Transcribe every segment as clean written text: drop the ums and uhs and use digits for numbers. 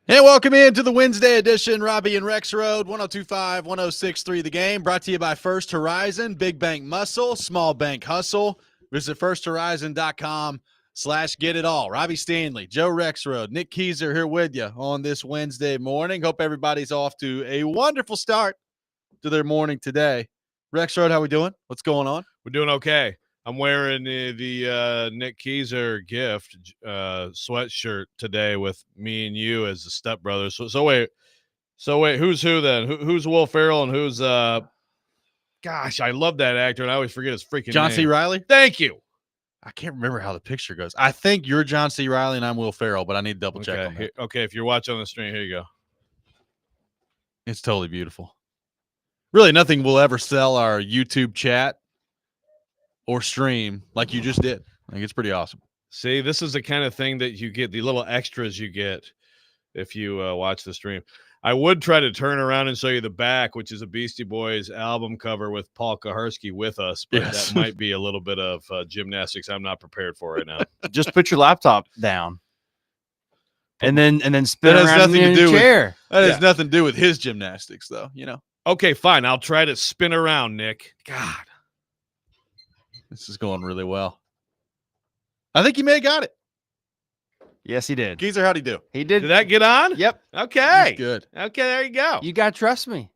And welcome into the Wednesday edition, Robby and Rexrode, 102.5, 106.3 The Game, brought to you by First Horizon, Big Bank Muscle, Small Bank Hustle. Visit firsthorizon.com/get it all. Robby Stanley, Joe Rexrode, Nick Keyser here with you on this Wednesday morning. Hope everybody's off to a wonderful start to their morning today. Rexrode, how we doing? What's going on? We're doing okay. I'm wearing the Nick Keyser gift sweatshirt today with me and you as the stepbrothers. So wait, who's who then? Who's Will Ferrell and who's gosh, I love that actor and I always forget his freaking John name. C. Reilly? Thank you. I can't remember how the picture goes. I think you're John C. Reilly and I'm Will Ferrell, but I need to double check on that. Okay, if you're watching on the stream, here you go. It's totally beautiful. Really, nothing will ever sell our YouTube chat or stream like you just did. I think it's pretty awesome. See, this is the kind of thing that you get, the little extras you get if you watch the stream. I would try to turn around and show you the back, which is a Beastie Boys album cover with Paul Kuharski with us, but Yes. that might be a little bit of gymnastics I'm not prepared for right now. Just put your laptop down, and then spin That has around nothing in to your do with- chair. That has nothing to do with his gymnastics, though. You know, Okay, fine. I'll try to spin around, Nick. God. this is going really well. I think he may have got it. Yes, he did. Geezer, how'd he do? He did. Did that get on? Yep. Okay. He's good. Okay, there you go. You got to trust me.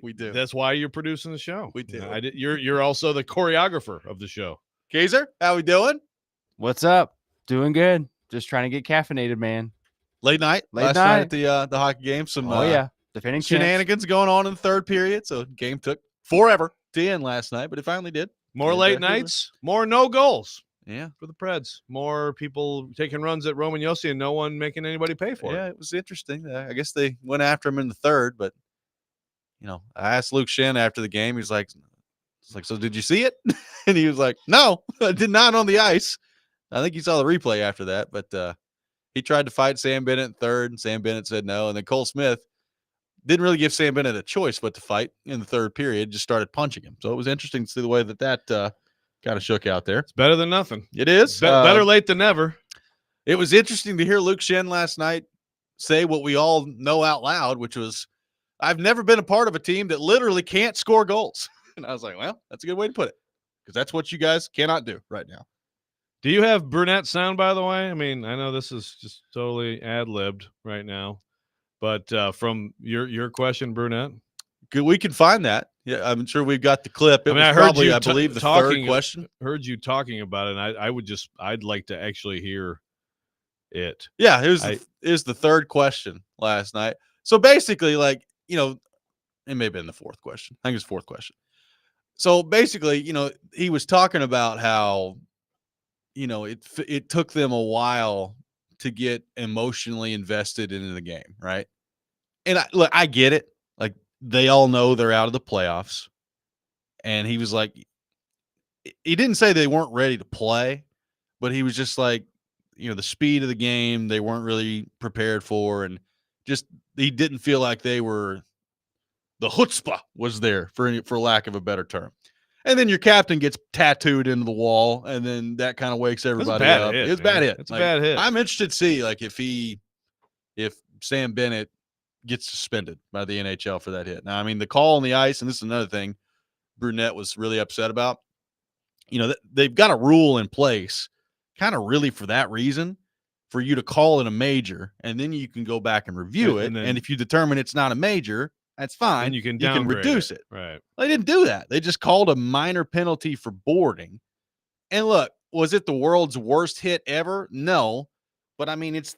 We do. That's why you're producing the show. We do. You're also the choreographer of the show. Geezer, how we doing? What's up? Doing good. Just trying to get caffeinated, man. Late night. Late Last night at the hockey game. Some Defending champs. shenanigans going on in the third period. So game took forever to end last night, but it finally did. More Yeah, late exactly. nights, more no goals Yeah. for the Preds. More people taking runs at Roman Yosi and no one making anybody pay for Yeah, it. it was interesting. I guess they went after him in the third, but I asked Luke Shen after the game. He's like, so did you see it? And he was like, no, I did not on the ice. I think he saw the replay after that, but he tried to fight Sam Bennett in third, and Sam Bennett said no. And then Cole Smith didn't really give Sam Bennett a choice but to fight in the third period, just started punching him. So it was interesting to see the way that kind of shook out there. It's better than nothing. It is. Better late than never. It was interesting to hear Luke Shen last night say what we all know out loud, which was, I've never been a part of a team that literally can't score goals. And I was like, well, that's a good way to put it, because that's what you guys cannot do right now. Do you have Brunette sound, by the way? I mean, I know this is just totally ad-libbed right now, but from your question, Brunette. We can find that. Yeah, I'm sure we've got the clip. It was I heard probably, you I believe, the talking, third question. Heard you talking about it, and I'd like to actually hear it. Yeah, it was the third question last night. So basically, it may have been the fourth question. I think it was the fourth question. So basically, he was talking about how, it took them a while to get emotionally invested into the game, right? And I get it. Like, they all know they're out of the playoffs. And he was like, he didn't say they weren't ready to play, but he was just like, the speed of the game, they weren't really prepared for. And just, he didn't feel like they were, the chutzpah was there, for lack of a better term. And then your captain gets tattooed into the wall, and then that kind of wakes everybody up. It was a bad hit. It's a bad hit. I'm interested to see if Sam Bennett gets suspended by the NHL for that hit. Now, I mean, the call on the ice, and this is another thing Brunette was really upset about. They've got a rule in place, kind of really for that reason, for you to call it a major, and then you can go back and review it. And if you determine it's not a major, that's fine. And you can reduce it. Right. They didn't do that. They just called a minor penalty for boarding. And look, was it the world's worst hit ever? No. But I mean, it's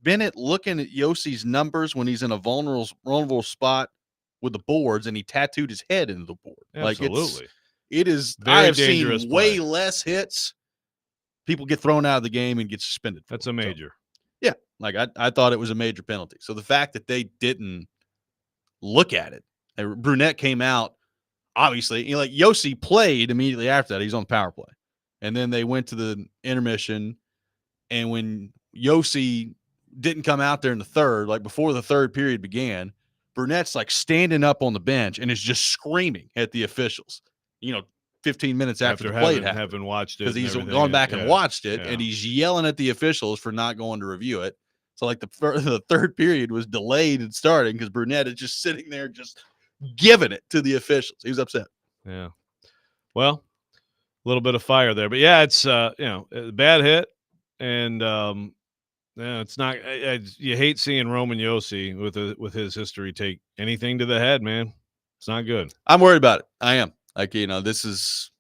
Bennett looking at Yosi's numbers when he's in a vulnerable spot with the boards, and he tattooed his head into the board. Absolutely. It is Very I have dangerous seen play. way less hits. People get thrown out of the game and get suspended. That's a major. So, yeah. I thought it was a major penalty. So the fact that they didn't look at it, Brunette came out, obviously, Yosi played immediately after that. He's on the power play. And then they went to the intermission. And when Yosi didn't come out there in the third, like before the third period began, Brunette's like standing up on the bench and is just screaming at the officials, 15 minutes after the play happened. Having watched it. Because he's gone back and watched it, and he's yelling at the officials for not going to review it. So like the third period was delayed in starting because Brunette is just sitting there just giving it to the officials. He was upset. Yeah. Well, a little bit of fire there, but yeah, it's a bad hit, and yeah, it's not. You hate seeing Roman Yosi with his history take anything to the head, man. It's not good. I'm worried about it. I am. Like, this is.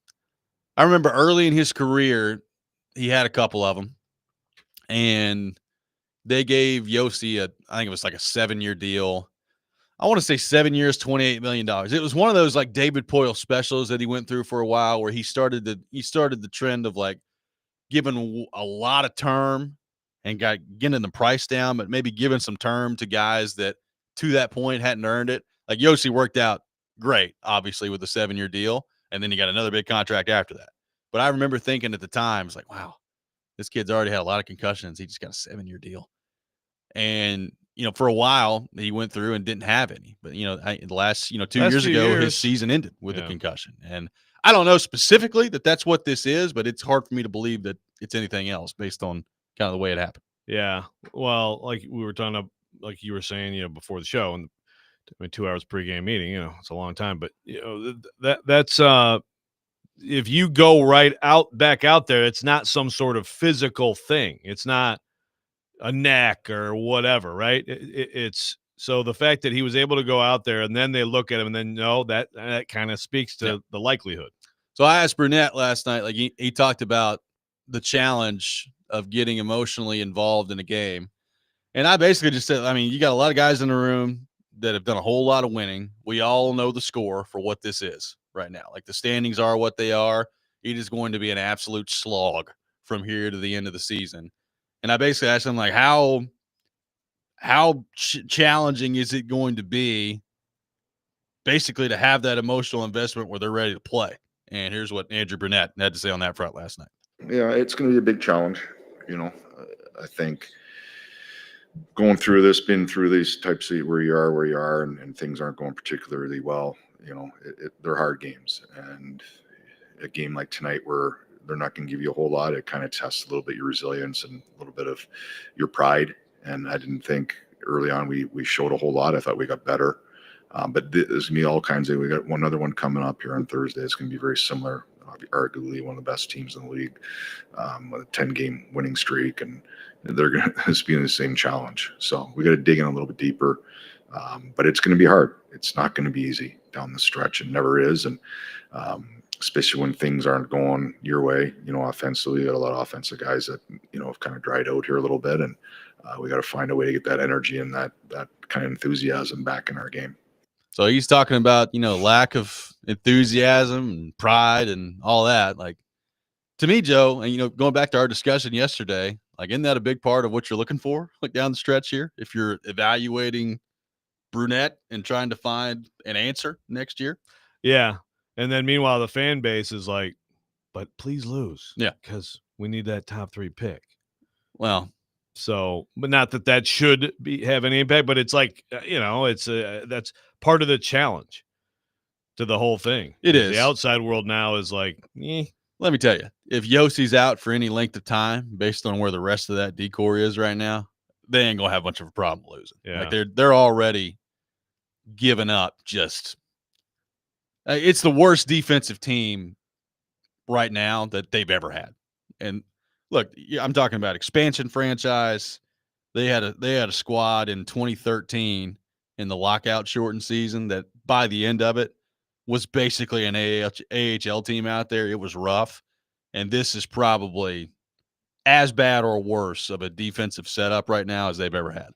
I remember early in his career, he had a couple of them, and they gave Yosi I think it was like a 7-year deal. I want to say 7 years, $28 million. It was one of those like David Poyle specials that he went through for a while, where he started the trend of like giving a lot of term and getting the price down, but maybe giving some term to guys that to that point hadn't earned it. Like Yosi worked out great, obviously, with the 7-year deal, and then he got another big contract after that. But I remember thinking at the time, it's like, wow, this kid's already had a lot of concussions. He just got a 7-year deal. And, for a while he went through and didn't have any, but the last, 2 years ago, his season ended with a concussion. And I don't know specifically that's what this is, but it's hard for me to believe that it's anything else based on kind of the way it happened. Yeah. Well, like we were talking about, like you were saying, before the show, and 2 hours pregame meeting, it's a long time, but that's if you go back out there, it's not some sort of physical thing. It's not a neck or whatever, right? It's so the fact that he was able to go out there and then they look at him and then no, that kind of speaks to the likelihood. So I asked Brunette last night, like he talked about the challenge of getting emotionally involved in a game. And I basically just said, I mean, you got a lot of guys in the room that have done a whole lot of winning. We all know the score for what this is right now. Like the standings are what they are. It is going to be an absolute slog from here to the end of the season. And I basically asked him, like, how challenging is it going to be basically to have that emotional investment where they're ready to play? And here's what Andrew Brunette had to say on that front last night. Yeah, it's going to be a big challenge. I think going through this, been through these types of where you are, and things aren't going particularly well, they're hard games. And a game like tonight where they're not going to give you a whole lot, it kind of tests a little bit your resilience and a little bit of your pride. And I didn't think early on we showed a whole lot. I thought we got better. But there's going to be all kinds of, we got one other one coming up here on Thursday. It's going to be very similar, arguably one of the best teams in the league, with a 10-game winning streak, and they're going to be in the same challenge. So we got to dig in a little bit deeper, but it's going to be hard. It's not going to be easy down the stretch. It never is. And especially when things aren't going your way, offensively, you got a lot of offensive guys that, have kind of dried out here a little bit. And we got to find a way to get that energy and that kind of enthusiasm back in our game. So he's talking about, lack of enthusiasm and pride and all that. Like, to me, Joe, and, going back to our discussion yesterday, like, isn't that a big part of what you're looking for, like, down the stretch here? If you're evaluating Brunette and trying to find an answer next year? Yeah. And then meanwhile, the fan base is like, but please lose. Yeah. Because we need that top 3 pick. Well, so, but not that should have any impact, but it's like, it's that's part of the challenge to the whole thing. It is. The outside world now is like, Let me tell you, if Yosi's out for any length of time, based on where the rest of that decor is right now, they ain't gonna have much of a problem losing. Yeah. Like they're already giving up. Just it's the worst defensive team right now that they've ever had. And look, I'm talking about expansion franchise. They had a squad in 2013 in the lockout shortened season that by the end of it was basically an AHL team out there. It was rough. And this is probably as bad or worse of a defensive setup right now as they've ever had.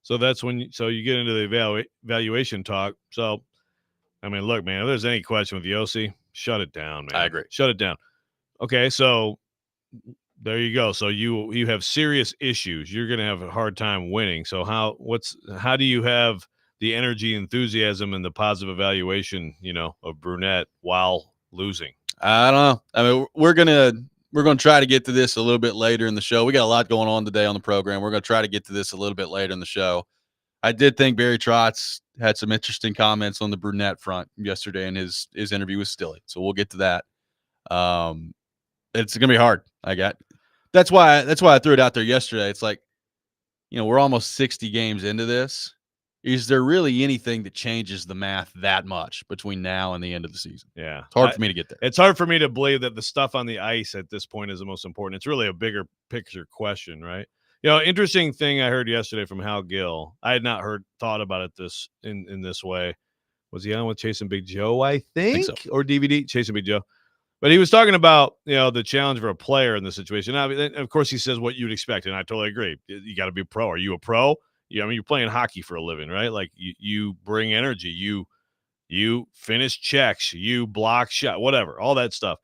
So that's when you get into the evaluation talk. So, I mean, look, man, if there's any question with Yosi, shut it down, man. I agree. Shut it down. Okay, so there you go. So you have serious issues. You're going to have a hard time winning. So how do you have the energy, enthusiasm, and the positive evaluation, of Brunette while losing? I don't know. I mean, we're gonna try to get to this a little bit later in the show. We got a lot going on today on the program. We're gonna try to get to this a little bit later in the show. I did think Barry Trotz had some interesting comments on the Brunette front yesterday in his interview with Stilly. So we'll get to that. It's gonna be hard. That's why I threw it out there yesterday. It's like, we're almost 60 games into this. Is there really anything that changes the math that much between now and the end of the season? Yeah. It's hard for me to get there. It's hard for me to believe that the stuff on the ice at this point is the most important. It's really a bigger picture question, right? Interesting thing I heard yesterday from Hal Gill. I had not thought about it in this way. Was he on with Chasing Big Joe, I think so. or DVD? Chasing Big Joe. But he was talking about, the challenge for a player in this situation. Now, of course, he says what you'd expect, and I totally agree. You got to be pro. Are you a pro? You're playing hockey for a living, right? Like you bring energy. You finish checks. You block shot, whatever, all that stuff.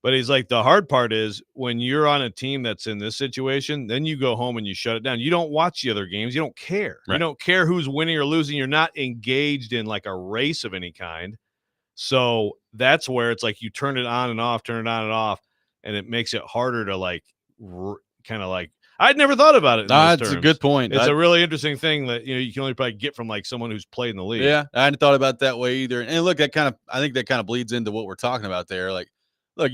But he's like, the hard part is when you're on a team that's in this situation, then you go home and you shut it down. You don't watch the other games. You don't care. Right. You don't care who's winning or losing. You're not engaged in like a race of any kind. So that's where it's like you turn it on and off, and it makes it harder to kind of like. I'd never thought about it in those That's a terms. good point. It's a really interesting thing that you can only probably get from like someone who's played in the league. Yeah, I hadn't thought about that way either. And look, I think that kind of bleeds into what we're talking about there. Like, look,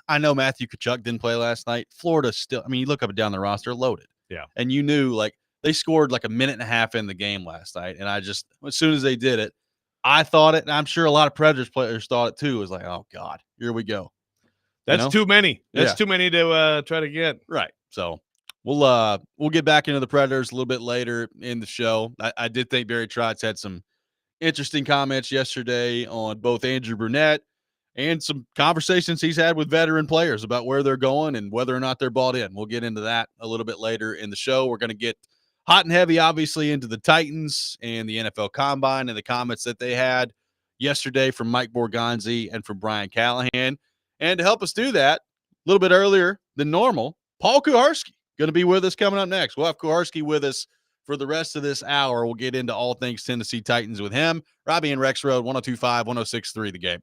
I know Matthew Tkachuk didn't play last night. Florida still, you look up and down the roster, loaded. Yeah. And you knew like they scored like a minute and a half in the game last night. And as soon as they did it, I thought it, and I'm sure a lot of Predators players thought it too. It was like, oh God, here we go. That's too many. That's Yeah. too many to try to get. Right. So we'll get back into the Predators a little bit later in the show. I did think Barry Trotz had some interesting comments yesterday on both Andrew Brunette and some conversations he's had with veteran players about where they're going and whether or not they're bought in. We'll get into that a little bit later in the show. We're going to get hot and heavy, obviously, into the Titans and the NFL Combine and the comments that they had yesterday from Mike Borgonzi and from Brian Callahan. And to help us do that a little bit earlier than normal, Paul Kuharski going to be with us coming up next. We'll have Kuharski with us for the rest of this hour. We'll get into all things Tennessee Titans with him. Robby and Rexrode, 102.5, 106.3 The Game.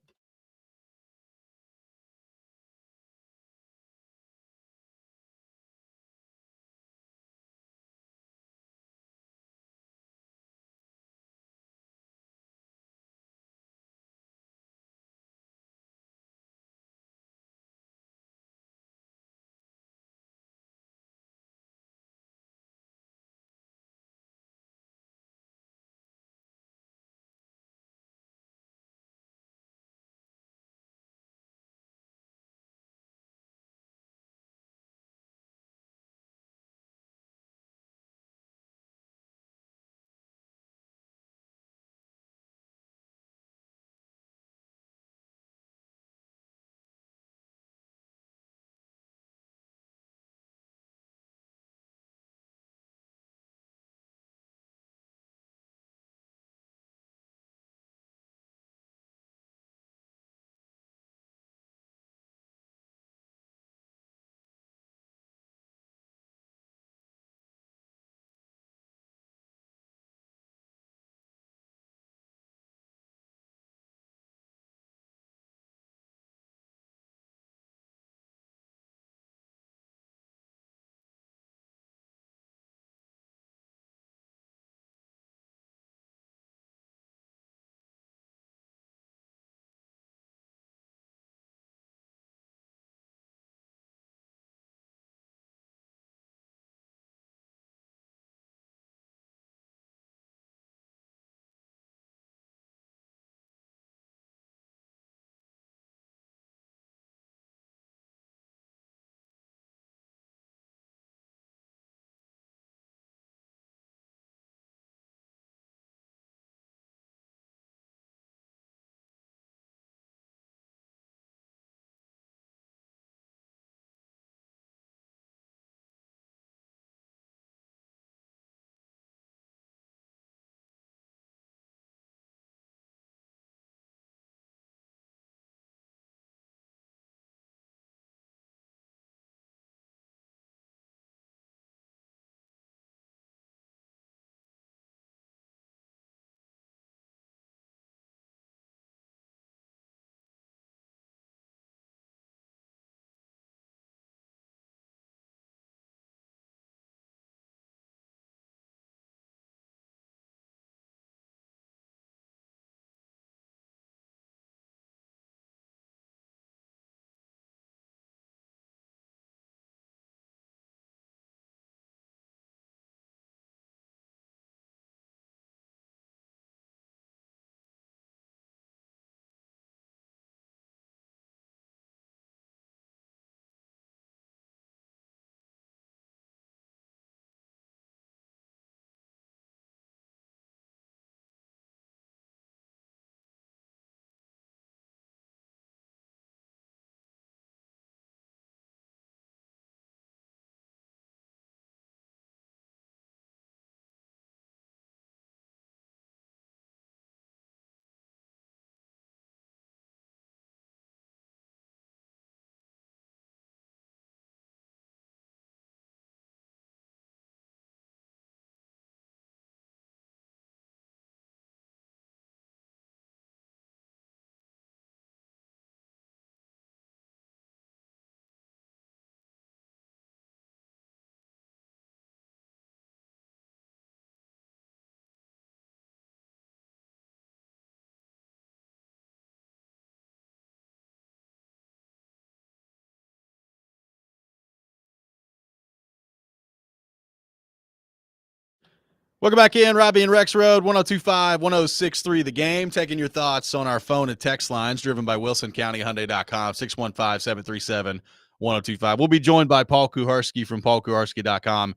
Welcome back in, Robby and Rexrode, 1025-1063 The Game. Taking your thoughts on our phone and text lines, driven by WilsonCountyHyundai.com, 615-737-1025. We'll be joined by Paul Kuharski from PaulKuharski.com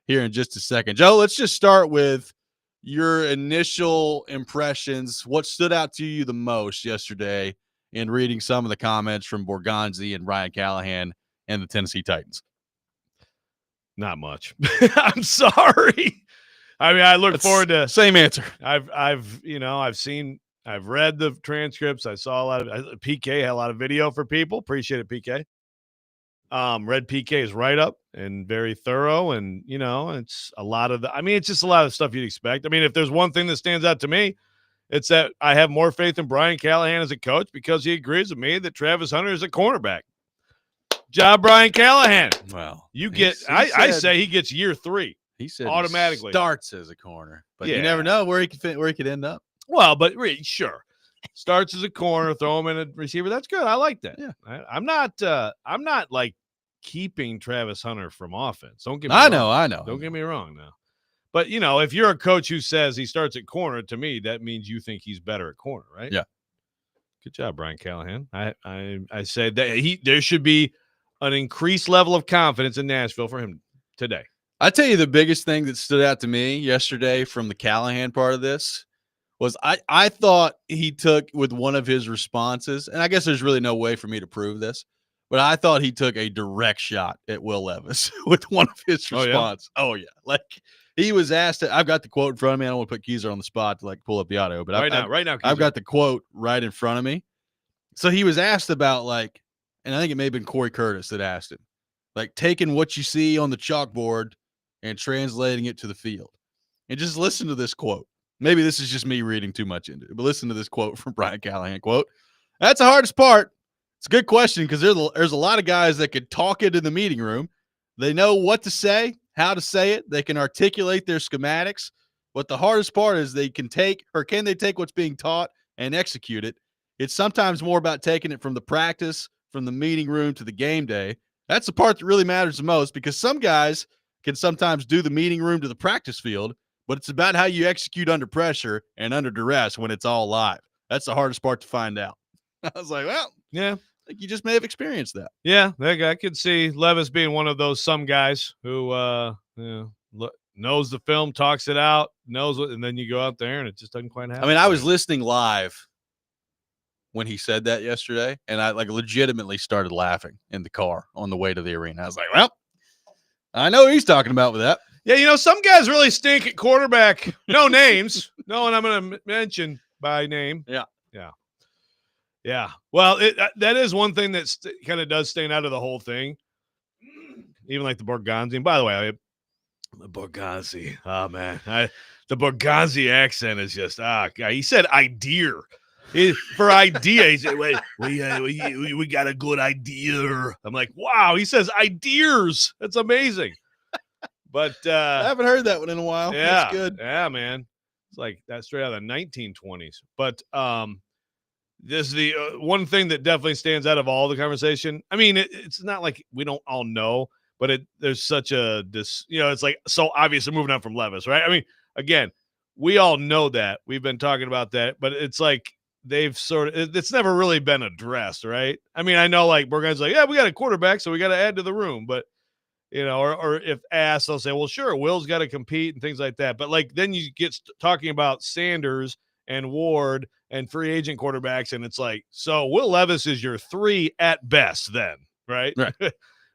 here in just a second. Joe, let's just start with your initial impressions. What stood out to you the most yesterday in reading some of the comments from Borgonzi and Ryan Callahan and the Tennessee Titans? Not much. I'm sorry. I mean, I look forward to same answer. I've read the transcripts. I saw a lot of PK had a lot of video for people. Appreciate it, PK. Read PK's write-up and very thorough, and it's a lot of it's just a lot of stuff you'd expect. I mean, if there's one thing that stands out to me, it's that I have more faith in Brian Callahan as a coach because he agrees with me that Travis Hunter is a cornerback. Job, Brian Callahan. Well, I say he gets year 3. He said automatically he starts as a corner, but you never know where he could fit, where he could end up. Well, but sure, starts as a corner, throw him in a receiver. That's good. I like that. Yeah, I'm not like keeping Travis Hunter from offense. Don't get me wrong. I know. Don't get me wrong now. But if you're a coach who says he starts at corner, to me that means you think he's better at corner, right? Yeah. Good job, Brian Callahan. I said that there should be an increased level of confidence in Nashville for him today. I tell you, the biggest thing that stood out to me yesterday from the Callahan part of this was I thought he took with one of his responses, and I guess there's really no way for me to prove this, but I thought he took a direct shot at Will Levis with one of his responses. Oh, yeah. Like, he was asked, I've got the quote in front of me. I don't want to put Keyser on the spot to pull up the audio, but right now, I've got the quote right in front of me. So he was asked about and I think it may have been Corey Curtis that asked him, taking what you see on the chalkboard and translating it to the field. And just listen to this quote. Maybe this is just me reading too much into it, but listen to this quote from Brian Callahan. Quote, "That's the hardest part. It's a good question because there's a lot of guys that could talk it in the meeting room. They know what to say, how to say it. They can articulate their schematics. But the hardest part is can they take what's being taught and execute it? It's sometimes more about taking it from the practice, from the meeting room to the game day. That's the part that really matters the most because some guys can sometimes do the meeting room to the practice field, but it's about how you execute under pressure and under duress when it's all live. That's the hardest part to find out." I was like, well, yeah, I think you just may have experienced that. Yeah, I could see Levis being one of those some guys who knows the film, talks it out, knows what, and then you go out there and it just doesn't quite happen. I mean, I was listening live when he said that yesterday, and I legitimately started laughing in the car on the way to the arena. I was like, well, I know what he's talking about with that. Yeah, some guys really stink at quarterback. No names. No one I'm going to mention by name. Yeah. Well, that is one thing that kind of does stand out of the whole thing. Even like the Borgonzi. And by the way, the Borgonzi. Oh, man. The Borgonzi accent is just, he said idea. For idea, he said, we got a good idea. I'm like, wow, he says ideas. That's amazing. But I haven't heard that one in a while. Yeah, that's good. Yeah, man. It's like that's straight out of the 1920s. But this is the one thing that definitely stands out of all the conversation. I mean, it's not like we don't all know, but there's such it's like so obvious. Moving on from Levis, right? I mean, again, we all know that. We've been talking about that, but it's like they've it's never really been addressed, right? I mean, I know Borgonzi's like, yeah, we got a quarterback, so we got to add to the room, but or if asked, they'll say, well, sure, Will's got to compete and things like that. But then you get talking about Sanders and Ward and free agent quarterbacks, and it's like, so Will Levis is your 3 at best then, right?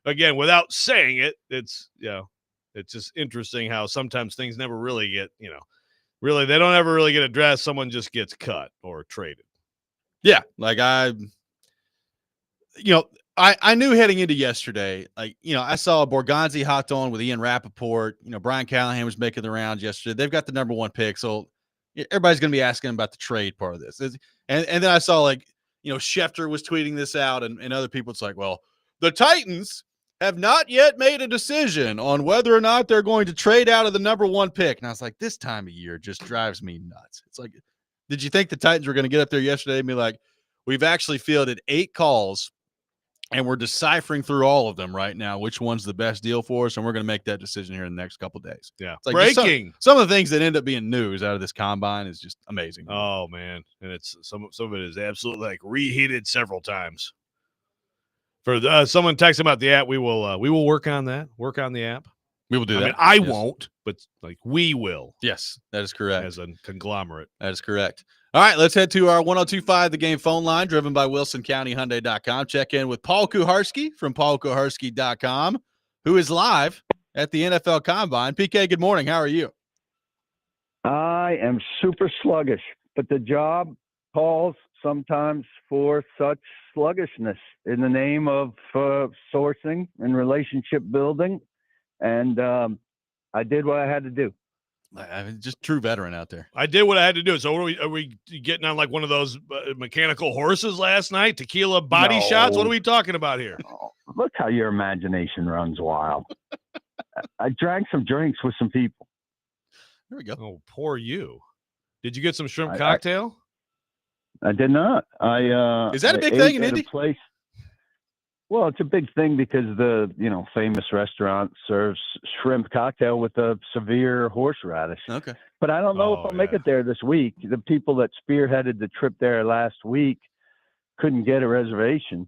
Again, without saying it, it's just interesting how sometimes things never really get, really, they don't ever really get addressed. Someone just gets cut or traded. Yeah. I knew heading into yesterday, I saw Borgonzi hopped on with Ian Rappaport. Brian Callahan was making the rounds yesterday. They've got the number 1 pick. So everybody's going to be asking about the trade part of this. And then I saw Schefter was tweeting this out and other people. It's like, well, the Titans have not yet made a decision on whether or not they're going to trade out of the number 1 pick. And I was like, this time of year just drives me nuts. It's like, did you think the Titans were going to get up there yesterday and be like, we've actually fielded 8 calls And we're deciphering through all of them right now, which one's the best deal for us, and we're going to make that decision here in the next couple of days. Yeah. It's like just Breaking. some of the things that end up being news out of this combine is just amazing. Oh man, and it's some of it is absolutely like reheated several times. For someone texting about the app, we will work on that. Work on the app. We will do I that. mean, I Yes. won't, but like we will. Yes, that is correct. As a conglomerate. That is correct. All right, let's head to our 1025 The Game phone line, driven by WilsonCountyHyundai.com. Check in with Paul Kuharski from PaulKuharski.com, who is live at the NFL Combine. PK, good morning. How are you? I am super sluggish, but the job calls sometimes for such sluggishness in the name of sourcing and relationship building. And I did what I had to do. I mean, just true veteran out there. I did what I had to do. So are we getting on like one of those mechanical horses last night? Tequila body shots? What are we talking about here? Oh, look how your imagination runs wild. I drank some drinks with some people. There we go. Oh, poor you. Did you get some shrimp cocktail? I did not. Is that a big ate thing in at Indy? a place. Well, it's a big thing because the famous restaurant serves shrimp cocktail with a severe horseradish. Okay. But I don't know if I'll make it there this week. The people that spearheaded the trip there last week couldn't get a reservation.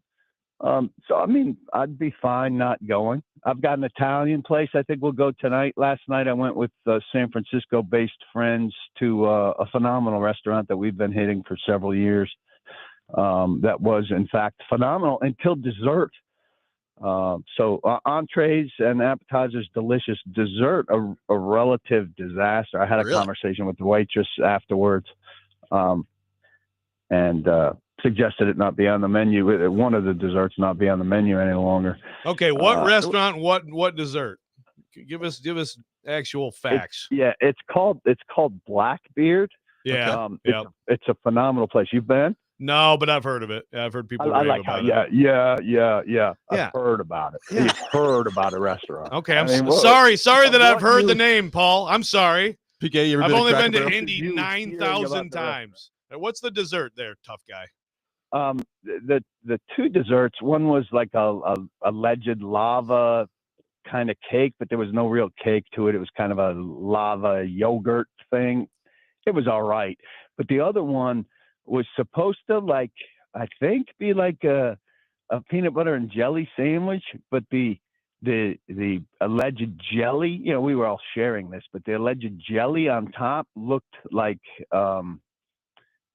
So, I mean, I'd be fine not going. I've got an Italian place I think we'll go tonight. Last night I went with San Francisco-based friends to a phenomenal restaurant that we've been hitting for several years. That was, in fact, phenomenal until dessert. So entrees and appetizers, delicious. Dessert, a relative disaster. I had a conversation with the waitress afterwards and suggested it not be on the menu. One of the desserts not be on the menu any longer. Okay, what restaurant, what dessert? Give us actual facts. It's called Blackbeard. Yeah. It's a phenomenal place. You've been? No, but I've heard of it. I've heard people I rave like about how, it. Yeah. I've heard about it. Yeah. You've heard about a restaurant. Okay, I'm sorry that I've heard the name, Paul. I'm sorry. PK, I've only been to Barrel? Indy 9,000 times. What's the dessert there, tough guy? The two desserts. One was like a alleged lava kind of cake, but there was no real cake to it. It was kind of a lava yogurt thing. It was all right, but the other one was supposed to I think be like a peanut butter and jelly sandwich, but the alleged jelly, we were all sharing this, but the alleged jelly on top looked like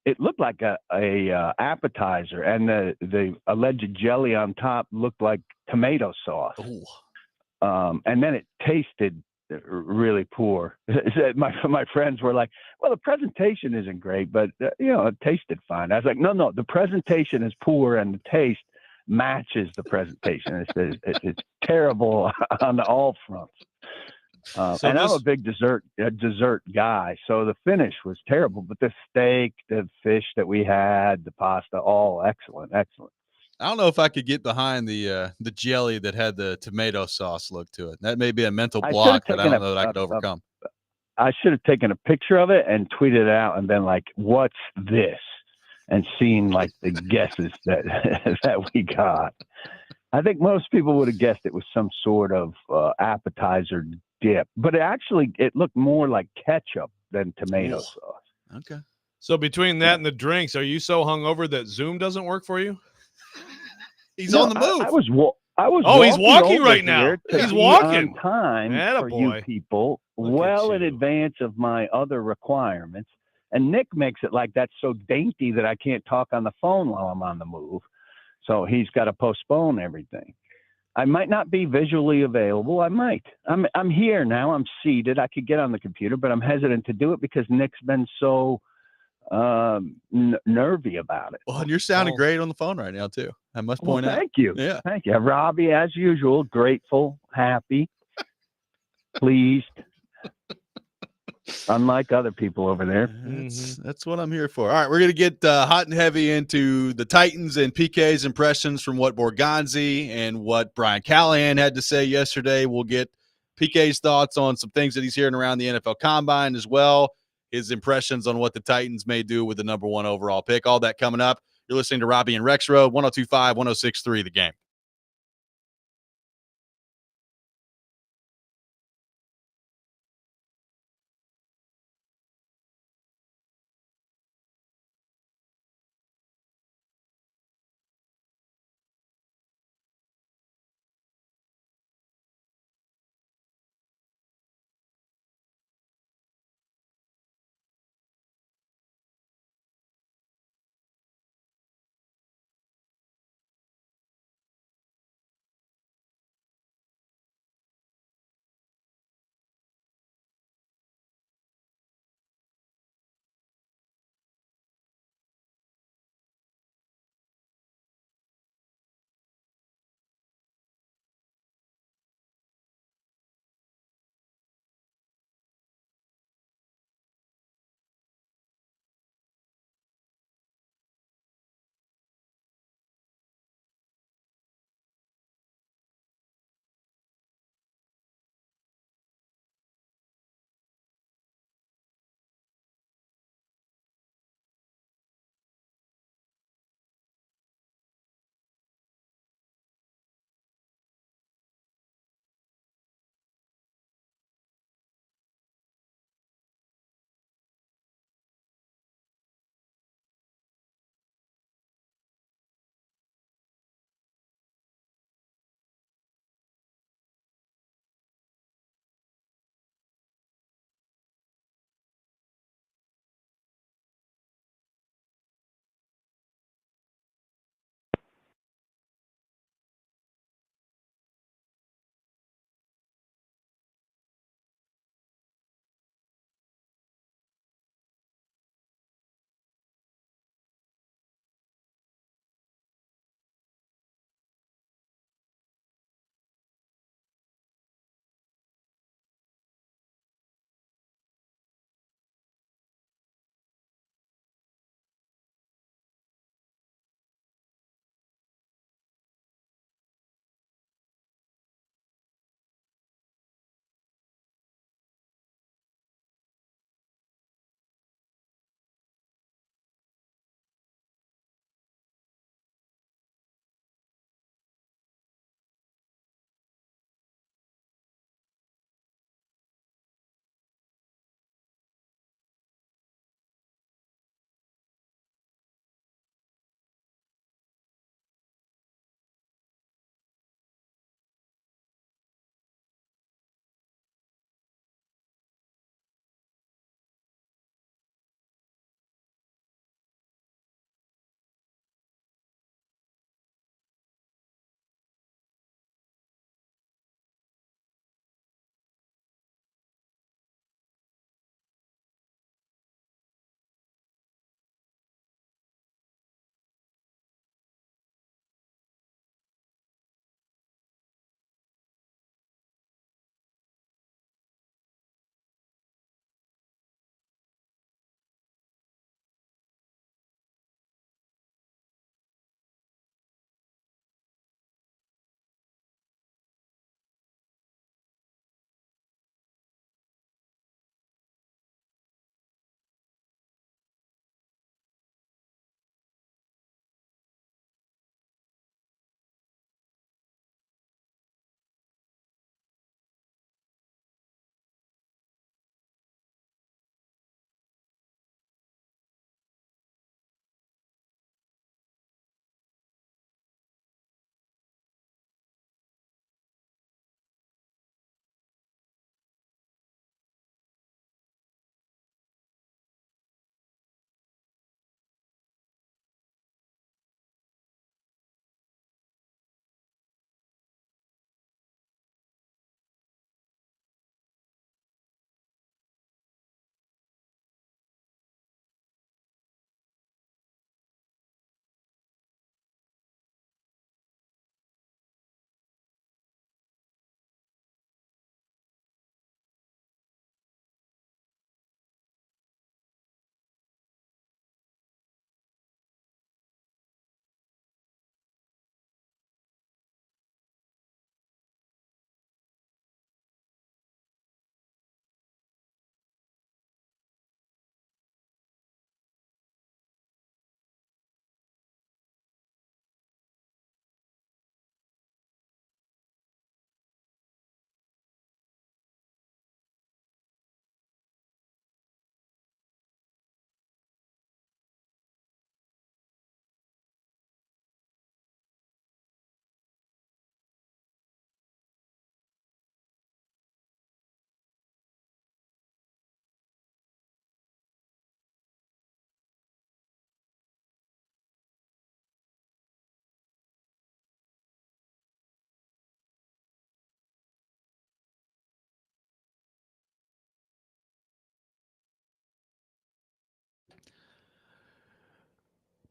it looked like a appetizer, and the alleged jelly on top looked like tomato sauce. And then it tasted really poor. My friends were like, well, the presentation isn't great, but it tasted fine. I was like, no, the presentation is poor and the taste matches the presentation. It's terrible on all fronts. And I'm a big dessert guy, so the finish was terrible, but the steak, the fish that we had, the pasta, all excellent. I don't know if I could get behind the jelly that had the tomato sauce look to it. That may be a mental block that I don't know that I could overcome. I should have taken a picture of it and tweeted it out and been like, "What's this?" and seen like the guesses that we got. I think most people would have guessed it was some sort of appetizer dip, but it looked more like ketchup than tomato sauce. Okay. So between that and the drinks, are you so hungover that Zoom doesn't work for you? He's on the move. I was. He's walking right now. He's walking on time for you people, well in advance of my other requirements. And Nick makes it like that's so dainty that I can't talk on the phone while I'm on the move. So he's got to postpone everything. I might not be visually available. I might. I'm here now. I'm seated. I could get on the computer, but I'm hesitant to do it because Nick's been so nervy about it. Well, and you're sounding great on the phone right now too. I must point out. Thank you. Yeah. Thank you. Robby, as usual, grateful, happy, pleased. Unlike other people over there. That's what I'm here for. All right, we're going to get hot and heavy into the Titans and PK's impressions from what Borgonzi and what Brian Callahan had to say yesterday. We'll get PK's thoughts on some things that he's hearing around the NFL Combine as well, his impressions on what the Titans may do with the number 1 overall pick. All that coming up. You're listening to Robby and Rexrode, 102.5, 106.3 The Game.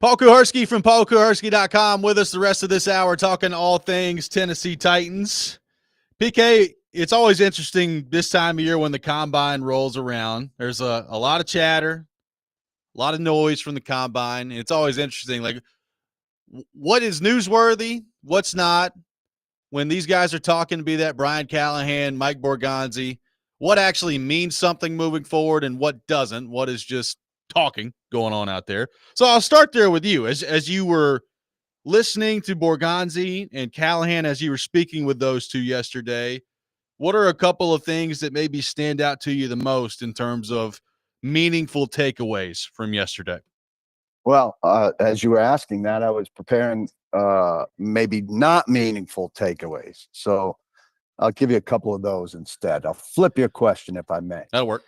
Paul Kuharski from paulkuharski.com with us the rest of this hour, talking all things Tennessee Titans. PK, it's always interesting this time of year when the combine rolls around. There's a lot of chatter, a lot of noise from the combine. And it's always interesting, like, what is newsworthy, what's not. When these guys are talking to be that Brian Callahan, Mike Borgonzi, what actually means something moving forward and what doesn't, what is just talking going on out there. So I'll start there with you. As you were listening to Borgonzi and Callahan, as you were speaking with those two yesterday, what are a couple of things that maybe stand out to you the most in terms of meaningful takeaways from yesterday? Well, as you were asking that, I was preparing maybe not meaningful takeaways. So I'll give you a couple of those instead. I'll flip your question if I may. That'll work.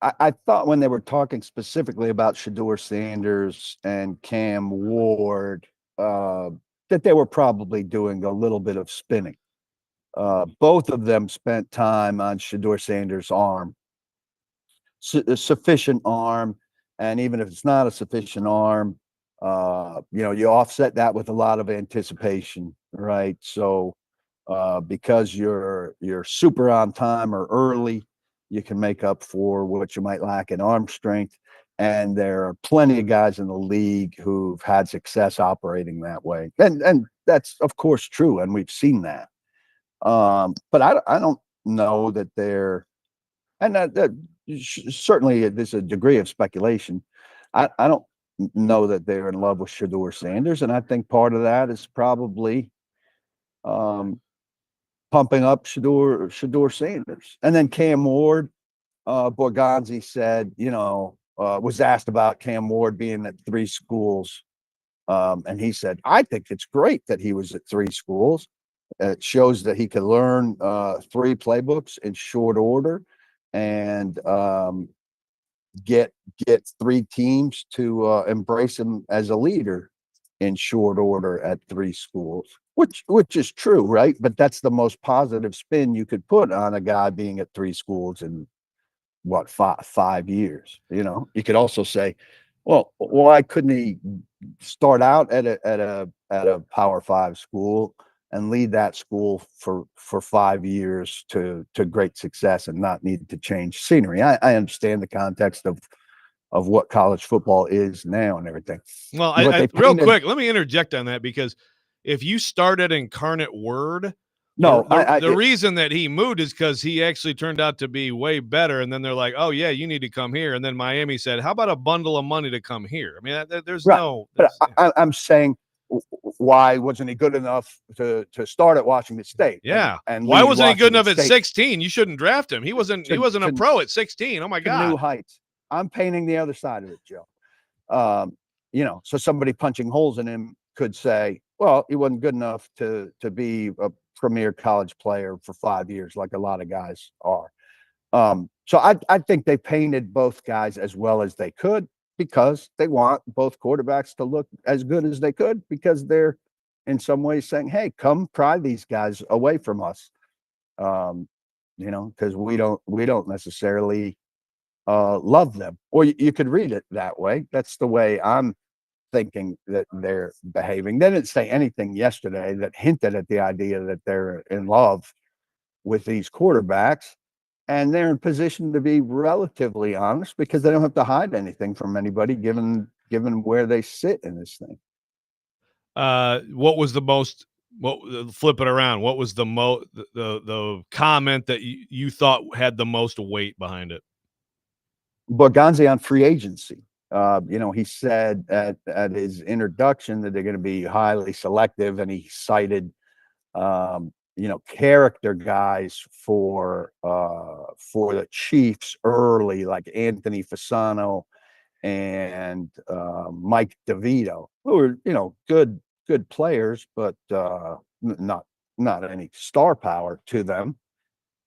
I thought when they were talking specifically about Shedeur Sanders and Cam Ward, that they were probably doing a little bit of spinning. Both of them spent time on Shedeur Sanders' arm, sufficient arm. And even if it's not a sufficient arm, you offset that with a lot of anticipation, right? So because you're super on time or early, you can make up for what you might lack in arm strength. And there are plenty of guys in the league who've had success operating that way. And that's, of course, true. And we've seen that. But I don't know that they're, and that certainly there's a degree of speculation. I don't know that they're in love with Shedeur Sanders. And I think part of that is probably pumping up Shedeur Sanders. And then Cam Ward, Borgonzi said, was asked about Cam Ward being at 3 schools. And he said, I think it's great that he was at 3 schools. It shows that he could learn 3 playbooks in short order and get 3 teams to embrace him as a leader in short order at 3 schools, which is true, right? But that's the most positive spin you could put on a guy being at 3 schools in what, 5 years. You could also say, well, why couldn't he start out at a Power 5 school and lead that school for 5 years to great success and not need to change scenery? I understand the context of what college football is now and everything. Well, real quick, let me interject on that, because if you start at Incarnate Word, the reason that he moved is because he actually turned out to be way better. And then they're like, oh, yeah, you need to come here. And then Miami said, how about a bundle of money to come here? I mean, there's right. no. But I'm saying, why wasn't he good enough to start at Washington State? Yeah. And why wasn't he good enough at State 16? You shouldn't draft him. He wasn't a pro at 16. Oh my God. New heights. I'm painting the other side of it, Joe. So somebody punching holes in him could say, well, he wasn't good enough to be a premier college player for 5 years, like a lot of guys are. So I think they painted both guys as well as they could, because they want both quarterbacks to look as good as they could, because they're in some ways saying, hey, come pry these guys away from us. Because we don't necessarily love them. Or you could read it that way. That's the way I'm thinking that they're behaving. They didn't say anything yesterday that hinted at the idea that they're in love with these quarterbacks. And they're in position to be relatively honest, because they don't have to hide anything from anybody, given where they sit in this thing. What was the most? Flip it around. What was the comment that you thought had the most weight behind it? Borgonzi on free agency. He said at his introduction that they're going to be highly selective, and he cited character guys for the Chiefs early, like Anthony Fasano and Mike DeVito, who are good players, but not any star power to them.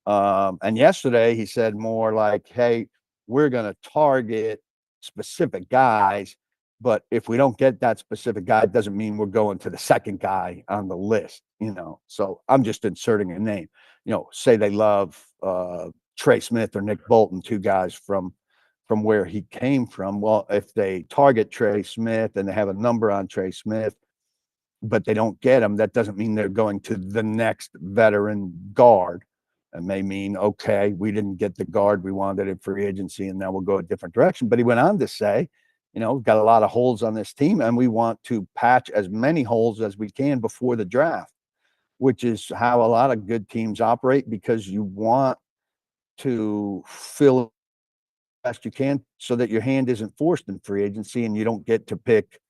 And yesterday he said more like, hey, we're going to target specific guys, but if we don't get that specific guy, it doesn't mean we're going to the second guy on the list. So I'm just inserting a name. Say they love Trey Smith or Nick Bolton, 2 guys from from where he came from. Well, if they target Trey Smith and they have a number on Trey Smith, but they don't get him, that doesn't mean they're going to the next veteran guard. It may mean, okay, we didn't get the guard we wanted in free agency, and now we'll go a different direction. But he went on to say, we've got a lot of holes on this team, and we want to patch as many holes as we can before the draft, which is how a lot of good teams operate, because you want to fill best you can so that your hand isn't forced in free agency and you don't get to pick,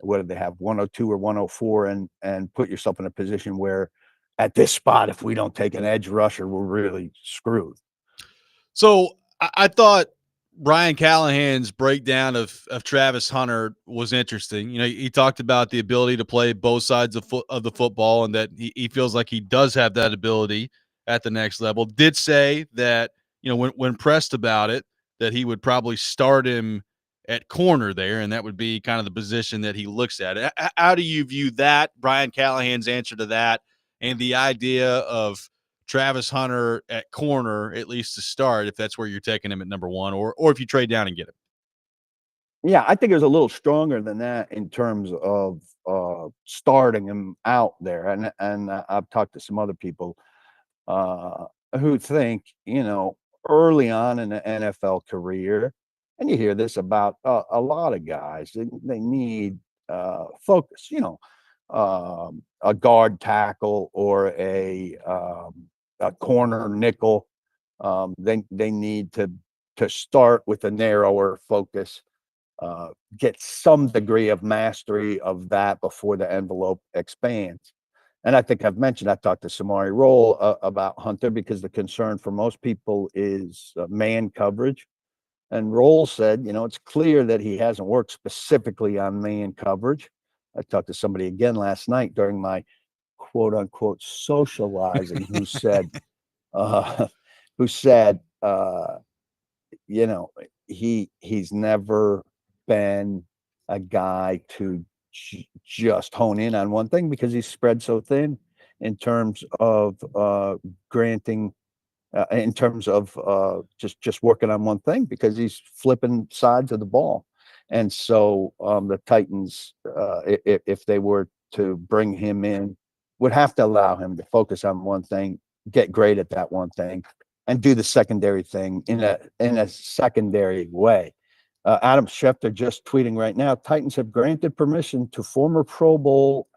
what did they have, 102 or 104, and put yourself in a position where at this spot, if we don't take an edge rusher, we're really screwed. So I thought Brian Callahan's breakdown of Travis Hunter was interesting. He talked about the ability to play both sides of the football, and that he feels like he does have that ability at the next level. Did say that, when pressed about it, that he would probably start him at corner there, and that would be kind of the position that he looks at. How do you view that, Brian Callahan's answer to that, and the idea of Travis Hunter at corner, at least to start, if that's where you're taking him at number one, or if you trade down and get him? Yeah, I think it was a little stronger than that in terms of starting him out there. And I've talked to some other people who think, early on in the NFL career, and you hear this about a lot of guys, they need focus, a guard tackle or a corner nickel. They need to start with a narrower focus, get some degree of mastery of that before the envelope expands. And I think I've mentioned, I talked to Samari Roll about Hunter, because the concern for most people is man coverage. And Roll said, it's clear that he hasn't worked specifically on man coverage. I talked to somebody again last night during my quote unquote socializing who said, he's never been a guy to just hone in on one thing, because he's spread so thin in terms of granting, in terms of just working on one thing, because he's flipping sides of the ball. And so the Titans, if they were to bring him in, would have to allow him to focus on one thing, get great at that one thing, and do the secondary thing in a secondary way. Adam Schefter just tweeting right now, Titans have granted permission to former Pro Bowl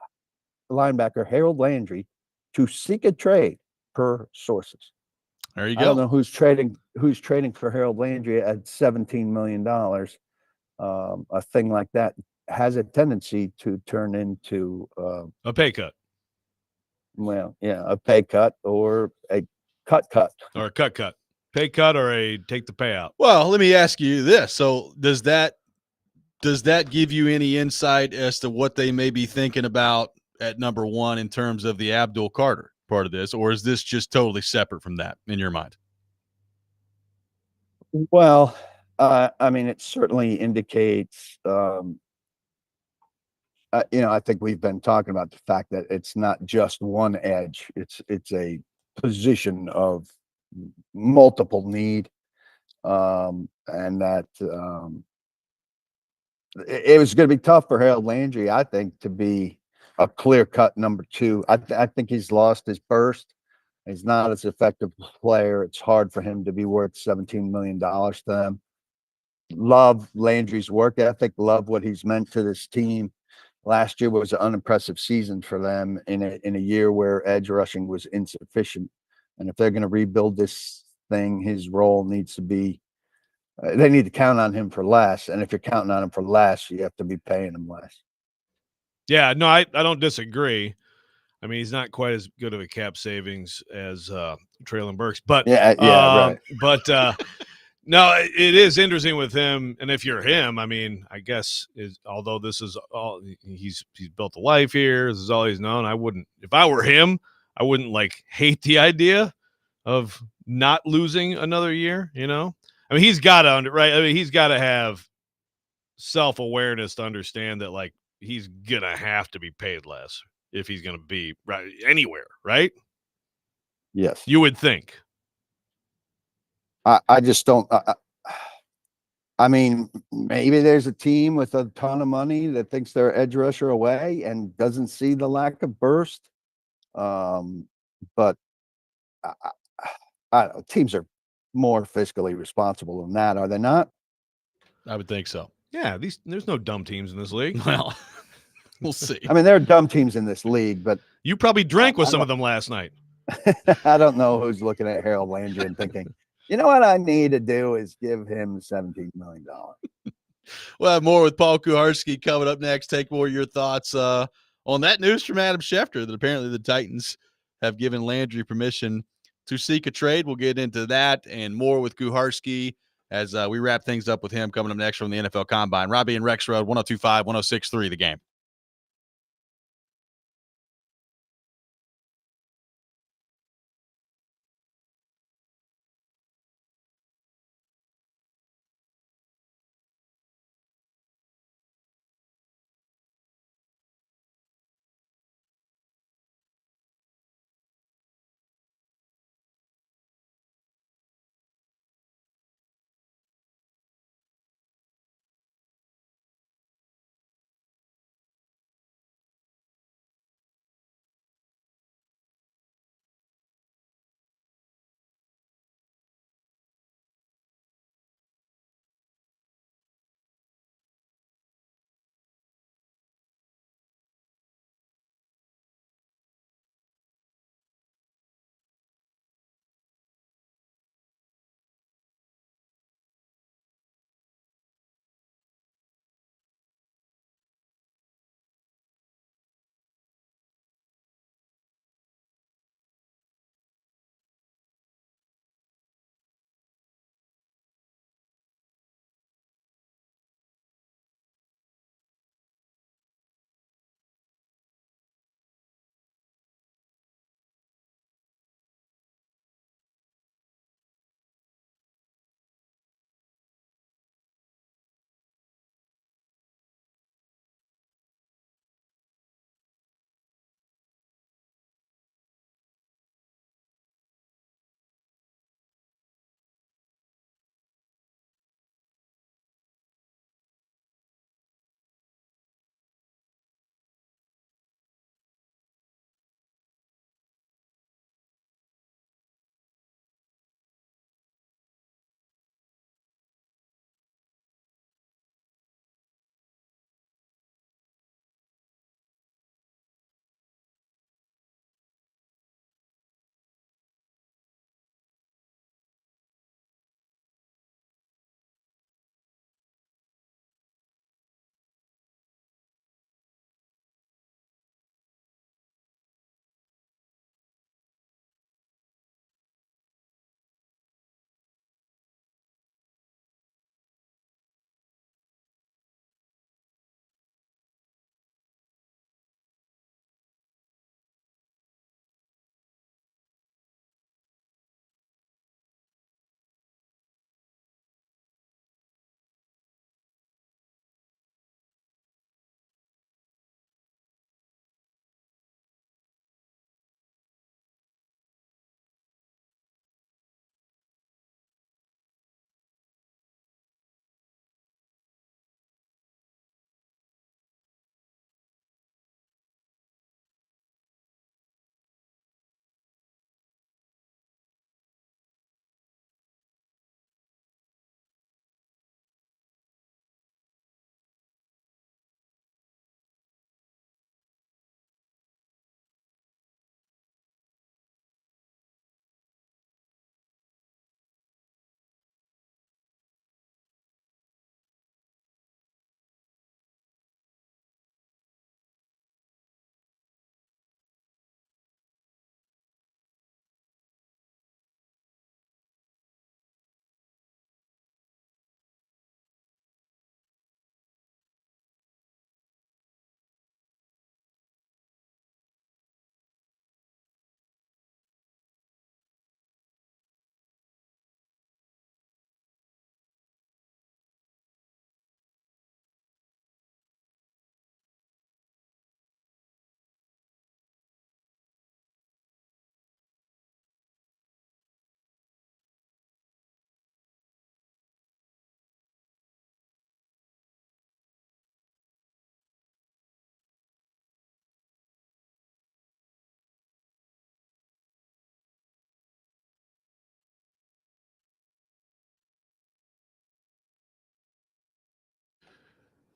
linebacker Harold Landry to seek a trade, per sources. There you I don't go. know who's trading for Harold Landry at $17 million. A thing like that has a tendency to turn into A pay cut. Well, yeah, a pay cut or a cut. Or a cut. Pay cut or a take the payout. Well, let me ask you this. So does that give you any insight as to what they may be thinking about at number one in terms of the Abdul Carter part of this, or is this just totally separate from that in your mind? Well, I mean, it certainly indicates, I think we've been talking about the fact that it's not just one edge. It's a position of multiple need, and that it was going to be tough for Harold Landry, I think, to be a clear-cut number two. I think he's lost his burst. He's not as effective a player. It's hard for him to be worth $17 million to them. Love Landry's work ethic. Love what he's meant to this team. Last year was an unimpressive season for them in a year where edge rushing was insufficient. And if they're going to rebuild this thing, his role needs to be, they need to count on him for less. And if you're counting on him for less, you have to be paying him less. Yeah, no, I don't disagree. I mean, he's not quite as good of a cap savings as Traylon Burks, but right. But no, it is interesting with him. And if you're him, I mean, I guess although this is all he's built a life here, this is all he's known. I wouldn't, if I were him, I wouldn't like hate the idea of not losing another year. I mean, he's got to right. I mean, he's got to have self-awareness to understand that like he's gonna have to be paid less if he's going to be right anywhere, right? Yes. You would think. I just don't. I mean, maybe there's a team with a ton of money that thinks they're edge rusher away and doesn't see the lack of burst. But I, I don't know, teams are more fiscally responsible than that, are they not? I would think so. Yeah, there's no dumb teams in this league. Well, we'll see. I mean, there are dumb teams in this league, but You probably drank with I some of them last night. I don't know who's looking at Harold Landry and thinking, you know what I need to do is give him $17 million. We'll have more with Paul Kuharski coming up next. Take more of your thoughts on that news from Adam Schefter that apparently the Titans have given Landry permission to seek a trade. We'll get into that and more with Kuharski as we wrap things up with him coming up next from the NFL Combine. Robby and Rexrode, 102.5, 106.3, The Game.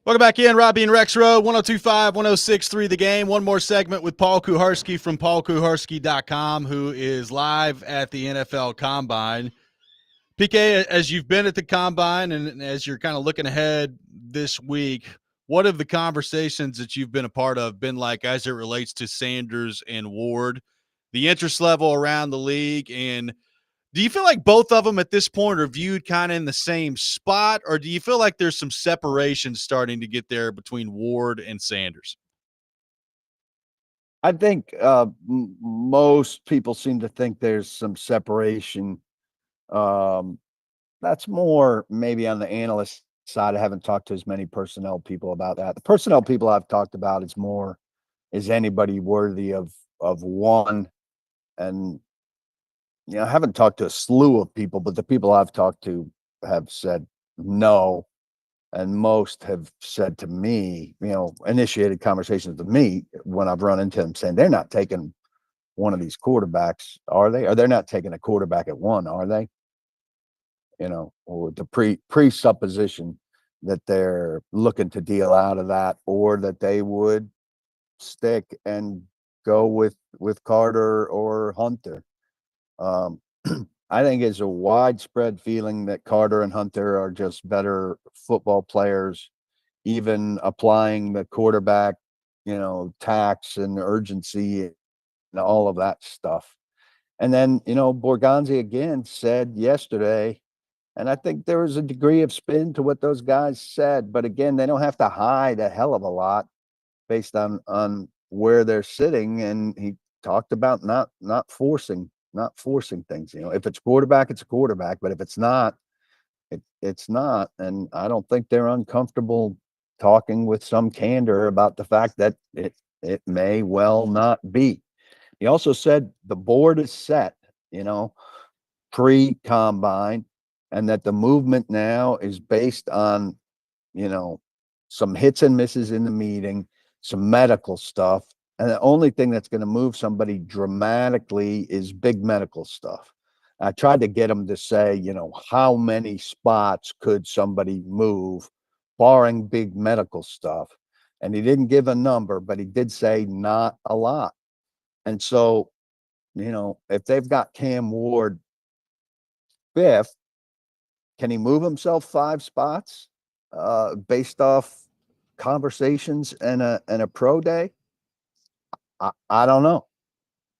Welcome back in, Robby and Rexrode, 102.5, 106.3 The Game. One more segment with Paul Kuharski from paulkuharski.com, who is live at the NFL Combine. PK, as you've been at the Combine and as you're kind of looking ahead this week, what have the conversations that you've been a part of been like as it relates to Sanders and Ward, the interest level around the league, and do you feel like both of them at this point are viewed kind of in the same spot, or do you feel like there's some separation starting to get there between Ward and Sanders? I think most people seem to think there's some separation. That's more maybe on the analyst side. I haven't talked to as many personnel people about that. The personnel people I've talked about is more, is anybody worthy of one? And I haven't talked to a slew of people, but the people I've talked to have said no. And most have said to me, initiated conversations with me when I've run into them saying they're not taking one of these quarterbacks, are they? Or they're not taking a quarterback at one, are they? Or the presupposition that they're looking to deal out of that, or that they would stick and go with Carter or Hunter. I think it's a widespread feeling that Carter and Hunter are just better football players, even applying the quarterback, tax and urgency and all of that stuff. And then, Borgonzi again said yesterday, and I think there was a degree of spin to what those guys said, but again, they don't have to hide a hell of a lot based on where they're sitting. And he talked about not forcing things. If it's quarterback, it's a quarterback, but if it's not, it's not. And I don't think they're uncomfortable talking with some candor about the fact that it may well not be. He also said the board is set, pre-combine, and that the movement now is based on, some hits and misses in the meeting, some medical stuff. And the only thing that's going to move somebody dramatically is big medical stuff. I tried to get him to say, how many spots could somebody move barring big medical stuff? And he didn't give a number, but he did say not a lot. And so, if they've got Cam Ward 5th, can he move himself 5 spots based off conversations and a pro day? I don't know.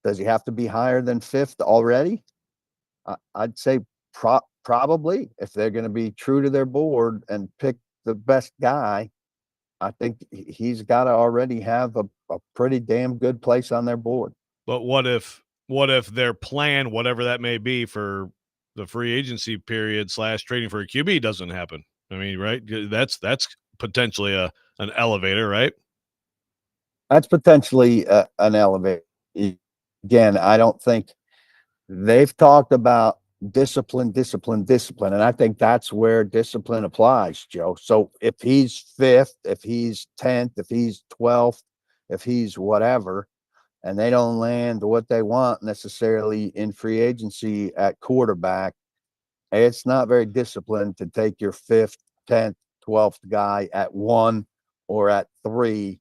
Does he have to be higher than 5th already? I'd say probably. If they're going to be true to their board and pick the best guy, I think he's got to already have a pretty damn good place on their board. But what if their plan, whatever that may be for the free agency period / trading for a QB, doesn't happen? I mean, right? That's potentially an elevator, right? That's potentially an elevator. Again, I don't think they've talked about discipline. And I think that's where discipline applies, Joe. So if he's 5th, if he's 10th, if he's 12th, if he's whatever, and they don't land what they want necessarily in free agency at quarterback, it's not very disciplined to take your 5th, 10th, 12th guy at 1 or at 3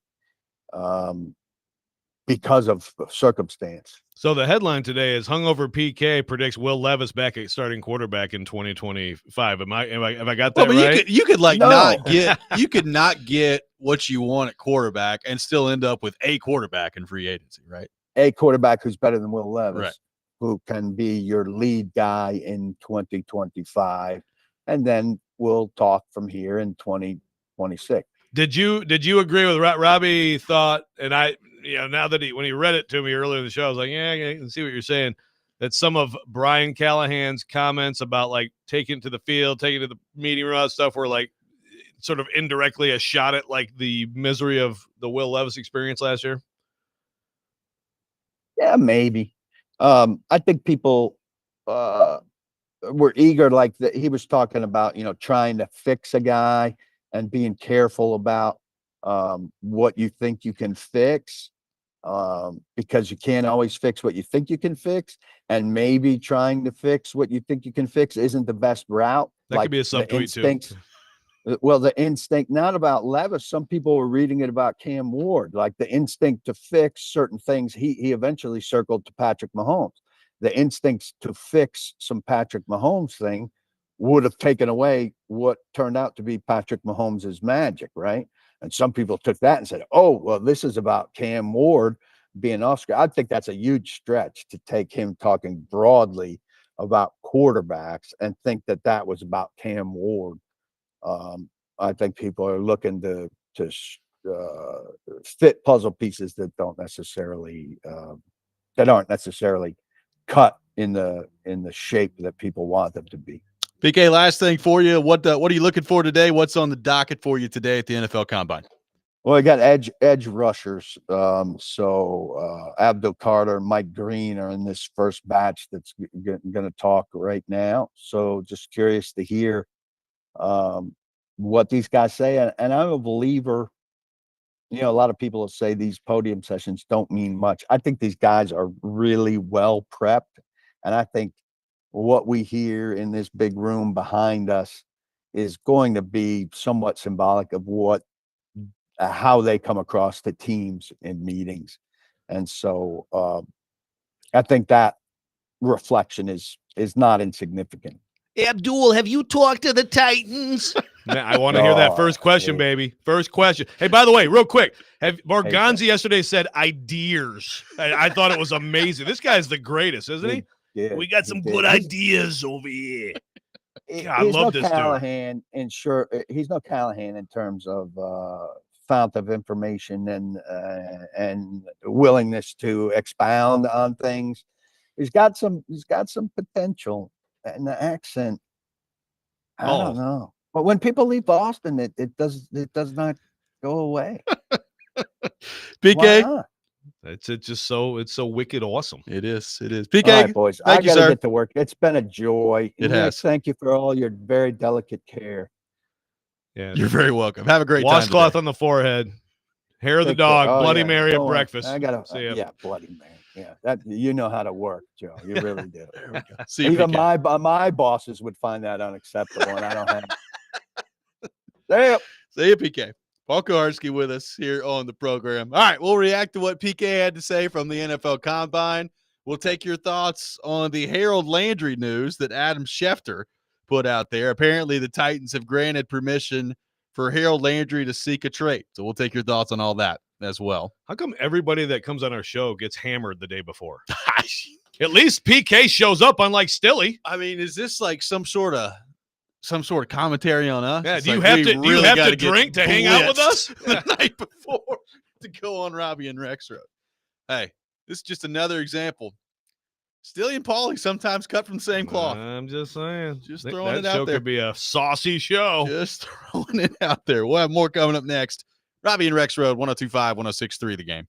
because of circumstance. So the headline today is Hungover PK predicts Will Levis back at starting quarterback in 2025. Have I got that right? You could No. not get what you want at quarterback and still end up with a quarterback in free agency, right? A quarterback who's better than Will Levis, right, who can be your lead guy in 2025, and then we'll talk from here in 2026. Did you agree with Robby thought? And I, now that when he read it to me earlier in the show, I was like, yeah, I can see what you're saying. That some of Brian Callahan's comments about like taking it to the field, taking it to the meeting room, stuff were like sort of indirectly a shot at like the misery of the Will Levis experience last year. Yeah, maybe. I think people were eager, like he was talking about, trying to fix a guy and being careful about what you think you can fix, because you can't always fix what you think you can fix, and maybe trying to fix what you think you can fix isn't the best route. That could be a subtweet too. Well, the instinct, not about Levis. Some people were reading it about Cam Ward, like the instinct to fix certain things. He eventually circled to Patrick Mahomes. The instincts to fix some Patrick Mahomes thing would have taken away what turned out to be Patrick Mahomes' magic, right? And some people took that and said, oh, well, this is about Cam Ward being Oscar. I think that's a huge stretch to take him talking broadly about quarterbacks and think that that was about Cam Ward. I think people are looking to fit puzzle pieces that don't necessarily that aren't necessarily cut in the shape that people want them to be. PK, last thing for you. What are you looking for today? What's on the docket for you today at the NFL Combine? Well, I got edge rushers. Abdul Carter and Mike Green are in this first batch that's going to talk right now. So just curious to hear what these guys say. And I'm a believer, a lot of people say these podium sessions don't mean much. I think these guys are really well prepped. And I think what we hear in this big room behind us is going to be somewhat symbolic of how they come across to teams in meetings. And so I think that reflection is not insignificant. Abdul, have you talked to the Titans? Man, I want to hear that first question, baby. First question. Hey, by the way, real quick, Morganzi yesterday said ideas. I thought it was amazing. This guy's the greatest, isn't he? Yeah, We got some good ideas over here. God, I love this Callahan dude. He's no Callahan in terms of fount of information and willingness to expound on things. He's got some potential, and the accent, I don't know. But when people leave Boston, it does not go away. PK, it's so wicked awesome. It is. PK, all right, boys, I got to get to work. It's been a joy. It has. Thank you for all your very delicate care. Yeah, you're very welcome. Have a great time. Washcloth on the forehead, hair of the dog, Bloody Mary at breakfast. I gotta, Bloody Mary. Yeah, that you know how to work, Joe. You really do. There we go. See you, Even PK. my bosses would find that unacceptable, and I don't have. There. See you, PK. Paul Kuharski with us here on the program. All right, we'll react to what PK had to say from the NFL Combine. We'll take your thoughts on the Harold Landry news that Adam Schefter put out there. Apparently, the Titans have granted permission for Harold Landry to seek a trade. So we'll take your thoughts on all that as well. How come everybody that comes on our show gets hammered the day before? At least PK shows up, unlike Stilly. I mean, is this like some sort of commentary on us? Yeah, It's do you like, have we to gotta drink get to hang out with us the night before to go on Robby and Rexrode? Hey, this is just another example. Stilly and Paulie sometimes cut from the same cloth. I'm just saying. Just throwing it out show there. Could be a saucy show. Just throwing it out there. We'll have more coming up next. Robby and Rexrode, 102.5, 106.3 The Game.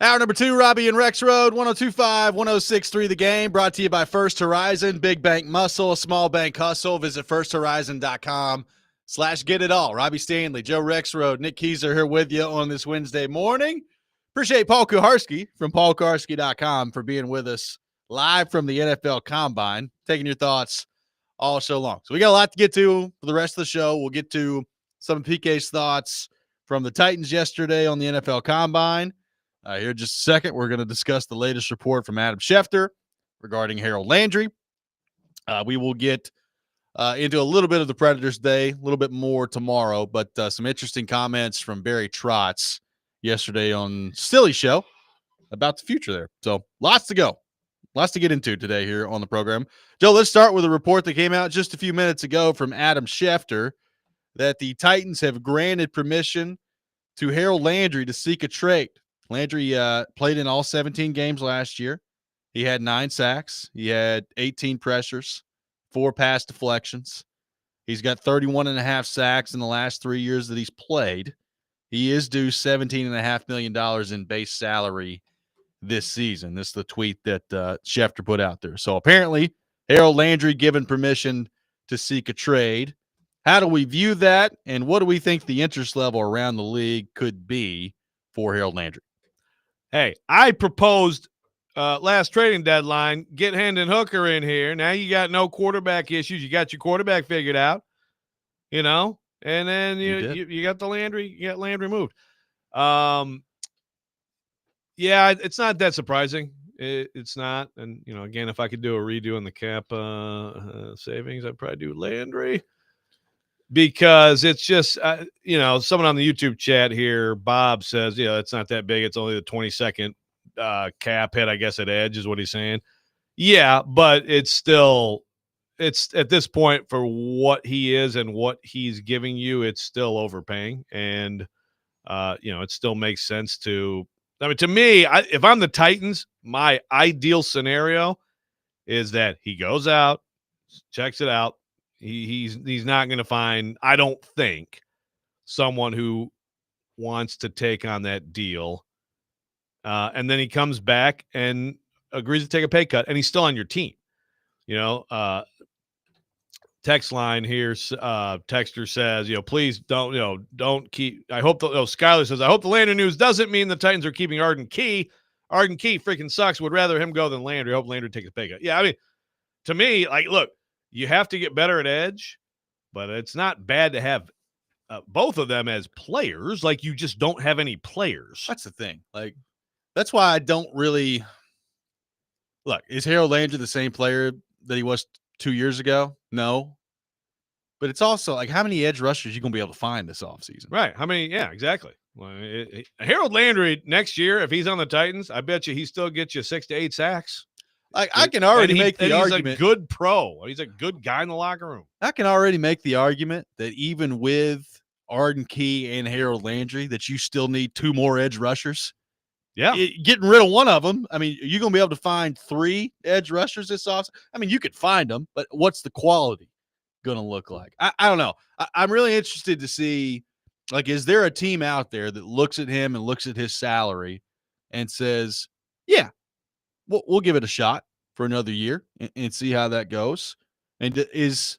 Hour number 2, Robby and Rexrode, 102.5, 106.3 The Game, brought to you by First Horizon, big bank muscle, small bank hustle. Visit firsthorizon.com/get it all. Robby Stanley, Joe Rexrode, Nick Keyser here with you on this Wednesday morning. Appreciate Paul Kuharski from paulkuharski.com for being with us live from the NFL Combine, taking your thoughts all show long. So we got a lot to get to for the rest of the show. We'll get to some of PK's thoughts from the Titans yesterday on the NFL Combine. Here in just a second, we're going to discuss the latest report from Adam Schefter regarding Harold Landry. We will get into a little bit of the Predators Day, a little bit more tomorrow, but some interesting comments from Barry Trotz yesterday on Silly Show about the future there. So lots to go. Lots to get into today here on the program. Joe, let's start with a report that came out just a few minutes ago from Adam Schefter that the Titans have granted permission to Harold Landry to seek a trade. Landry played in all 17 games last year. He had 9 sacks. He had 18 pressures, 4 pass deflections. He's got 31.5 sacks in the last 3 years that he's played. He is due $17.5 million in base salary this season. This is the tweet that Schefter put out there. So apparently, Harold Landry given permission to seek a trade. How do we view that, and what do we think the interest level around the league could be for Harold Landry? Hey, I proposed last trading deadline, get Hendon Hooker in here. Now you got no quarterback issues. You got your quarterback figured out, and then you got Landry moved. Yeah, it's not that surprising. It's not. And, again, if I could do a redo on the cap savings, I'd probably do Landry. Because it's just, someone on the YouTube chat here, Bob says, it's not that big. It's only the 22nd cap hit, I guess, at edge is what he's saying. Yeah, but it's at this point for what he is and what he's giving you, it's still overpaying. And, it still makes sense to me, if I'm the Titans, my ideal scenario is that he goes out, checks it out. He's not going to find, I don't think, someone who wants to take on that deal. And then he comes back and agrees to take a pay cut, and he's still on your team. Text line here, texter says, please don't keep. Skyler says, I hope the Landry news doesn't mean the Titans are keeping Arden Key. Arden Key freaking sucks. Would rather him go than Landry. I hope Landry takes a pay cut. Yeah, to me, look, you have to get better at edge, but it's not bad to have both of them as players. You just don't have any players. That's the thing. That's why I don't really look. Is Harold Landry the same player that he was 2 years ago? No. But it's also how many edge rushers you going to be able to find this offseason? Right. How many? Yeah, exactly. Well, Harold Landry next year, if he's on the Titans, I bet you he still gets you 6 to 8 sacks. I can already make the argument. He's a good pro. He's a good guy in the locker room. I can already make the argument that even with Arden Key and Harold Landry, that you still need 2 more edge rushers. Yeah. Getting rid of one of them. You're going to be able to find 3 edge rushers this offseason. You could find them, but what's the quality going to look like? I don't know. I'm really interested to see, is there a team out there that looks at him and looks at his salary and says, yeah, we'll give it a shot for another year and see how that goes. And is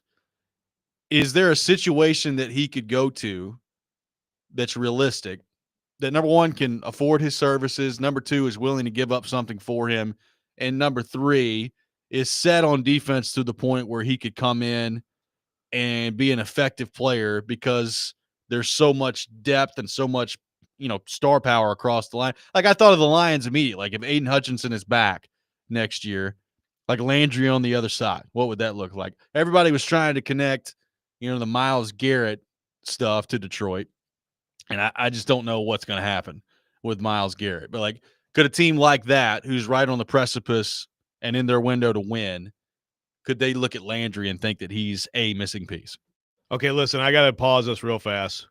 there a situation that he could go to that's realistic, that number 1 can afford his services, number 2 is willing to give up something for him, and number 3 is set on defense to the point where he could come in and be an effective player because there's so much depth and so much, star power across the line. I thought of the Lions immediately. If Aiden Hutchinson is back next year, Landry on the other side, what would that look like? Everybody was trying to connect, the Myles Garrett stuff to Detroit. And I just don't know what's going to happen with Myles Garrett. But, could a team like that, who's right on the precipice and in their window to win, could they look at Landry and think that he's a missing piece? Okay, listen, I got to pause this real fast.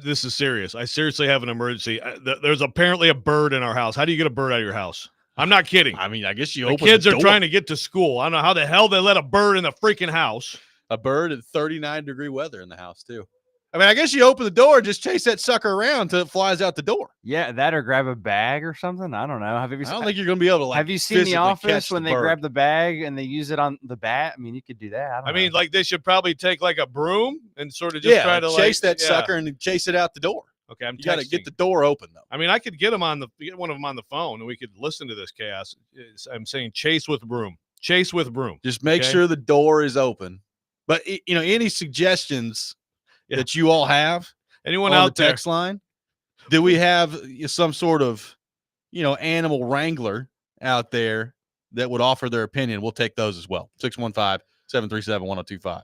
This is serious. I seriously have an emergency. There's apparently a bird in our house. How do you get a bird out of your house? I'm not kidding. I guess you the open kids the are door. trying to get to school. I don't know how the hell they let a bird in the freaking house. A bird at 39-degree weather in the house, too. I mean, I guess you open the door and just chase that sucker around until it flies out the door. Yeah, that or grab a bag or something. I don't know. I don't think you're going to be able to like. have you seen The physically Office catch when the they bird. grab the bag and they use it on the bat? I mean, you could do that. I mean, like they should probably take like a broom and sort of just try to chase like, that sucker and chase it out the door. Okay, I'm You got to get texting. the door open though. I mean, I could get one of them on the phone and we could listen to this chaos. I'm saying chase with broom. Chase with broom. Just make Okay. sure the door is open. But any suggestions Yeah. that you all have Anyone on out the there? text line? Do we have some sort of animal wrangler out there that would offer their opinion? We'll take those as well. 615-737-1025.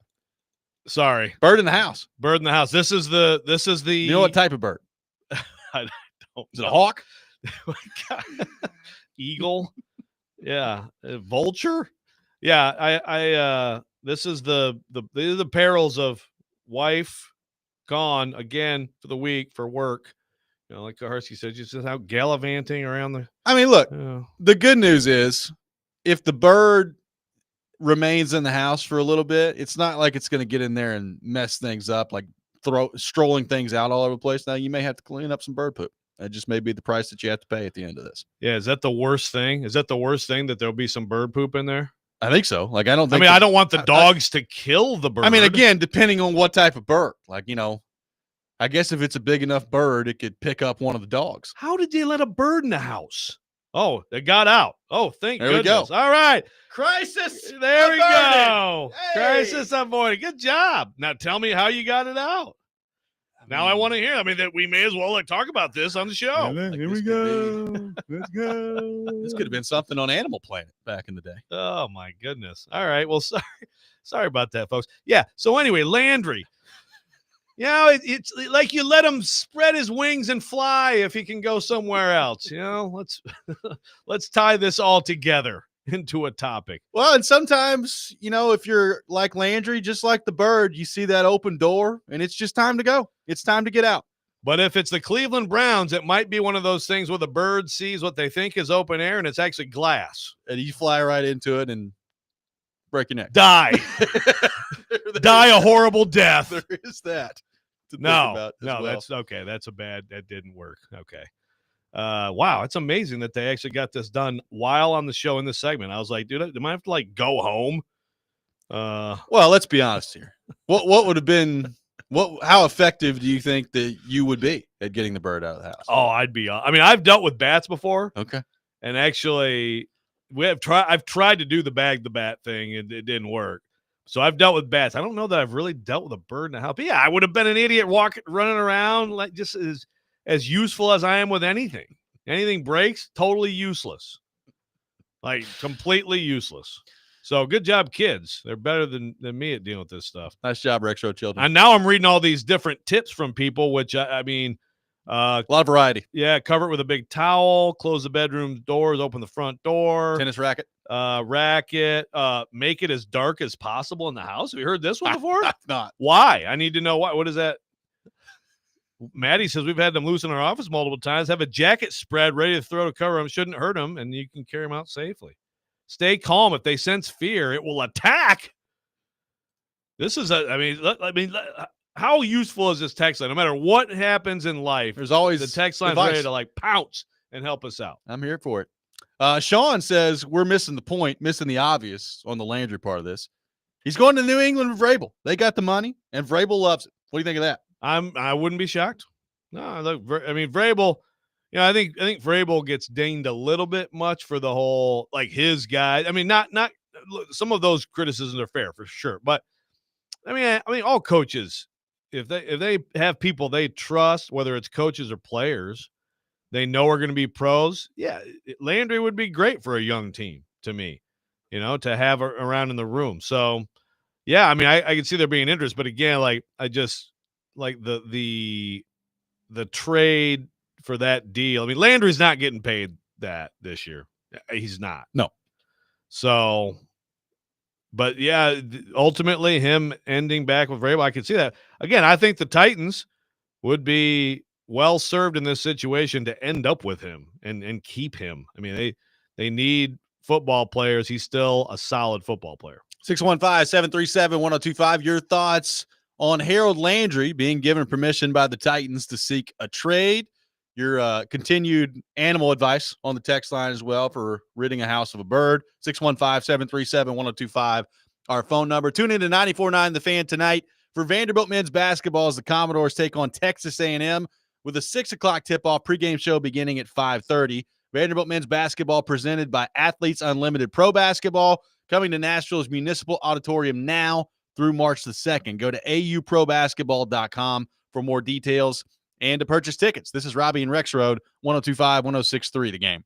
Sorry, Bird in the house. bird in the house. This is the. You know what type of bird? I don't Is it a know. hawk? Eagle? Yeah. Vulture? Yeah. I this is these are the perils of wife gone again for the week for work. Like Kuharski said, just out gallivanting around the. I mean, look, Uh, the good news is if the bird remains in the house for a little bit, it's not like it's going to get in there and mess things up, like strolling things out all over the place. Now you may have to clean up some bird poop. That just may be the price that you have to pay at the end of this. yeah. Is that the worst thing? Is that the worst thing that there'll be some bird poop in there? I think so. Like, I don't I think. mean, I don't want the dogs to kill the bird. I mean, again, depending on what type of bird, like, I guess if it's a big enough bird, it could pick up one of the dogs. how did they let a bird in the house? Oh, they got out. Oh, thank There we goodness. go. All right. Crisis. There we go. Hey. Crisis avoided. Good job. Now tell me how you got it out. Now I want to hear. I mean, that we may as well talk about this on the show. Here we go. Let's go. This could have been something on Animal Planet back in the day. Oh my goodness. All right. Well, sorry about that, folks. Yeah. So anyway, Landry. It's like you let him spread his wings and fly if he can go somewhere else. Let's tie this all together into a topic. Well, and sometimes, if you're like Landry, just like the bird, you see that open door and it's just time to go. It's time to get out. But if it's the Cleveland Browns, it might be one of those things where the bird sees what they think is open air and it's actually glass. And you fly right into it and break your neck. Die. Die a horrible death. There is that. to think No, about as no, well. that's okay. That didn't work. Okay. Wow, it's amazing that they actually got this done while on the show in this segment. I was like, dude, do I have to like go home? Well, let's be honest here. What would have been how effective do you think that you would be at getting the bird out of the house? Oh, I've dealt with bats before, Okay. and actually I've tried to do the bag the bat thing and it didn't work. So I've dealt with bats. I don't know that I've really dealt with a bird in the house. But yeah, I would have been an idiot running around like just as useful as I am with anything. Anything breaks, totally useless. Like completely useless. So good job, kids. They're better than me at dealing with this stuff. Nice job, Rexrode children. And now I'm reading all these different tips from people, which I mean, A lot of variety. yeah, cover it with a big towel, close the bedroom doors, open the front door, Tennis racket. racket, make it as dark as possible in the house. Have you heard this one before? I've not. Why? I need to know why. What is that? Maddie says we've had them loose in our office multiple times. Have a jacket spread ready to throw to cover them. Shouldn't hurt them, and you can carry them out safely. Stay calm. If they sense fear, it will attack. This is how useful is this text line? No matter what happens in life, There's always the text line's advice. ready to like pounce and help us out. I'm here for it. Sean says we're missing the point, missing the obvious on the Landry part of this. He's going to New England with Vrabel. They got the money, and Vrabel loves it. What do you think of that? I wouldn't be shocked. No, look, Vrabel. I think Vrabel gets dinged a little bit much for the whole like his guy. I mean, not some of those criticisms are fair for sure, but I mean, all coaches, if they have people they trust, whether it's coaches or players, they know are going to be pros. Yeah, Landry would be great for a young team to me, to have around in the room. So, yeah, I mean, I can see there being interest, but again, like I just like the trade for that deal. I mean, Landry's not getting paid that this year. He's not. No. So, but yeah, ultimately him ending back with Vrabel, I can see that. Again, I think the Titans would be well served in this situation to end up with him and keep him. I mean, they need football players. He's still a solid football player. 615-737-1025. Your thoughts on Harold Landry being given permission by the Titans to seek a trade. Your continued animal advice on the text line as well for ridding a house of a bird. 615-737-1025, our phone number. Tune in to 94.9 The Fan tonight for Vanderbilt men's basketball as the Commodores take on Texas A&M with a 6 o'clock tip-off pregame show beginning at 5:30. Vanderbilt men's basketball presented by Athletes Unlimited Pro Basketball, coming to Nashville's Municipal Auditorium now through March the 2nd. Go to auprobasketball.com for more details and to purchase tickets. This is Robby and Rexrode, 102.5, 106.3 The Game.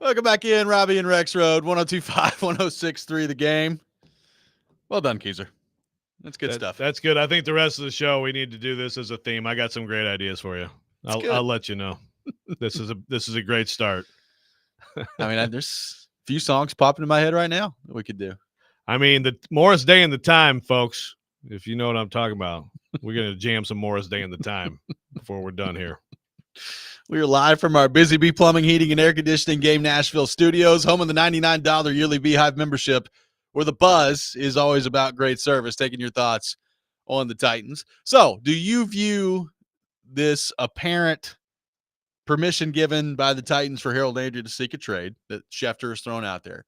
Welcome back in, Robby and Rexrode, 102.5, 106.3 The Game. Well done, Keezer. That's good stuff. That's good. I think the rest of the show, we need to do this as a theme. I got some great ideas for you. I'll let you know. This is a great start. I mean, there's a few songs popping in my head right now that we could do. I mean, the Morris Day and the Time, folks, if you know what I'm talking about, we're going to jam some Morris Day and the Time before we're done here. We are live from our Busy Bee Plumbing, Heating, and Air Conditioning Game Nashville studios, home of the $99 yearly Beehive membership, where the buzz is always about great service, taking your thoughts on the Titans. So, do you view this apparent permission given by the Titans for Harold Landry to seek a trade that Schefter has thrown out there?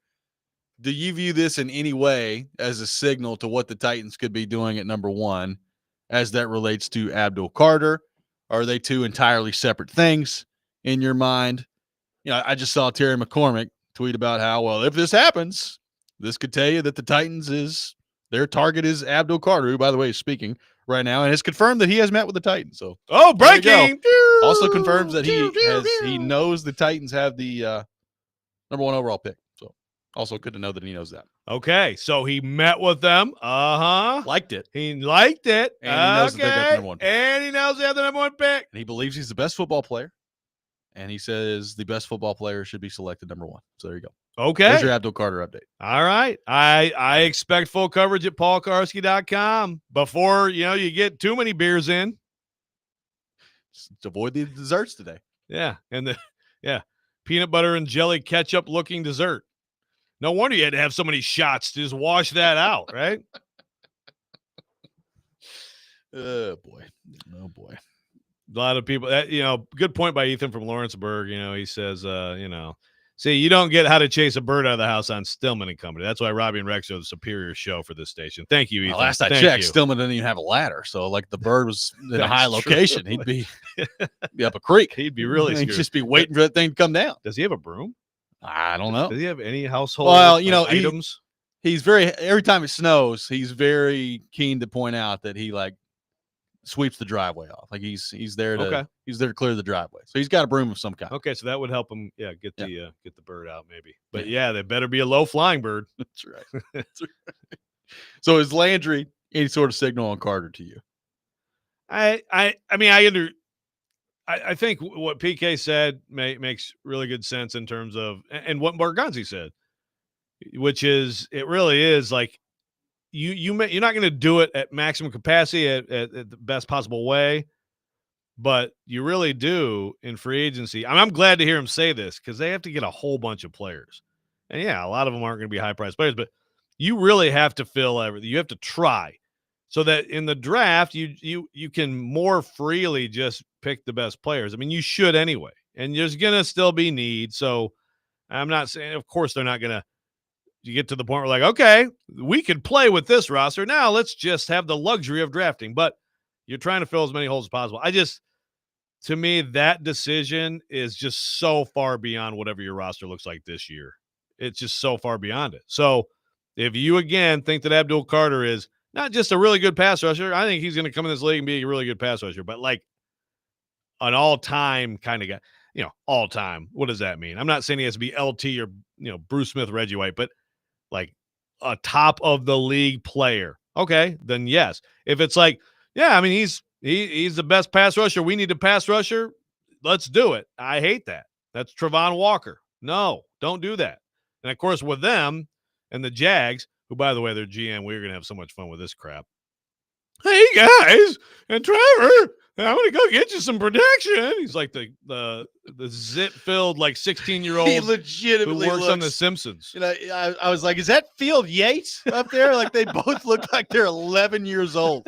Do you view this in any way as a signal to what the Titans could be doing at number one as that relates to Abdul Carter? Are they two entirely separate things in your mind? You know, I just saw Terry McCormick tweet about how, well, if this happens, this could tell you that the Titans their target is Abdul Carter, who, by the way, is speaking right now and has confirmed that he has met with the Titans. So, breaking! Also confirms that he knows the Titans have the number one overall pick. So, also good to know that he knows that. Okay, so he met with them. Liked it. He liked it. And he knows that they got the number one pick. And he knows they have the number one pick. And he believes he's the best football player. And he says the best football player should be selected number one. So there you go. Okay. There's your Abdul Carter update. All right. I expect full coverage at paulkuharski.com before, you get too many beers in. Just avoid the desserts today. Yeah. And peanut butter and jelly ketchup looking dessert. No wonder you had to have so many shots to just wash that out, right? Oh, boy. A lot of people, good point by Ethan from Lawrenceburg. He says, see, you don't get How to Chase a Bird Out of the House on Stillman and Company. That's why Robby and Rex are the superior show for this station. Thank you, Ethan. Last I checked, Stillman didn't even have a ladder. So, like, the bird was in a high location. He'd be up a creek. He'd be really He'd screwed. just be waiting for that thing to come down. Does he have a broom? I don't know. Does he have any household items? He's every time it snows, he's very keen to point out that he sweeps the driveway off. Like he's there to clear the driveway. So he's got a broom of some kind. Okay, so that would help him get the bird out maybe. But they better be a low flying bird. That's right. That's right. So is Landry any sort of signal on Carter to you? I think what PK said makes really good sense in terms of, and what Barganzi said, which is, it really is like you're not going to do it at maximum capacity at the best possible way, but you really do in free agency. I'm glad to hear him say this because they have to get a whole bunch of players, and a lot of them aren't going to be high priced players, but you really have to fill everything. You have to try. So that in the draft, you can more freely just pick the best players. I mean, you should anyway. And there's going to still be need. So I'm not saying, of course, they're not going to get to the point where like, okay, we could play with this roster. Now let's just have the luxury of drafting. But you're trying to fill as many holes as possible. To me, that decision is just so far beyond whatever your roster looks like this year. It's just so far beyond it. So if you, again, think that Abdul Carter is not just a really good pass rusher. I think he's going to come in this league and be a really good pass rusher, but like an all-time kind of guy, all-time. What does that mean? I'm not saying he has to be LT or, Bruce Smith, Reggie White, but like a top of the league player. Okay, then yes. If it's like, he's the best pass rusher. We need a pass rusher. Let's do it. I hate that. That's Travon Walker. No, don't do that. And of course, with them and the Jags, who, by the way, their GM, we're going to have so much fun with this crap. Hey, guys, and Trevor, I'm going to go get you some protection. He's like the zit-filled, 16-year-old he legitimately who works on The Simpsons. I was like, is that Field Yates up there? Like, they both look like they're 11 years old.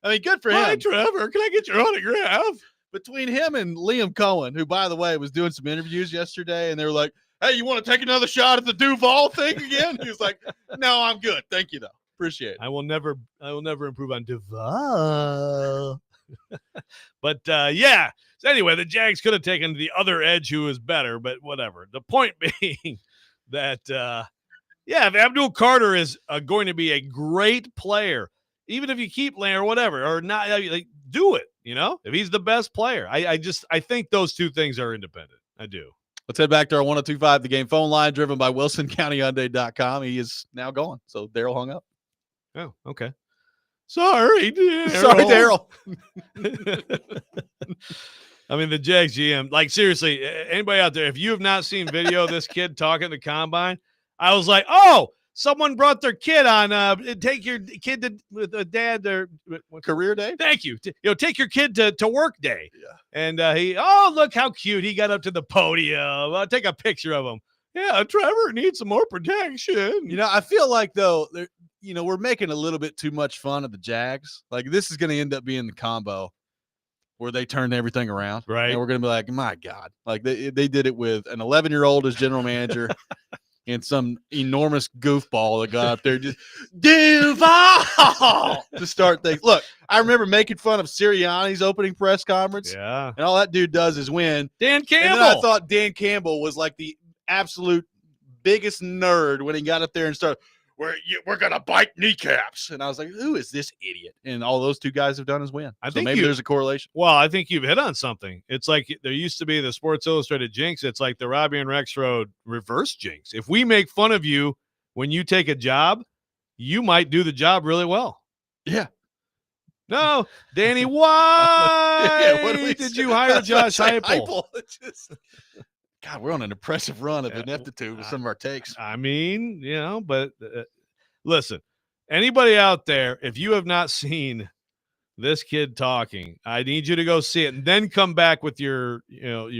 I mean, good for him. Hi, Trevor. Can I get your autograph? Between him and Liam Cohen, who, by the way, was doing some interviews yesterday, and they were like, hey, you want to take another shot at the Duval thing again? He was like, no, I'm good. Thank you, though. Appreciate it. I will never improve on Duval. But, So anyway, the Jags could have taken the other edge who is better, but whatever. The point being that, if Abdul Carter is going to be a great player, even if you keep Landry or whatever, or not, do it, if he's the best player. I think those two things are independent. I do. Let's head back to our 1025 The Game phone line, driven by WilsonCountyHyundai.com. He is now gone, so Daryl hung up. Oh, okay. Sorry, Daryl. Sorry, Daryl. I mean, the Jags GM, like, seriously, anybody out there, if you have not seen video of this kid talking to the combine, I was like, oh, someone brought their kid on. Take your kid to with a dad or Career day. thank you. Take your kid to work day. Yeah. And look how cute. He got up to the podium. Take a picture of him. Yeah, Trevor needs some more protection. I feel like, though, we're making a little bit too much fun of the Jags. Like, this is going to end up being the combo where they turn everything around. Right. And we're going to be like, my God. Like, they did it with an 11-year-old as general manager and some enormous goofball that got up there just, Duval, to start things. Look, I remember making fun of Sirianni's opening press conference. Yeah. And all that dude does is win. Dan Campbell. And then I thought Dan Campbell was like the absolute biggest nerd when he got up there and started, we're going to bite kneecaps. And I was like, who is this idiot? And all those two guys have done is win. I So think maybe there's a correlation. Well, I think you've hit on something. It's like there used to be the Sports Illustrated jinx. It's like the Robby and Rexrode reverse jinx. If we make fun of you when you take a job, you might do the job really well. Yeah. No, Danny, why Yeah, what do we did say? you hire Josh Heupel? God, we're on an impressive run of ineptitude with some of our takes. I mean, but listen, anybody out there, if you have not seen this kid talking, I need you to go see it and then come back with your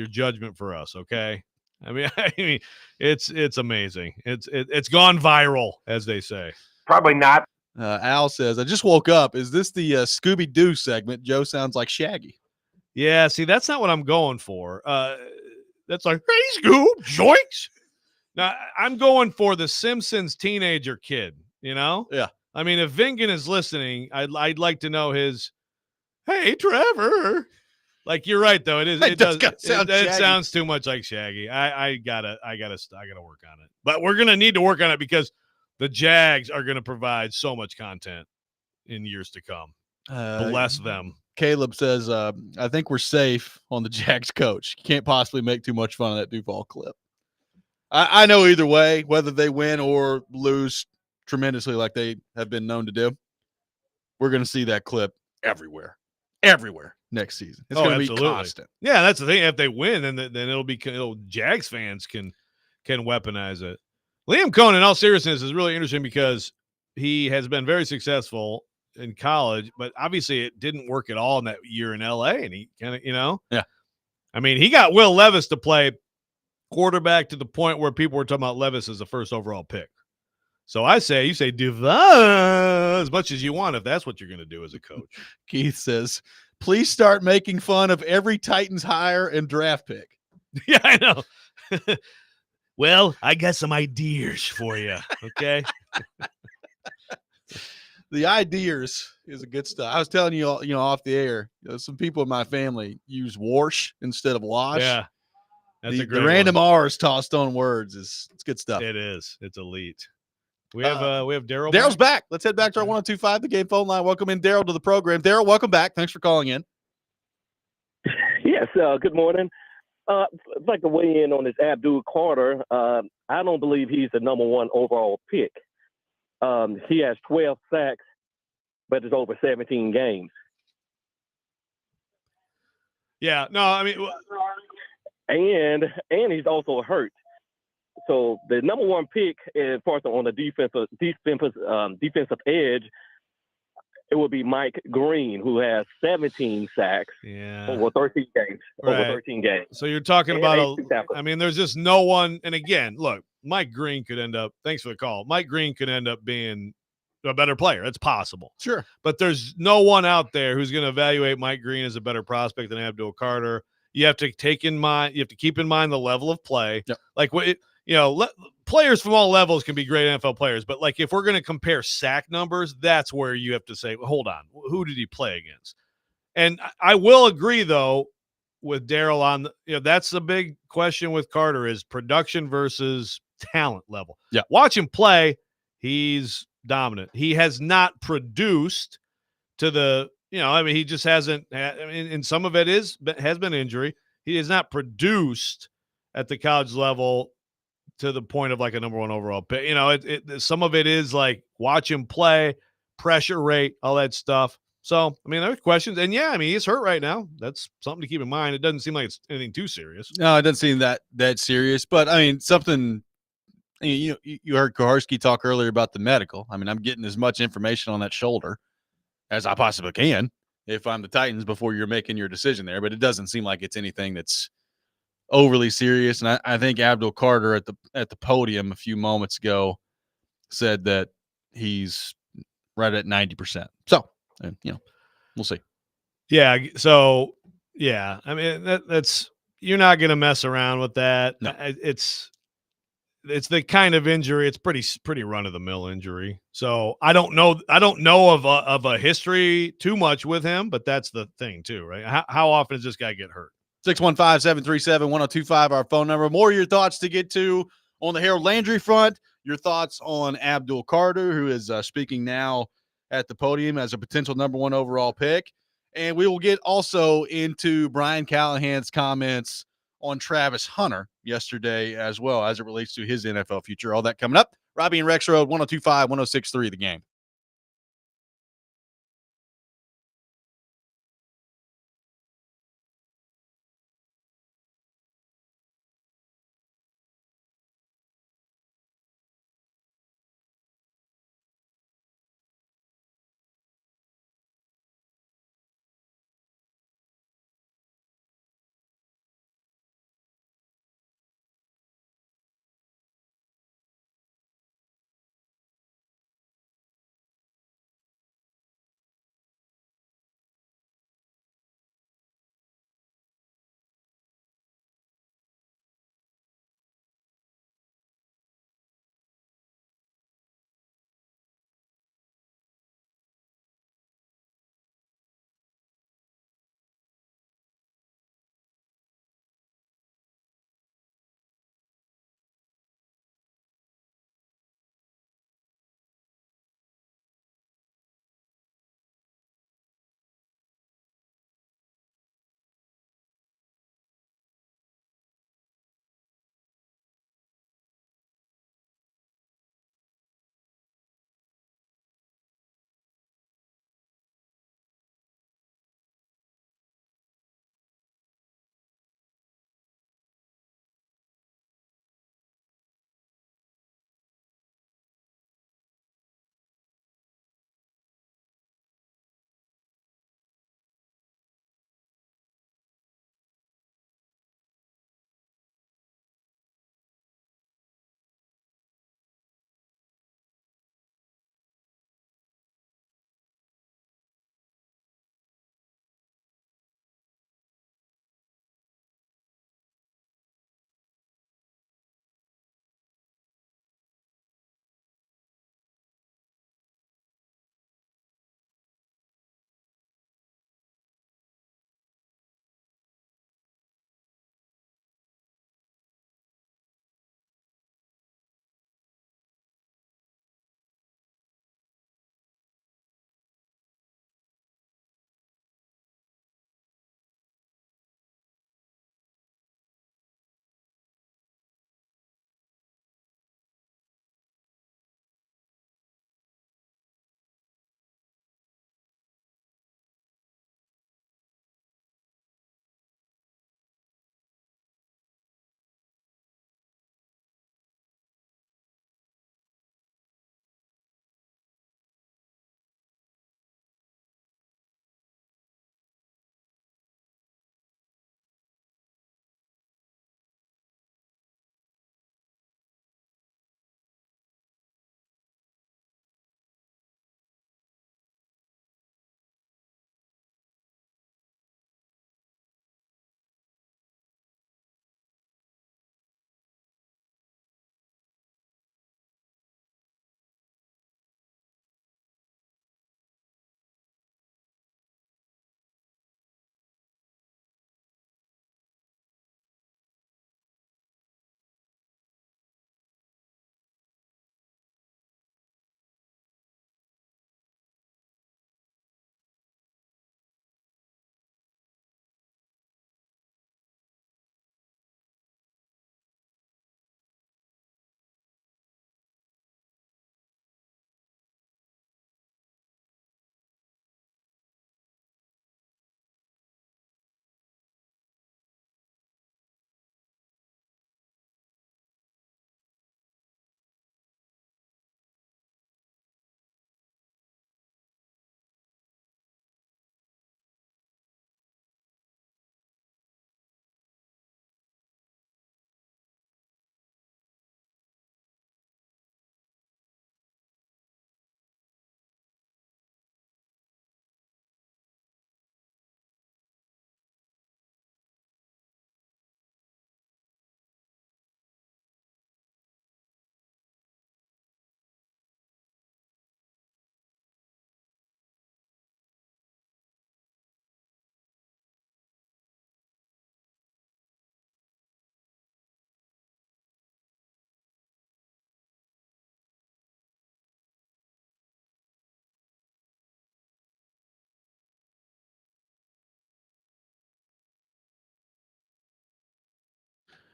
judgment for us. Okay. I mean, it's amazing. It's gone viral, as they say. Probably not. Al says, I just woke up. Is this the Scooby-Doo segment? Joe sounds like Shaggy. Yeah. See, that's not what I'm going for. That's like, hey, Scoob, joinks. Now, I'm going for the Simpsons teenager kid, Yeah. I mean, if Vingan is listening, I'd like to know his, hey, Trevor. Like, you're right, though. It sounds too much like Shaggy. I gotta work on it. But we're going to need to work on it because the Jags are going to provide so much content in years to come. Bless them. Caleb says, I think we're safe on the Jags coach. Can't possibly make too much fun of that Duval clip. I know either way, whether they win or lose tremendously like they have been known to do, we're going to see that clip everywhere next season. It's going to be constant. Yeah, that's the thing. If they win, then Jags fans can weaponize it. Liam Cohn, in all seriousness, is really interesting because he has been very successful in college, but obviously it didn't work at all in that year in LA. And he kind of, Yeah. I mean, he got Will Levis to play quarterback to the point where people were talking about Levis as the first overall pick. So you say Duval as much as you want if that's what you're going to do as a coach. Keith says, please start making fun of every Titans hire and draft pick. Yeah, I know. Well, I got some ideas for you. Okay. The ideas is a good stuff. I was telling you, off the air, some people in my family use wash instead of wash. Yeah. That's a great the random one. R's tossed on words it's good stuff. It is. It's elite. We have Daryl. Daryl's back. Let's head back to our 1025 The Game phone line. Welcome in Daryl to the program. Daryl, welcome back. Thanks for calling in. Yes, good morning. I'd like to weigh in on this Abdul Carter. I don't believe he's the number one overall pick. He has 12 sacks, but it's over 17 games. Yeah, no, I mean, and he's also hurt. So the number one pick, as far as on the defensive edge, it would be Mike Green, who has 17 sacks over 13 games. Right. Over 13 games. So you're talking about there's just no one. And again, look, Mike Green could end up. Thanks for the call. Mike Green could end up being a better player. It's possible. Sure. But there's no one out there who's going to evaluate Mike Green as a better prospect than Abdul Carter. You have to keep in mind the level of play. Yep. Like players from all levels can be great NFL players, but like if we're going to compare sack numbers, that's where you have to say, well, hold on, who did he play against? And I will agree though with Daryl on that's the big question with Carter is production versus talent level. Yeah. Watch him play. He's dominant. He has not produced to the, he just hasn't, and some of it has been injury. He has not produced at the college level to the point of like a number 1 overall pick. You know, some of it is like watch him play, pressure rate, all that stuff. So, I mean, there's questions. And yeah, I mean, he's hurt right now. That's something to keep in mind. It doesn't seem like it's anything too serious. No, it doesn't seem that serious. But I mean, something. You heard Kuharski talk earlier about the medical. I mean, I'm getting as much information on that shoulder as I possibly can if I'm the Titans before you're making your decision there. But it doesn't seem like it's anything that's overly serious. And I think Abdul Carter at the podium a few moments ago said that he's right at 90%. So, we'll see. Yeah. So, yeah, I mean, that's you're not going to mess around with that. No. It's the kind of injury. It's pretty run of the mill injury. So I don't know of a history too much with him, but that's the thing too, right? How often does this guy get hurt? 615-737-1025, our phone number. More of your thoughts to get to on the Harold Landry front. Your thoughts on Abdul Carter, who is speaking now at the podium as a potential number 1 overall pick. And we will get also into Brian Callahan's comments on Travis Hunter yesterday as well as it relates to his NFL future. All that coming up. Robby and Rexrode, 102.5, 106.3 The Game.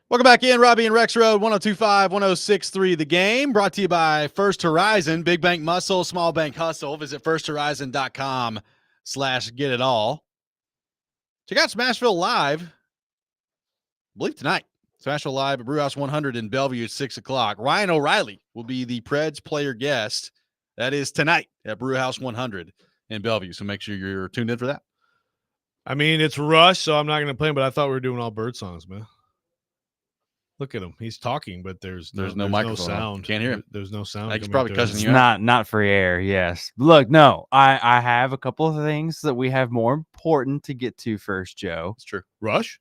Welcome back in, Robby and Rexrode, 102.5, 106.3 The Game, brought to you by First Horizon, Big Bank Muscle, Small Bank Hustle. Visit firsthorizon.com/get-it-all. Check out Smashville Live, I believe tonight. Smashville Live at Brewhouse 100 in Bellevue at 6 o'clock. Ryan O'Reilly will be the Preds player guest. That is tonight at Brewhouse 100 in Bellevue, so make sure you're tuned in for that. I mean, it's Rush, so I'm not going to play him, but I thought we were doing all bird songs, man. Look at him. He's talking, but there's no microphone. sound. Can't hear him. There's no sound. Like he's coming probably through. cussing It's you out. not for air. Yes. Look, no, I have a couple of things that we have more important to get to first, Joe. It's true. Rush?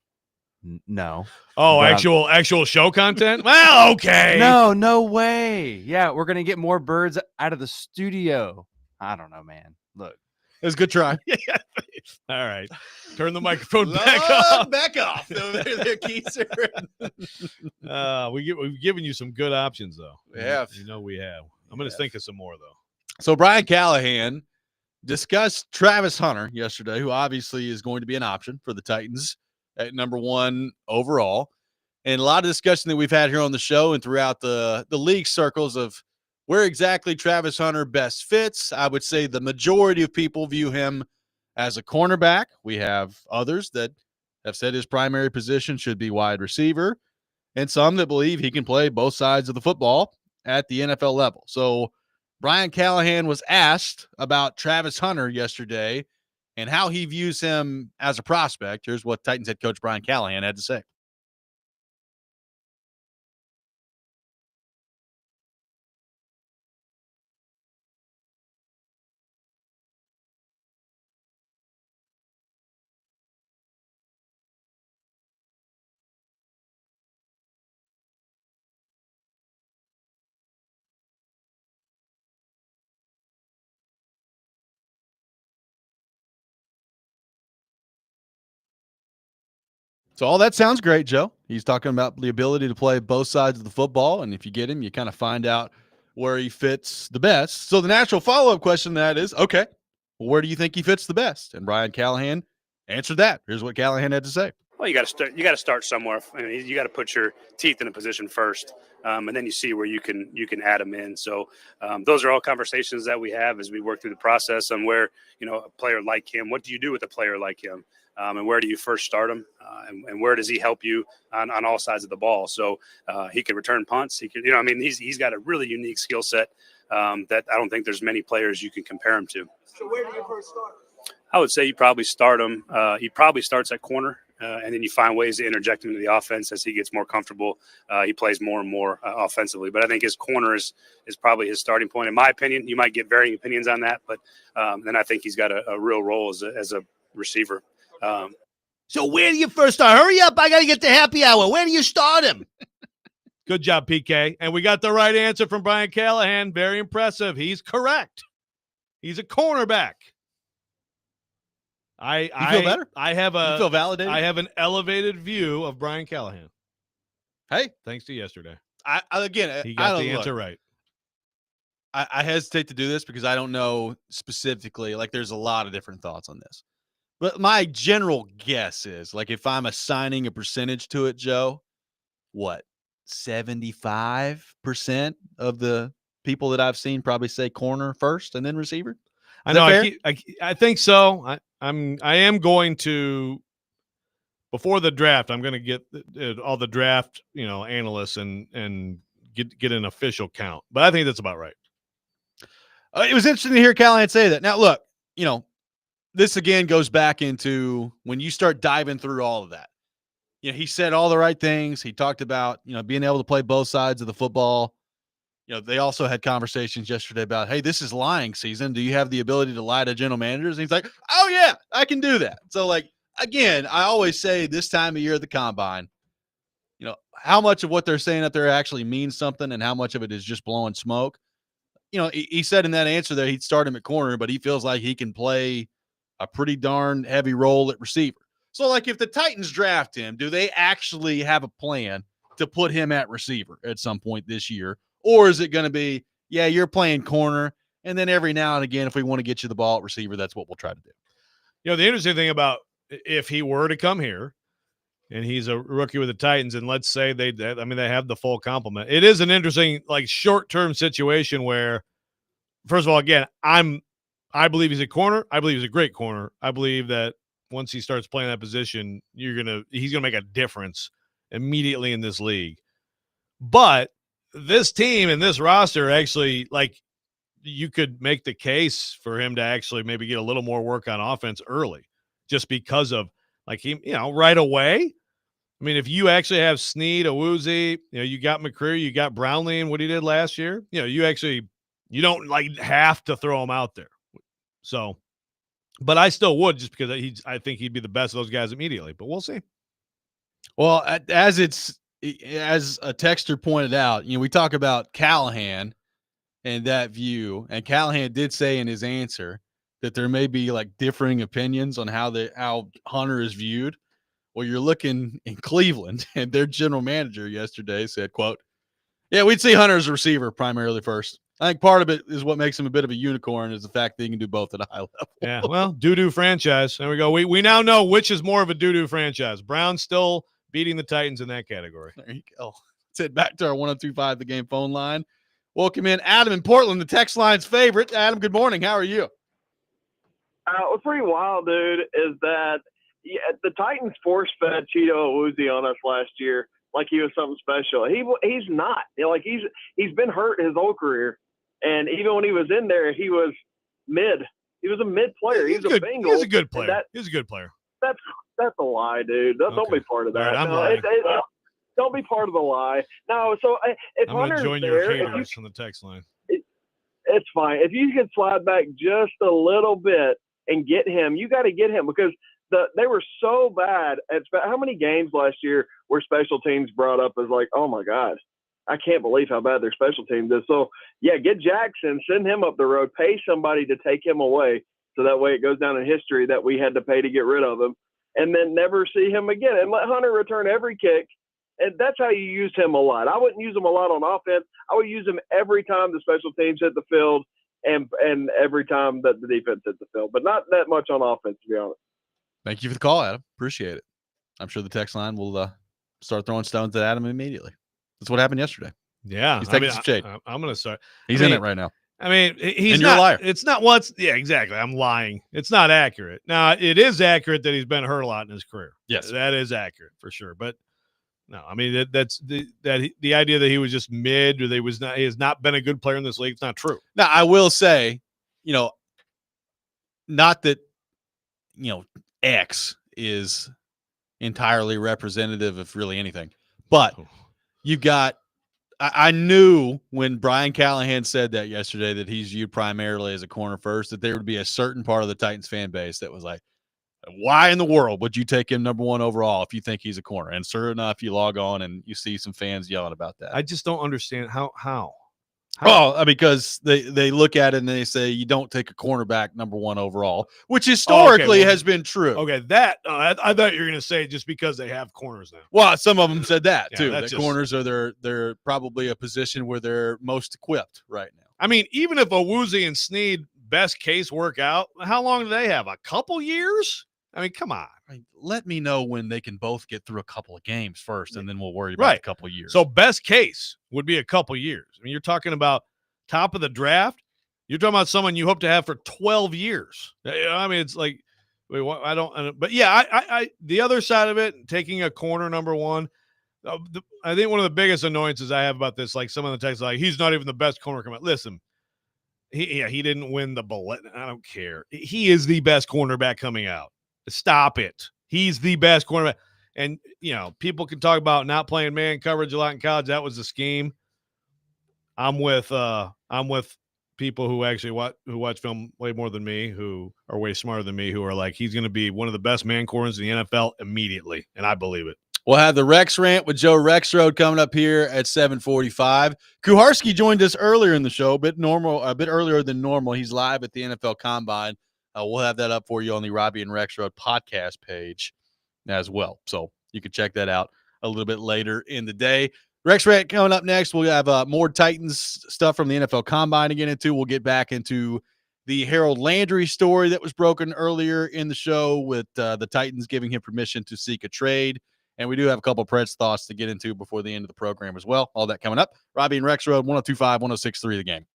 No. Oh, But actual show content? Well, okay. No way. Yeah, we're gonna get more birds out of the studio. I don't know, man. Look. It was a good try. All right. Turn the microphone back off. Back off. They're Keiser. We've given you some good options, though. We have. You know we have. I'm going to think of some more, though. So Brian Callahan discussed Travis Hunter yesterday, who obviously is going to be an option for the Titans at number 1 overall. And a lot of discussion that we've had here on the show and throughout the league circles of where exactly Travis Hunter best fits. I would say the majority of people view him as a cornerback. We have others that have said his primary position should be wide receiver, and some that believe he can play both sides of the football at the NFL level. So Brian Callahan was asked about Travis Hunter yesterday and how he views him as a prospect. Here's what Titans head coach Brian Callahan had to say. So all that sounds great, Joe. He's talking about the ability to play both sides of the football, and if you get him, you kind of find out where he fits the best. So the natural follow-up question to that is, okay, well, where do you think he fits the best? And Brian Callahan answered that. Here's what Callahan had to say. Well, you got to start. You got to start somewhere. I mean, you got to put your teeth in a position first, and then you see where you can add them in. So those are all conversations that we have as we work through the process on where a player like him. What do you do with a player like him? And where do you first start him? And where does he help you on all sides of the ball? So he can return punts. He can, he's got a really unique skill set that I don't think there's many players you can compare him to. So where do you first start? I would say you probably start him. He probably starts at corner. And then you find ways to interject him into the offense as he gets more comfortable. He plays more and more offensively. But I think his corner is probably his starting point. In my opinion, you might get varying opinions on that. But then I think he's got a real role as a receiver. So where do you first start? Hurry up. I got to get to happy hour. Where do you start him? Good job, PK. And we got the right answer from Brian Callahan. Very impressive. He's correct. He's a cornerback. You feel better? You feel validated? I have an elevated view of Brian Callahan. Hey, Thanks to yesterday. I He got the answer right. I hesitate to do this because I don't know specifically. Like, there's a lot of different thoughts on this. But my general guess is, like, if I'm assigning a percentage to it, Joe, what, 75% of the people that I've seen probably say corner first and then receiver? I know. I think so. I am going to, before the draft, I'm going to get all the draft analysts and get an official count. But I think that's about right. It was interesting to hear Callahan say that. Now, look, this again goes back into when you start diving through all of that. He said all the right things. He talked about, being able to play both sides of the football. They also had conversations yesterday about, hey, this is lying season. Do you have the ability to lie to general managers? And he's like, oh, yeah, I can do that. So, like, again, I always say this time of year at the combine, how much of what they're saying up there actually means something and how much of it is just blowing smoke. He said in that answer that he'd start him at corner, but he feels like he can play a pretty darn heavy role at receiver. So, like, if the Titans draft him, do they actually have a plan to put him at receiver at some point this year? Or is it going to be, yeah, you're playing corner, and then every now and again, if we want to get you the ball at receiver, that's what we'll try to do. The interesting thing about if he were to come here, and he's a rookie with the Titans, and let's say they have the full complement. It is an interesting, like, short-term situation where, first of all, again, I believe he's a corner. I believe he's a great corner. I believe that once he starts playing that position, he's gonna make a difference immediately in this league. But this team and this roster actually, like, you could make the case for him to actually maybe get a little more work on offense early, just because of, like, he, right away. I mean, if you actually have Snead, Awuzie, you got McCreary, you got Brownlee and what he did last year, you don't, like, have to throw him out there. So, but I still would, just because I think he'd be the best of those guys immediately, but we'll see. Well, as a texter pointed out, we talk about Callahan and that view, and Callahan did say in his answer that there may be, like, differing opinions on how Hunter is viewed. Well, you're looking in Cleveland, and their general manager yesterday said, quote, "Yeah, we'd see Hunter as a receiver primarily first. I think part of it is what makes him a bit of a unicorn is the fact that he can do both at a high level." Yeah, well, doo-doo franchise. There we go. We now know which is more of a doo-doo franchise. Brown's still beating the Titans in that category. There you go. Let's head back to our 1025 The Game phone line. Welcome in Adam in Portland, the text line's favorite. Adam, good morning. How are you? What's pretty wild, dude, is that the Titans force-fed Cheeto Awuzie on us last year like he was something special. He's not. He's been hurt his whole career, and even when he was in there, he was mid. He was a mid player. He's a Bengal. He's a good player. He's a good player. That's a lie, dude. Don't be part of that. Right, I'm lying. Don't be part of the lie. No, so if I'm going to Hunter's join your haters on the text line. It's fine. If you can slide back just a little bit and get him, you got to get him, because they were so bad at how many games last year were special teams brought up as like, oh my God, I can't believe how bad their special teams is. So yeah, get Jackson, send him up the road, pay somebody to take him away, so that way it goes down in history that we had to pay to get rid of him, and then never see him again, and let Hunter return every kick. And that's how you use him a lot. I wouldn't use him a lot on offense. I would use him every time the special teams hit the field and every time that the defense hit the field, but not that much on offense, to be honest. Thank you for the call, Adam. Appreciate it. I'm sure the text line will start throwing stones at Adam immediately. That's what happened yesterday. Yeah. He's taking some shade. I'm going to start. He's in it right now. I mean, he's and not. You're a liar. It's not what's. Yeah, exactly. I'm lying. It's not accurate. Now, it is accurate that he's been hurt a lot in his career. Yes, that is accurate for sure. But no, I mean that's the idea that he was just mid or he has not been a good player in this league. It's not true. Now, I will say, not that X is entirely representative of really anything, but you've got. I knew when Brian Callahan said that yesterday that he's viewed primarily as a corner first, that there would be a certain part of the Titans fan base that was like, why in the world would you take him number one overall if you think he's a corner? And sure enough, you log on and you see some fans yelling about that. I just don't understand how. Well, because they look at it and they say you don't take a cornerback number one overall, which historically has been true. Okay, that I thought you were going to say just because they have corners now. Well, some of them said that too. That corners are they're probably a position where they're most equipped right now. I mean, even if Awuzie and Snead best case work out, how long do they have? A couple years? I mean, come on. Let me know when they can both get through a couple of games first, and then we'll worry about a couple of years. So best case would be a couple years. I mean, you're talking about top of the draft. You're talking about someone you hope to have for 12 years. I mean, it's like, but yeah, I the other side of it, taking a corner number one, I think one of the biggest annoyances I have about this, like some of the texts, like he's not even the best corner coming. Listen, he didn't win the bullet. I don't care. He is the best cornerback coming out. Stop it. He's the best cornerback. And, people can talk about not playing man coverage a lot in college. That was the scheme. I'm with people who actually watch film way more than me, who are way smarter than me, who are like, he's going to be one of the best man corners in the NFL immediately. And I believe it. We'll have the Rex Rant with Joe Rexrode coming up here at 7:45. Kuharski joined us earlier in the show, a bit earlier than normal. He's live at the NFL Combine. We'll have that up for you on the Robby and Rexrode podcast page as well. So you can check that out a little bit later in the day. Rex Rant coming up next. We'll have more Titans stuff from the NFL Combine to get into. We'll get back into the Harold Landry story that was broken earlier in the show with the Titans giving him permission to seek a trade And we do have a couple of Preds thoughts to get into before the end of the program as well. All that coming up. Robby and Rexrode, 1025, 1063 The Game.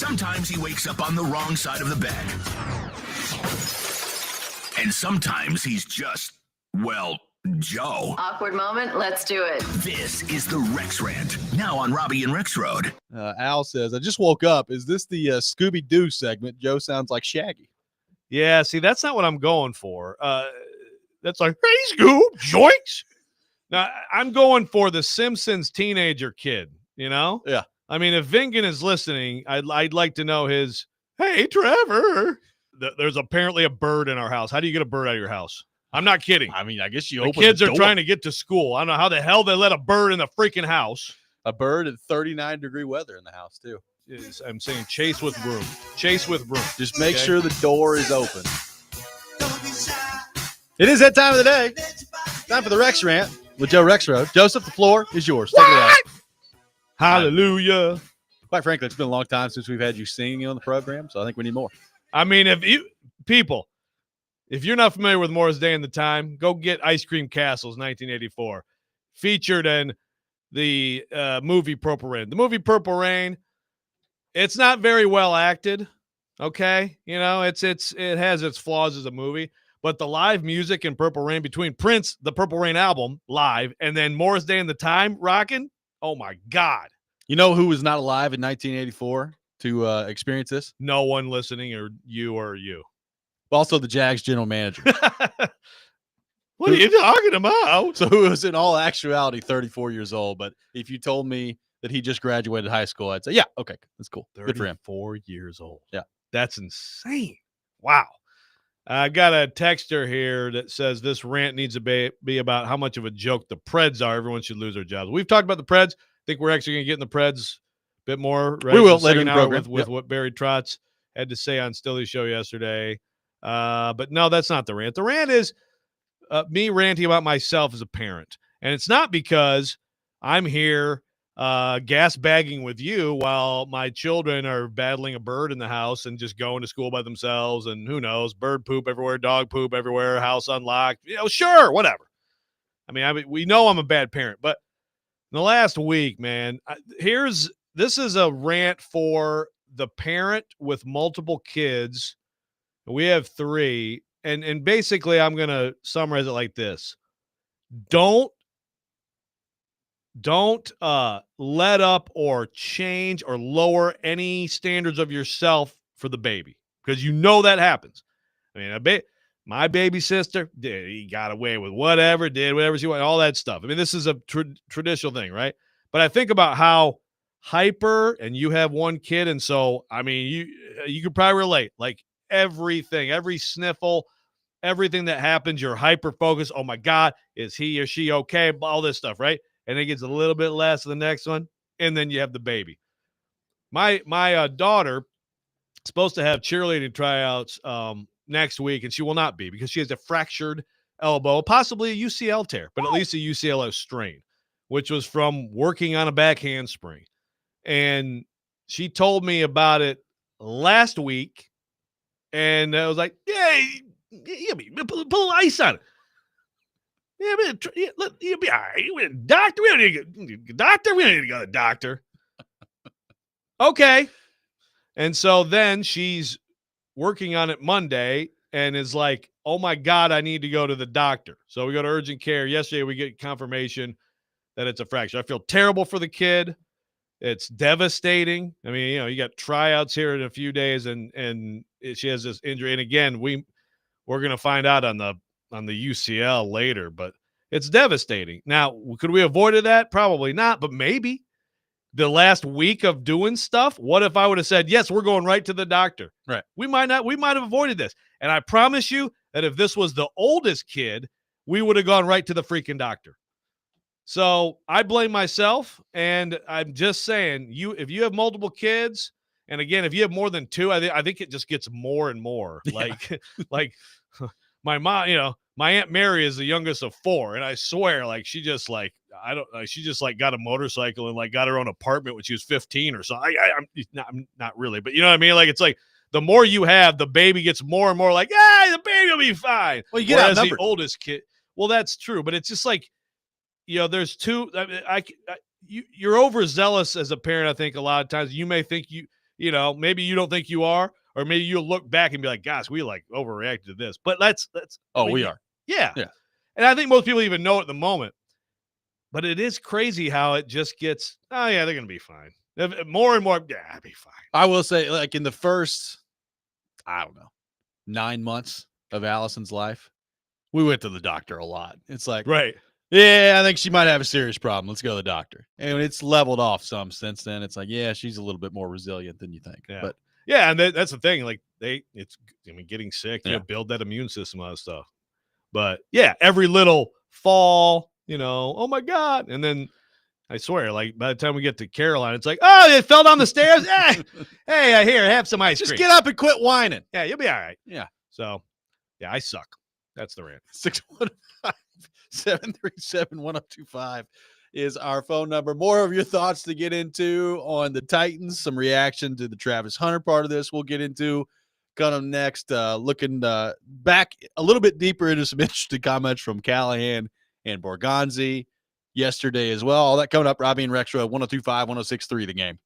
Sometimes he wakes up on the wrong side of the bed. And sometimes he's just, well, Joe. Awkward moment. Let's do it. This is the Rex Rant, now on Robby and Rexrode. Al says, I just woke up. Is this the Scooby-Doo segment? Joe sounds like Shaggy. Yeah, see, that's not what I'm going for. That's like, hey, Scoob, joints. Now, I'm going for the Simpsons teenager kid, you know? Yeah. I mean, if Vingan is listening, I'd like to know his, hey, Trevor. There's apparently a bird in our house. How do you get a bird out of your house? I'm not kidding. I mean, I guess you the open kids the are door. trying to get to school. I don't know how the hell they let a bird in the freaking house. A bird at 39-degree weather in the house, too. I'm saying chase with broom. Chase with broom. Just make sure the door is open. It is that time of the day. Time for the Rex Rant with Joe Rexrode. Joseph, the floor is yours. Take it away. Hallelujah. Quite frankly, it's been a long time since we've had you singing on the program, so I think we need more. I mean, if you're not familiar with Morris Day and the Time, go get Ice Cream Castles, 1984, featured in the movie Purple Rain. The movie Purple Rain, it's not very well acted, okay? You know, it has its flaws as a movie, but the live music in Purple Rain between Prince, the Purple Rain album, live, and then Morris Day and the Time rocking, oh my God. You know who was not alive in 1984 to experience this? No one listening, or you. Also the Jags general manager. What are you talking about? So who was in all actuality 34 years old, but if you told me that he just graduated high school, I'd say, yeah, okay, that's cool. Good for him. 4 years old. Yeah. That's insane. Wow. I got a texter here that says this rant needs to be about how much of a joke the Preds are. Everyone should lose their jobs. We've talked about the Preds. I think we're actually going to get in the Preds a bit more. Right? We will later in the program. With what Barry Trotz had to say on Stilly's show yesterday. But no, that's not the rant. The rant is me ranting about myself as a parent. And it's not because I'm here gas bagging with you while my children are battling a bird in the house and just going to school by themselves, and who knows, bird poop everywhere, dog poop everywhere, house unlocked. You know, sure, whatever. I mean, we know I'm a bad parent, but in the last week, man, this is a rant for the parent with multiple kids. We have 3, and basically I'm going to summarize it like this. Don't let up or change or lower any standards of yourself for the baby, because you know that happens. I mean, my baby sister, he got away with whatever, did whatever she wanted, all that stuff. I mean, this is a traditional thing, right? But I think about how hyper, and you have one kid, and so, I mean, you could probably relate. Like everything, every sniffle, everything that happens, you're hyper focused. Oh my God, is he or she okay? All this stuff, right? And it gets a little bit less of the next one, and then you have the baby. My daughter is supposed to have cheerleading tryouts next week, and she will not be because she has a fractured elbow, possibly a UCL tear, but at least a UCL strain, which was from working on a back handspring. And she told me about it last week, and I was like, yeah, put a little ice on it. Yeah, you'll be all right. Doctor, we don't need to go. Doctor, we don't need to go to the doctor. Okay. And so then she's working on it Monday and is like, oh my God, I need to go to the doctor. So we go to urgent care. Yesterday we get confirmation that it's a fracture. I feel terrible for the kid. It's devastating. I mean, you know, you got tryouts here in a few days, and she has this injury. And again, we're going to find out on the UCL later, but it's devastating. Now, could we avoided that? Probably not, but maybe. The last week of doing stuff, what if I would have said, yes, we're going right to the doctor? Right. We might have avoided this. And I promise you that if this was the oldest kid, we would have gone right to the freaking doctor. So I blame myself, and I'm just saying, if you have multiple kids, and again, if you have more than 2, I think it just gets more and more. Yeah. Like my mom, you know, my Aunt Mary is the youngest of 4, and I swear, like, she just got a motorcycle and like got her own apartment when she was 15 or so. I'm not really, but you know what I mean? Like, it's like the more you have, the baby gets more and more like, hey, the baby will be fine. Well, you get outnumbered. The oldest kid. Well, that's true, but it's just like, you know, there's 2. You're overzealous as a parent. I think a lot of times you may think maybe you don't think you are, or maybe you'll look back and be like, gosh, we like overreacted to this. But let's. We are. Yeah. Yeah. And I think most people even know at the moment. But it is crazy how it just gets, oh, yeah, they're going to be fine. More and more, yeah, I'll be fine. I will say, like, in the first, I don't know, 9 months of Allison's life, we went to the doctor a lot. It's like, right. Yeah, I think she might have a serious problem. Let's go to the doctor. And it's leveled off some since then. It's like, yeah, she's a little bit more resilient than you think. Yeah. But yeah, and that's the thing. Like, getting sick, Yeah. build that immune system, all that stuff. But yeah, every little fall, oh my God. And then I swear, like, by the time we get to Caroline, it's like, oh, it fell down the stairs. Hey, here, have some ice just cream. get up and quit whining. Yeah, you'll be all right. Yeah. So, yeah, I suck. That's the rant. 615-737-1025 is our phone number. More of your thoughts to get into on the Titans, some reaction to the Travis Hunter part of this we'll get into kind of next, looking back a little bit deeper into some interesting comments from Callahan and Borgonzi yesterday as well. All that coming up. Robby and Rexrode, 102.5, 106.3 The Game.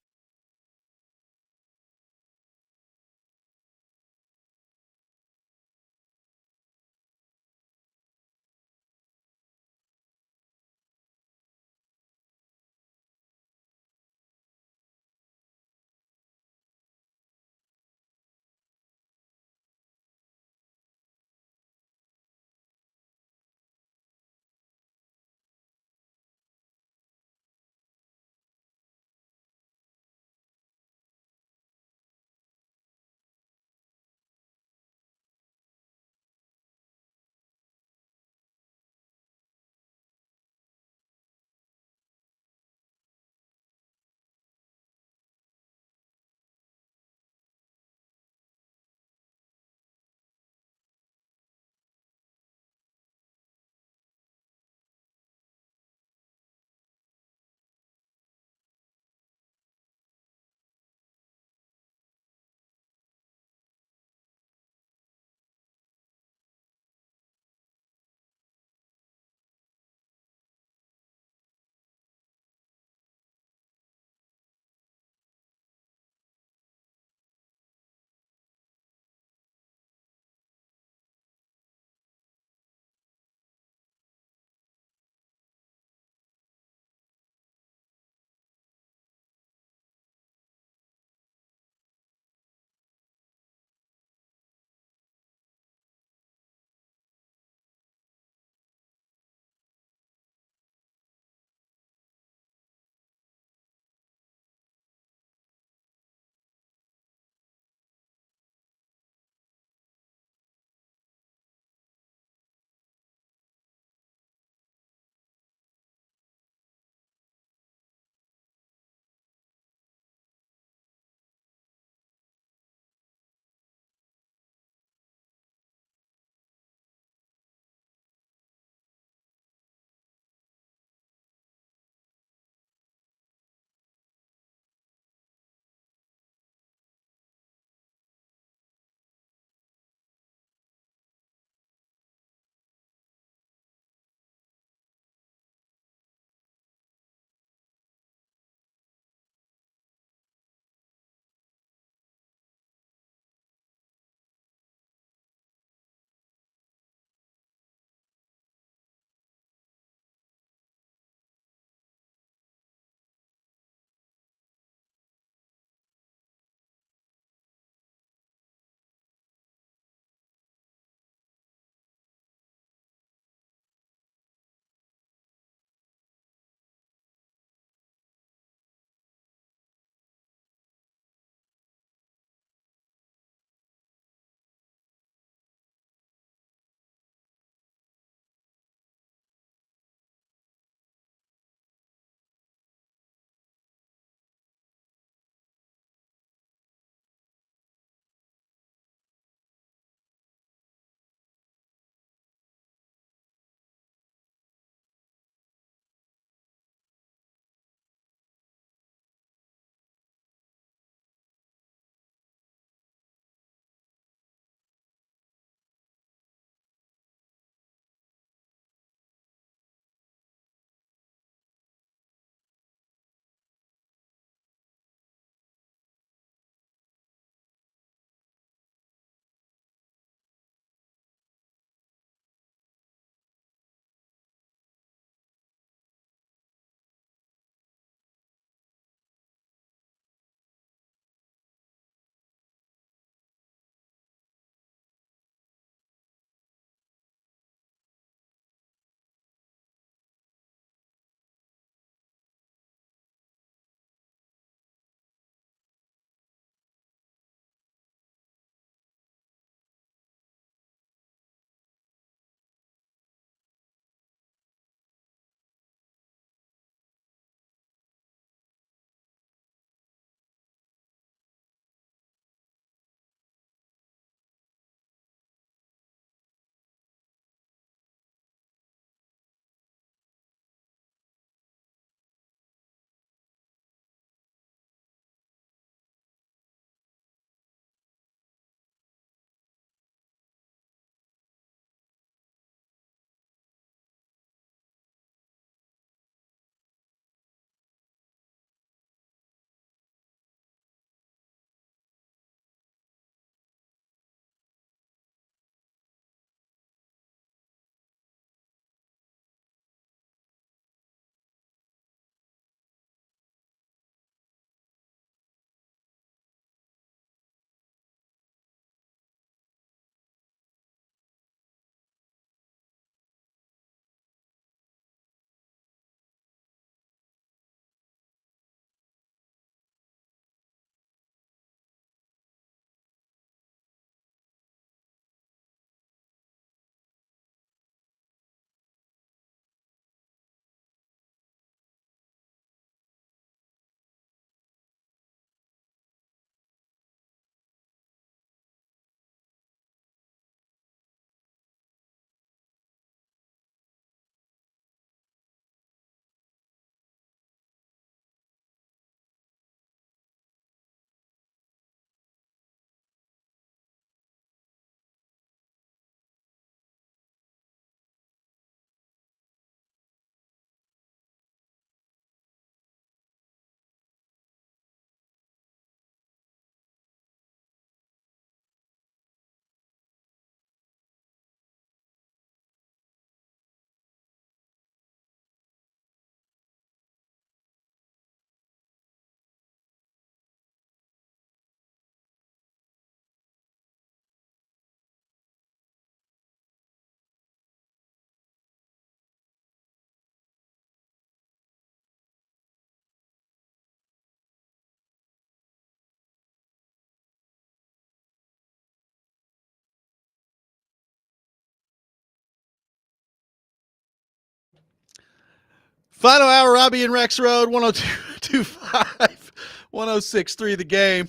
Final hour, Robby and Rexrode, 102.25, 106.3 The Game.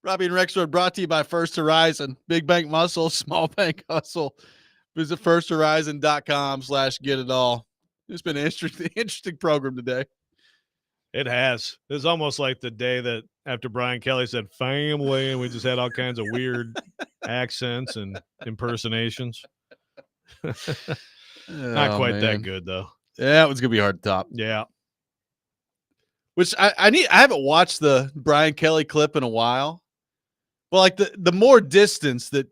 Robby and Rexrode brought to you by First Horizon. Big bank muscle, small bank hustle. Visit firsthorizon.com/get-it-all. It's been an interesting program today. It has. It's almost like the day that after Brian Kelly said family, and we just had all kinds of weird accents and impersonations. Not quite that good, though. Yeah, it was going to be hard to top. Yeah. Which I haven't watched the Brian Kelly clip in a while. But like the more distance that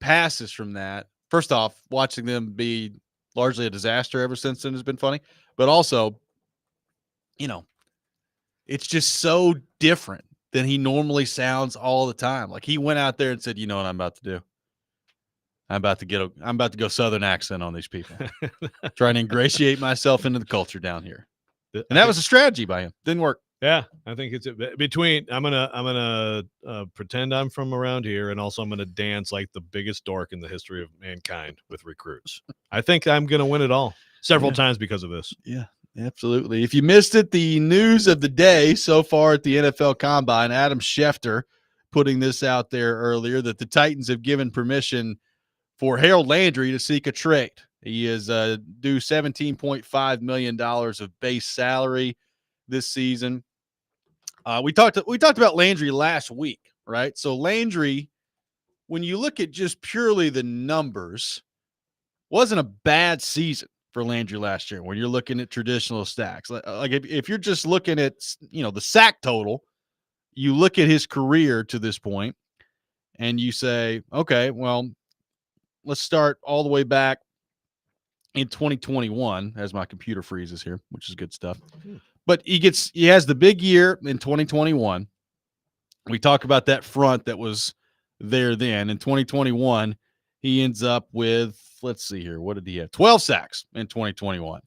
passes from that, first off, watching them be largely a disaster ever since then has been funny. But also, it's just so different than he normally sounds all the time. Like he went out there and said, "You know what I'm about to do? I'm about to go Southern accent on these people, trying to ingratiate myself into the culture down here." And that was a strategy by him. Didn't work. Yeah, I think it's between. I'm gonna pretend I'm from around here, and also I'm gonna dance like the biggest dork in the history of mankind with recruits. I think I'm gonna win it all several times because of this. Yeah, absolutely. If you missed it, the news of the day so far at the NFL Combine, Adam Schefter putting this out there earlier that the Titans have given permission for Harold Landry to seek a trade. He is due $17.5 million of base salary this season. We talked about Landry last week, right? So Landry, when you look at just purely the numbers, wasn't a bad season for Landry last year when you're looking at traditional stacks. Like if you're just looking at, the sack total, you look at his career to this point and you say, okay, well, let's start all the way back in 2021 as my computer freezes here, which is good stuff. But he has the big year in 2021. We talk about that front that was there then. In 2021, he ends up with, let's see here, what did he have? 12 sacks in 2021.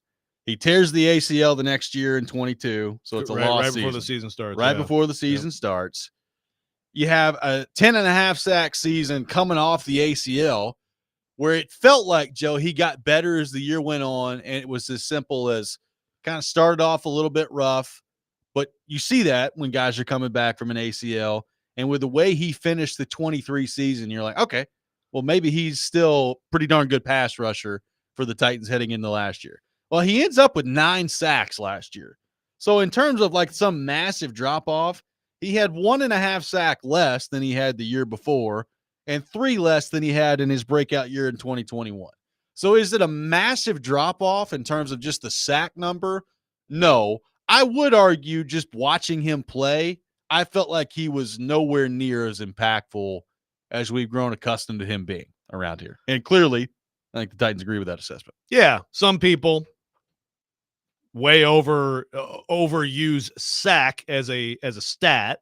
He tears the ACL the next year in 22, so it's a lost season. Right before the season starts. Right before the season starts. You have a 10.5 sack season coming off the ACL where it felt like, Joe, he got better as the year went on, and it was as simple as kind of started off a little bit rough, but you see that when guys are coming back from an ACL, and with the way he finished the 23 season, you're like, okay, well, maybe he's still pretty darn good pass rusher for the Titans heading into last year. Well, he ends up with 9 sacks last year. So in terms of like some massive drop-off, he had 1.5 sack less than he had the year before and 3 less than he had in his breakout year in 2021. So is it a massive drop-off in terms of just the sack number? No. I would argue just watching him play, I felt like he was nowhere near as impactful as we've grown accustomed to him being around here. And clearly, I think the Titans agree with that assessment. Yeah, some people overuse sack as a stat,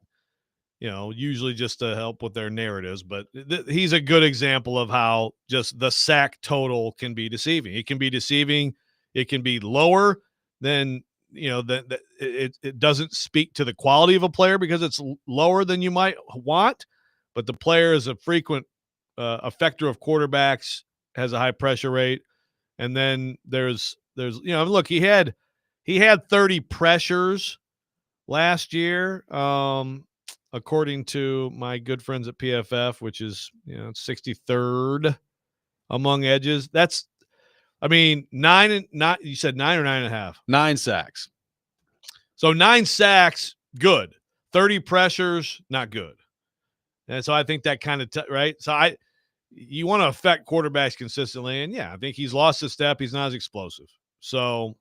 usually just to help with their narratives. But he's a good example of how just the sack total can be deceiving. It can be deceiving. It can be lower than, it doesn't speak to the quality of a player because it's lower than you might want. But the player is a frequent effector of quarterbacks, has a high pressure rate. And then there's look, he had 30 pressures last year. According to my good friends at PFF, which is 63rd among edges. That's, 9 and not. You said 9 or 9.5. 9 sacks. So 9 sacks, good. 30 pressures, not good. And so I think that kind of right. So you want to affect quarterbacks consistently, and I think he's lost a step. He's not as explosive. So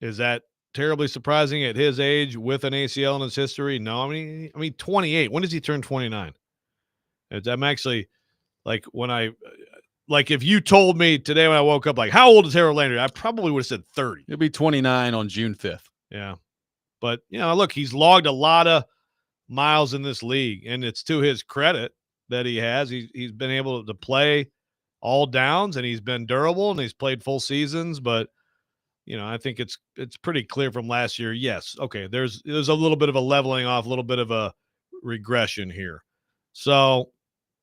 is that terribly surprising at his age with an ACL in his history? No, I mean 28. When does he turn 29? I'm actually if you told me today when I woke up, how old is Harold Landry? I probably would have said 30. He'll be 29 on June 5th. Yeah. But, look, he's logged a lot of miles in this league, and it's to his credit that he has. He's been able to play all downs, and he's been durable, and he's played full seasons, but I think it's pretty clear from last year. Yes, okay, there's a little bit of a leveling off, a little bit of a regression here. So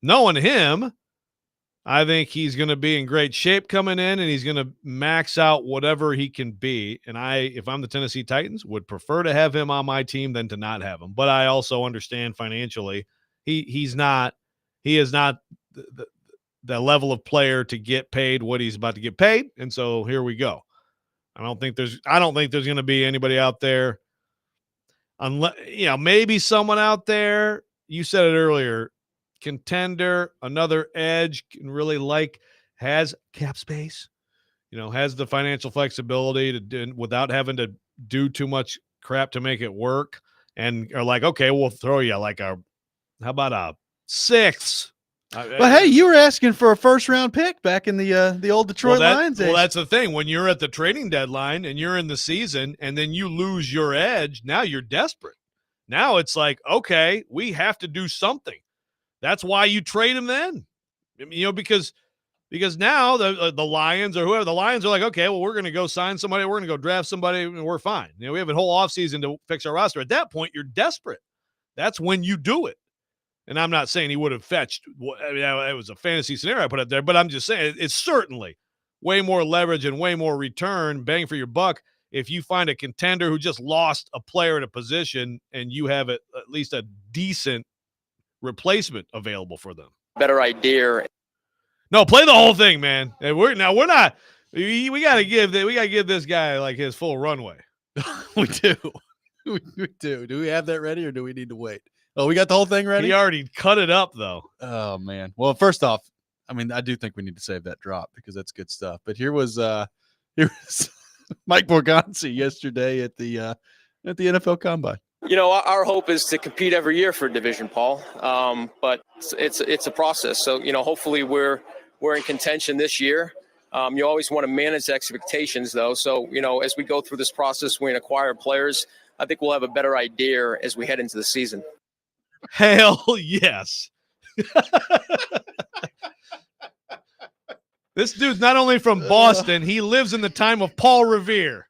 knowing him, I think he's going to be in great shape coming in, and he's going to max out whatever he can be. And if I'm the Tennessee Titans, would prefer to have him on my team than to not have him. But I also understand financially, he is not the level of player to get paid what he's about to get paid. And so here we go. I don't think there's going to be anybody out there, unless maybe someone out there. You said it earlier. Contender, another edge, can really has cap space, has the financial flexibility to do without having to do too much crap to make it work, and are like, okay, we'll throw you how about a sixth? Well, hey, you were asking for a first-round pick back in the old Detroit Lions days. Well, that's the thing. When you're at the trading deadline and you're in the season, and then you lose your edge, now you're desperate. Now it's like, okay, we have to do something. That's why you trade him then, because now the Lions or whoever, the Lions are like, okay, well, we're going to go sign somebody. We're going to go draft somebody, and we're fine. We have a whole offseason to fix our roster. At that point, you're desperate. That's when you do it. And I'm not saying he would have fetched. It was a fantasy scenario I put up there, but I'm just saying it's certainly way more leverage and way more return, bang for your buck, if you find a contender who just lost a player in a position and you have at least a decent replacement available for them. Better idea. No, play the whole thing, man. And we're not. We got to give this guy like his full runway. We do. We do. Do we have that ready, or do we need to wait? Oh, we got the whole thing ready? He already cut it up, though. Oh, man. Well, first off, I mean, I do think we need to save that drop because that's good stuff. But here was Mike Borgonzi yesterday at the NFL Combine. Our hope is to compete every year for a division, Paul. But it's a process. So, hopefully we're in contention this year. You always want to manage expectations, though. So, as we go through this process, we acquire players. I think we'll have a better idea as we head into the season. Hell yes. This dude's not only from Boston, he lives in the time of Paul Revere.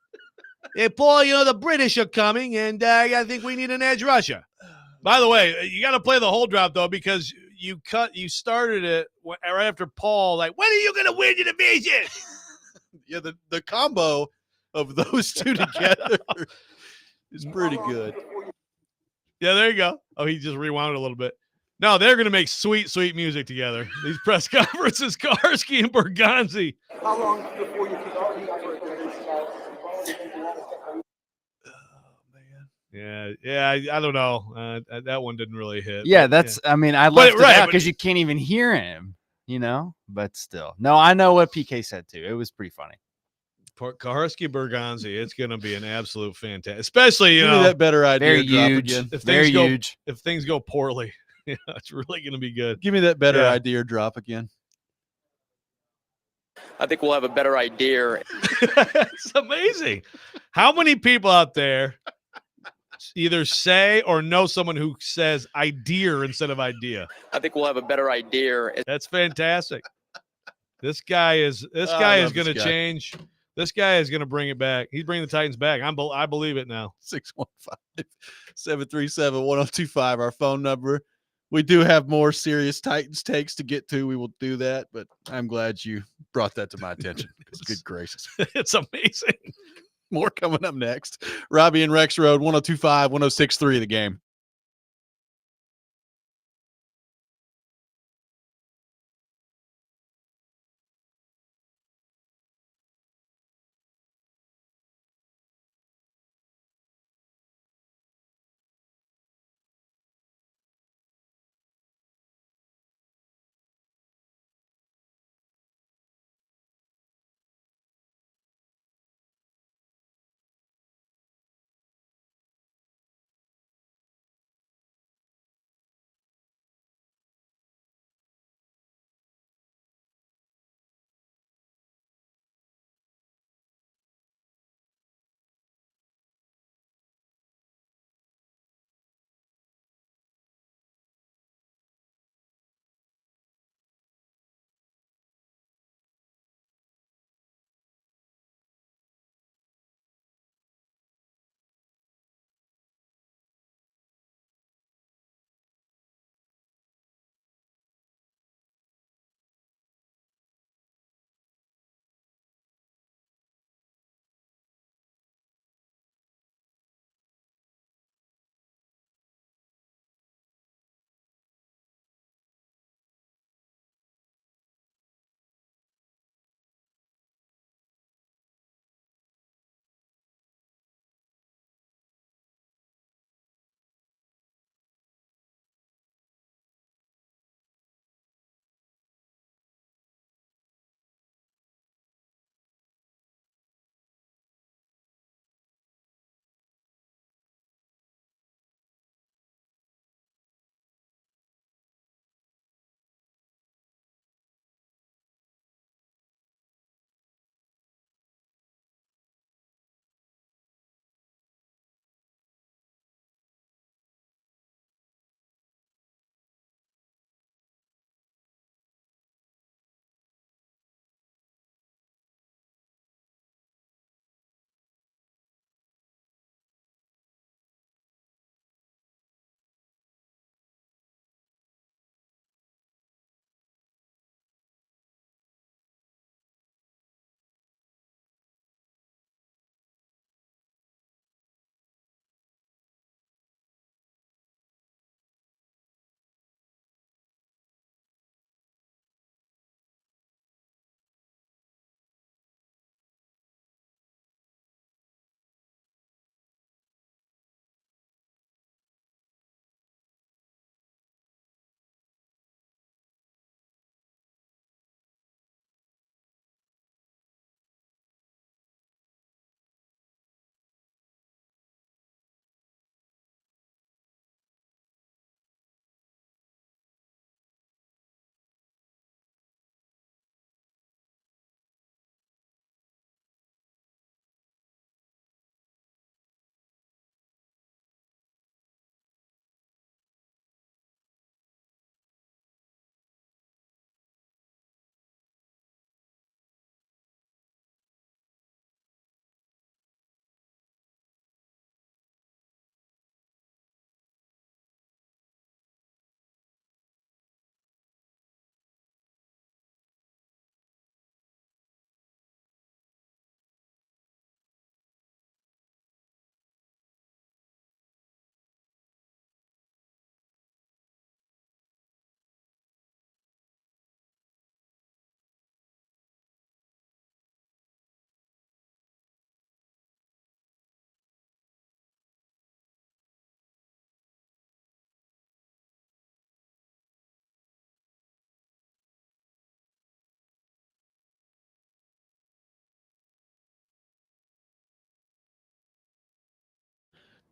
Hey, Paul, the British are coming, and I think we need an edge rusher. By the way, you got to play the whole drop, though, because you started it right after Paul, like, when are you going to win your division? Yeah, the combo of those two together is pretty good. Yeah, there you go. Oh, he just rewound it a little bit. No, they're going to make sweet, sweet music together. These press conferences, Kuharski and Bergonzi. How long before you can compete for it? Yeah, I don't know. That one didn't really hit. Yeah, but, I mean, I left it out because you can't even hear him, but still. No, I know what PK said too. It was pretty funny. Kuharski Bergonzi, it's going to be an absolute fantastic, especially, Give me that better idea. Very huge. Again. If things go poorly, it's really going to be good. Give me that better idea drop again. I think we'll have a better idea. It's amazing. How many people out there either say or know someone who says idea instead of idea? I think we'll have a better idea. That's fantastic. This guy is going to change. This guy is going to bring it back. He's bringing the Titans back. I believe it now. 615-737-1025, our phone number. We do have more serious Titans takes to get to. We will do that, but I'm glad you brought that to my attention. Good gracious. It's amazing. More coming up next. Robby and Rexrode, 1025, 1063, The Game.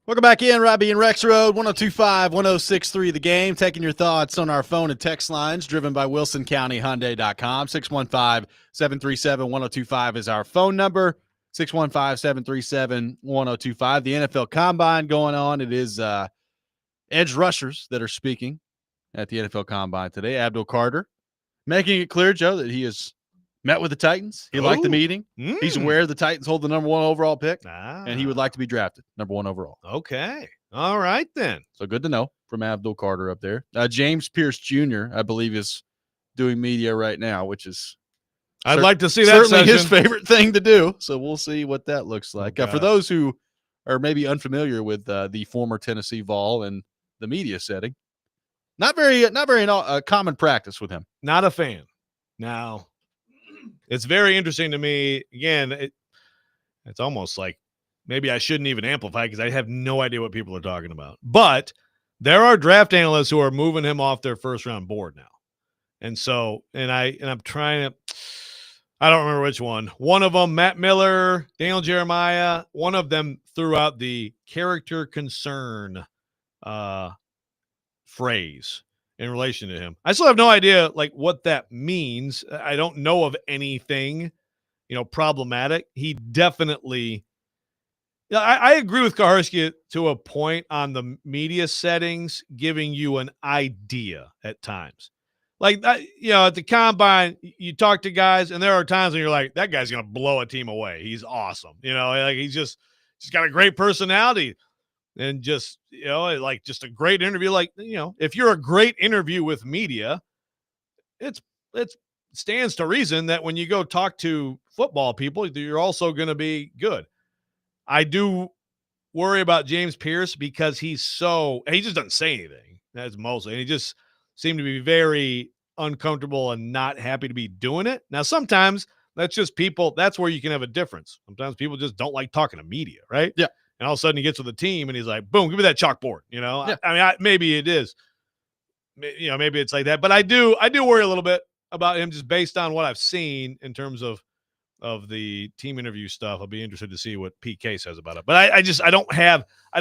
Welcome back in, Robby and Rexrode, 102.5, 106.3 The Game. Taking your thoughts on our phone and text lines, driven by WilsonCountyHyundai.com. 615-737-1025 is our phone number. 615-737-1025. The NFL Combine going on. It is edge rushers that are speaking at the NFL Combine today. Abdul Carter making it clear, Joe, that he has met with the Titans. He liked the meeting. He's aware the Titans hold the number 1 overall pick, and he would like to be drafted number 1 overall. Okay. All right, then. So good to know from Abdul Carter up there. James Pierce Jr., I believe, is doing media right now, which is I'd like to see that certainly his session. favorite thing to do. So we'll see what that looks like. Okay. For those who are maybe unfamiliar with the former Tennessee Vol and the media setting, not very common practice with him. Not a fan. Now, it's very interesting to me. Again, it's almost like maybe I shouldn't even amplify because I have no idea what people are talking about. But there are draft analysts who are moving him off their first round board now. And so, I'm trying to, I don't remember which one. One of them, Matt Miller, Daniel Jeremiah, one of them threw out the character concern phrase in relation to him. I still have no idea like what that means. I don't know of anything, problematic. He definitely, I agree with Kuharski to a point on the media settings, giving you an idea at times. Like that, at the combine, you talk to guys, and there are times when you're like, that guy's going to blow a team away. He's awesome. Like he's got a great personality. And just, like just a great interview. Like, if you're a great interview with media, it stands to reason that when you go talk to football people, you're also going to be good. I do worry about James Pierce because he just doesn't say anything. That's mostly, and he just seemed to be very uncomfortable and not happy to be doing it. Now, sometimes that's just people. That's where you can have a difference. Sometimes people just don't like talking to media, right? Yeah. And all of a sudden he gets with the team and he's like, boom, give me that chalkboard. Yeah. Maybe it is, maybe it's like that, but I do worry a little bit about him just based on what I've seen in terms of the team interview stuff. I'll be interested to see what PK says about it, but I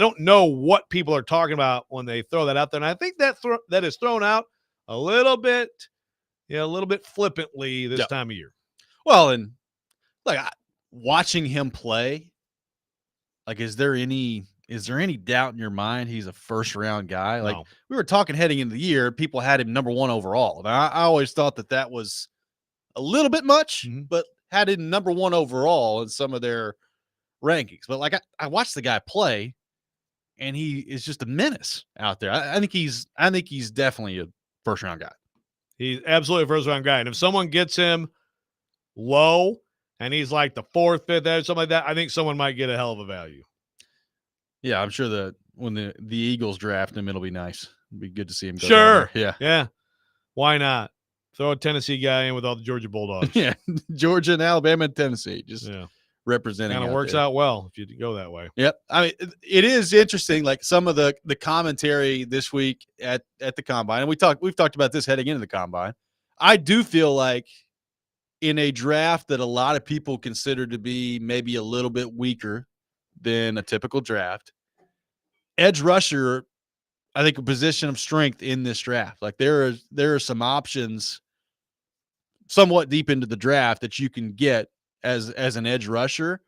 don't know what people are talking about when they throw that out there. And I think that is thrown out a little bit flippantly this time of year. Well, and like watching him play, like, is there any doubt in your mind he's a first round guy? Like we were talking heading into the year, people had him number 1 overall. And I always thought that was a little bit much, but had him number 1 overall in some of their rankings. But like I watched the guy play, and he is just a menace out there. I think he's definitely a first round guy. He's absolutely a first round guy. And if someone gets him low and he's like the 4th, 5th edge, something like that, I think someone might get a hell of a value. Yeah, I'm sure that when the Eagles draft him, it'll be nice. It'll be good to see him go sure. Yeah. Yeah. Why not? Throw a Tennessee guy in with all the Georgia Bulldogs. Yeah. Georgia and Alabama and Tennessee. Just representing. Kind of works out well if you go that way. Yep. I mean, it is interesting, like some of the commentary this week at the Combine, and we've talked about this heading into the Combine. I do feel like in a draft that a lot of people consider to be maybe a little bit weaker than a typical draft, edge rusher, I think, a position of strength in this draft. Like there are some options somewhat deep into the draft that you can get as an edge rusher.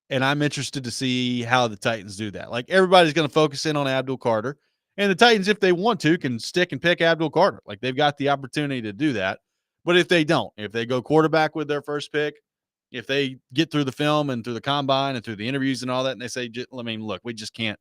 And I'm interested to see how the Titans do that. Like everybody's going to focus in on Abdul Carter, and the Titans, if they want to, can stick and pick Abdul Carter. Like they've got the opportunity to do that. But if they don't, if they go quarterback with their first pick, if they get through the film and through the combine and through the interviews and all that, and they say, I mean, look, we can't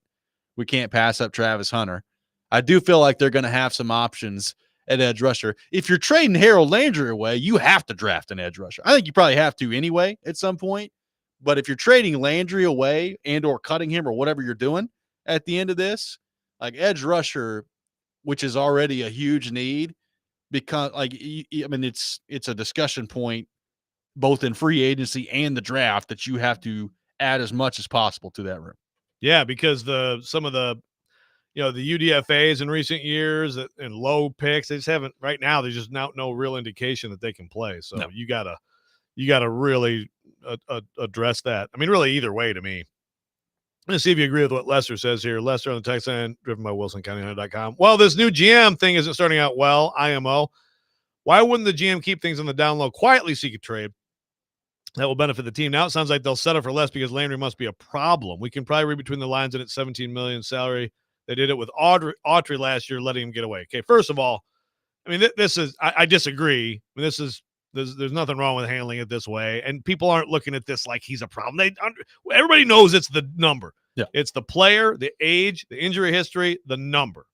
pass up Travis Hunter. I do feel like they're going to have some options at edge rusher. If you're trading Harold Landry away, you have to draft an edge rusher. I think you probably have to anyway at some point. But if you're trading Landry away and or cutting him or whatever you're doing at the end of this, like edge rusher, which is already a huge need, because it's a discussion point both in free agency and the draft that you have to add as much as possible to that room. Yeah, because some of the the UDFAs in recent years and low picks, they just haven't right now. There's just no real indication that they can play. So you gotta really address that. I mean, really either way to me. Let's see if you agree with what Lester says here. Lester on the text line, driven by WilsonCountyHunter.com. Well, this new GM thing isn't starting out well, IMO. Why wouldn't the GM keep things on the down low, quietly seek a trade that will benefit the team? Now it sounds like they'll settle for less because Landry must be a problem. We can probably read between the lines, and it's $17 million salary. They did it with Autry last year, letting him get away. Okay, first of all, I mean, this is I disagree. I mean, there's nothing wrong with handling it this way, and people aren't looking at this like he's a problem. Everybody knows it's the number. Yeah, it's the player, the age, the injury history, the number.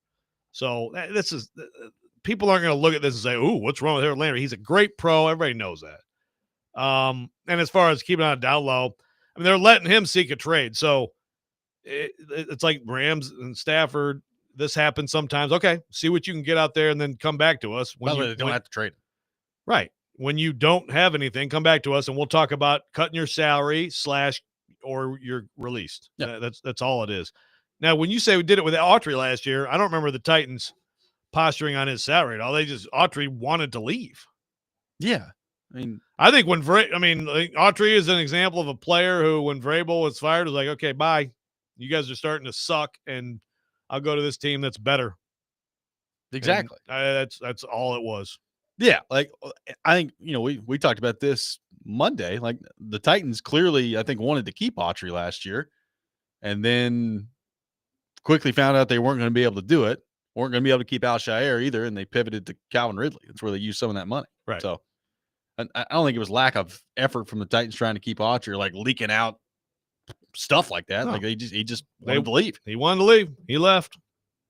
So this is people aren't going to look at this and say, "Ooh, what's wrong with Harold Landry? He's a great pro." Everybody knows that. And as far as keeping on a down low, I mean, they're letting him seek a trade. So it's like Rams and Stafford. This happens sometimes. Okay, see what you can get out there, and then come back to us. By the way, they don't have to trade him. Right. When you don't have anything, come back to us, and we'll talk about cutting your salary / or you're released. Yeah. That's all it is. Now, when you say we did it with Autry last year, I don't remember the Titans posturing on his salary at all. Autry wanted to leave. Yeah. I mean, I think Autry is an example of a player who, when Vrabel was fired, was like, okay, bye. You guys are starting to suck, and I'll go to this team that's better. Exactly. And that's all it was. Yeah, like I think we talked about this Monday. Like the Titans clearly, I think, wanted to keep Autry last year, and then quickly found out they weren't going to be able to do it. Weren't going to be able to keep Al Shire either, and they pivoted to Calvin Ridley. That's where they used some of that money. Right. So I don't think it was lack of effort from the Titans trying to keep Autry, like leaking out stuff like that. No. Like he just wanted to leave. He wanted to leave. He left.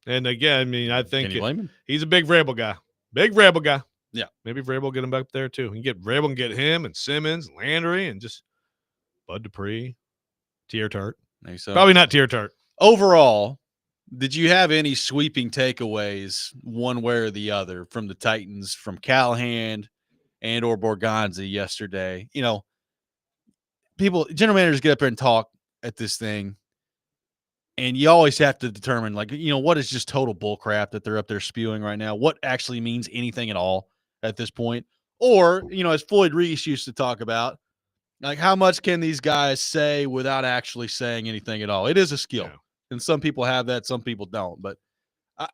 And again, I mean, I think he's a big Vrabel guy. Big Vrabel guy. Yeah. Maybe Vrabel will get him up there too. You can get Vrabel and get him and Simmons, Landry, and just Bud Dupree, Tier Tart. So. Probably not Tier Tart. Overall, did you have any sweeping takeaways one way or the other from the Titans, from Callahan and or Borgonzi yesterday? General managers get up there and talk at this thing, and you always have to determine, like, what is just total bullcrap that they're up there spewing right now? What actually means anything at all at this point? Or, as Floyd Reese used to talk about, like, how much can these guys say without actually saying anything at all? It is a skill. Yeah. And some people have that, some people don't. But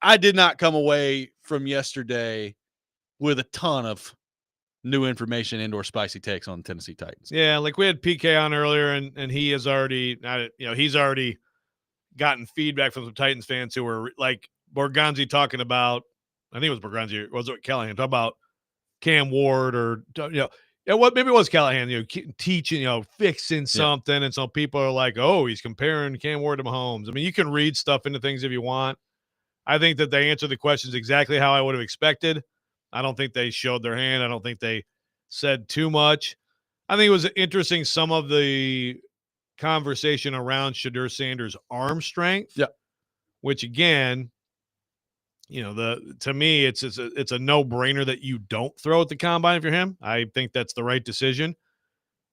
I did not come away from yesterday with a ton of new information and or spicy takes on the Tennessee Titans. Yeah, like we had PK on earlier, and he has already, he's already gotten feedback from some Titans fans who were like Borgonzi talking about, I think it was Borgonzi, was it Callahan, talking about Cam Ward or, maybe it was Callahan, teaching, fixing something. And some people are like, oh, he's comparing Cam Ward to Mahomes. I mean, you can read stuff into things if you want. I think that they answered the questions exactly how I would have expected. I don't think they showed their hand. I don't think they said too much. I think it was interesting, some of the conversation around Shedeur Sanders' arm strength. Yeah. Which again, to me, it's a no-brainer that you don't throw at the combine if you're him. I think that's the right decision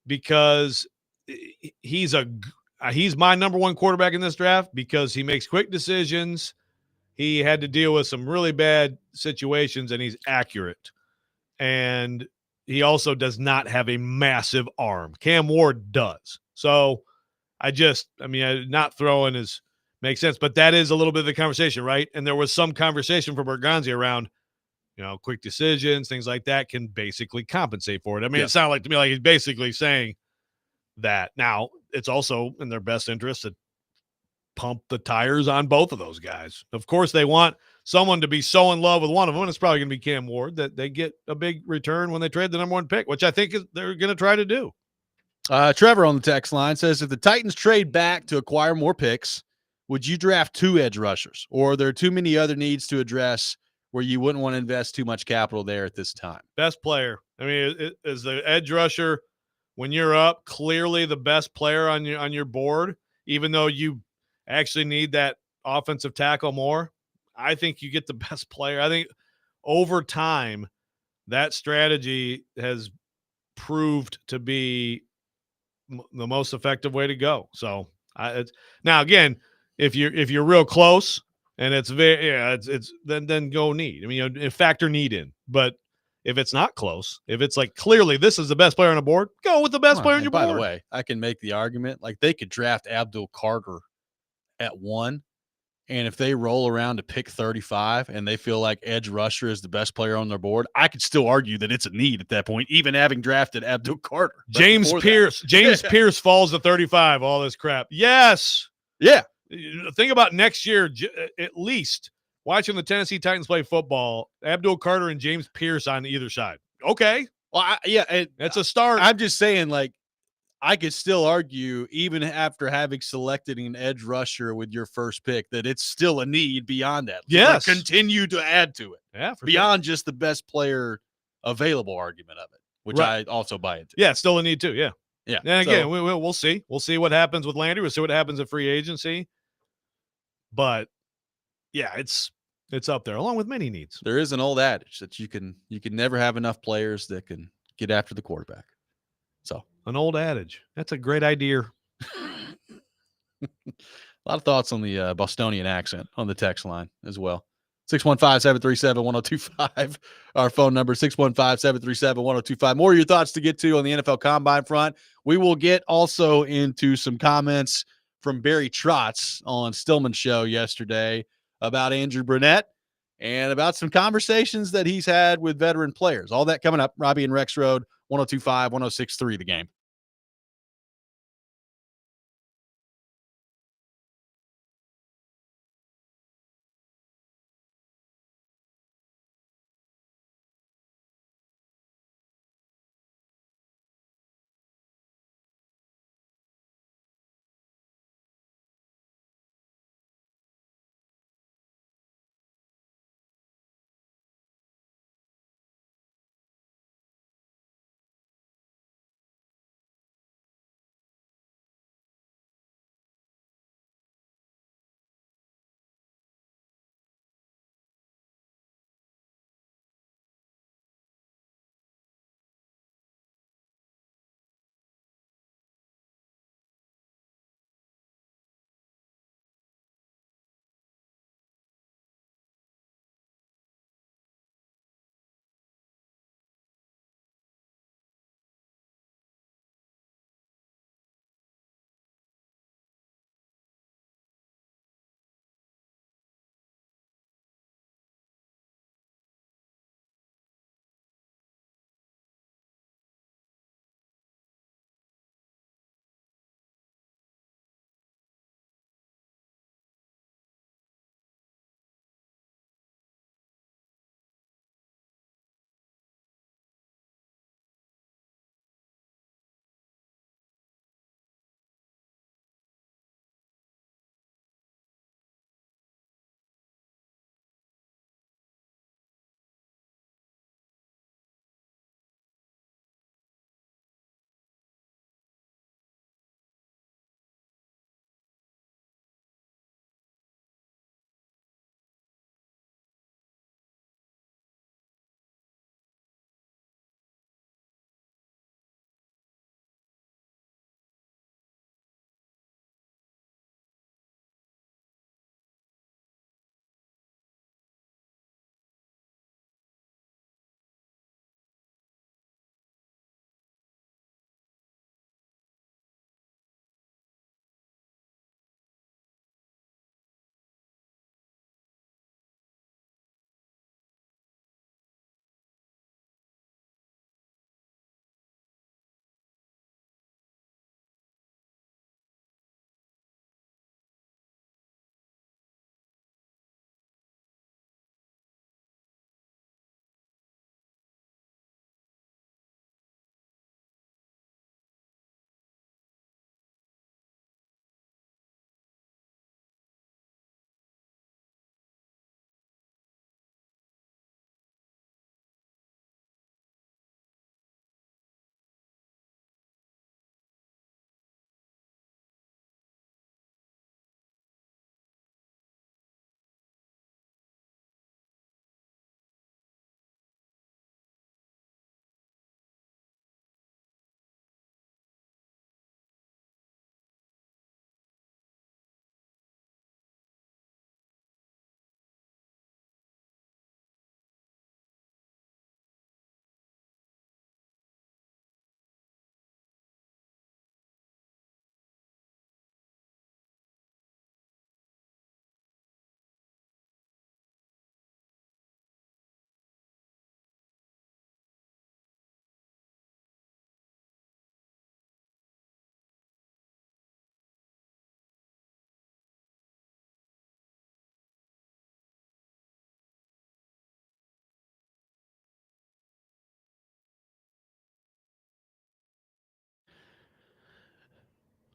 because he's my number one quarterback in this draft because he makes quick decisions. He had to deal with some really bad situations, and he's accurate. And he also does not have a massive arm. Cam Ward does. So not throwing makes sense, but that is a little bit of the conversation, right? And there was some conversation from Borgonzi around, quick decisions, things like that can basically compensate for it. I mean, It sounded like to me like he's basically saying that. Now, it's also in their best interest to pump the tires on both of those guys. Of course, they want someone to be so in love with one of them, and it's probably going to be Cam Ward, that they get a big return when they trade the number one pick, which I think they're going to try to do. Trevor on the text line says, if the Titans trade back to acquire more picks, would you draft 2 edge rushers, or are there too many other needs to address where you wouldn't want to invest too much capital there at this time? Best player. I mean, is the edge rusher, when you're up, clearly the best player on your board, even though you actually need that offensive tackle more? I think you get the best player. I think over time, that strategy has proved to be the most effective way to go. So now again, if you're real close and it's then go need. I mean, factor need in. But if it's not close, if it's like clearly this is the best player on the board, go with the best player on your board. By the way, I can make the argument like they could draft Abdul Carter at 1. And if they roll around to pick 35 and they feel like edge rusher is the best player on their board, I could still argue that it's a need at that point, even having drafted Abdul Carter. James Pierce. James Pierce falls to 35. All this crap. Yes. Yeah. Think about next year, at least watching the Tennessee Titans play football, Abdul Carter and James Pierce on either side. Okay. Well, that's a start. I'm just saying, like, I could still argue, even after having selected an edge rusher with your first pick, that it's still a need beyond that. Yes. Continue to add to it. Yeah, for beyond just the best player available argument of it, which I also buy into. Yeah, still a need too. Yeah. Yeah. And again, we'll see. We'll see what happens with Landry. We'll see what happens at free agency. But yeah, it's up there along with many needs. There is an old adage that you can never have enough players that can get after the quarterback. So an old adage. That's a great idea. A lot of thoughts on the Bostonian accent on the text line as well. 615-737-1025. Our phone number, 615-737-1025. More of your thoughts to get to on the NFL Combine front. We will get also into some comments from Barry Trotz on Stillman's show yesterday about Andrew Brunette and about some conversations that he's had with veteran players. All that coming up. Robby and Rexrode, 102.5, 106.3 The Game.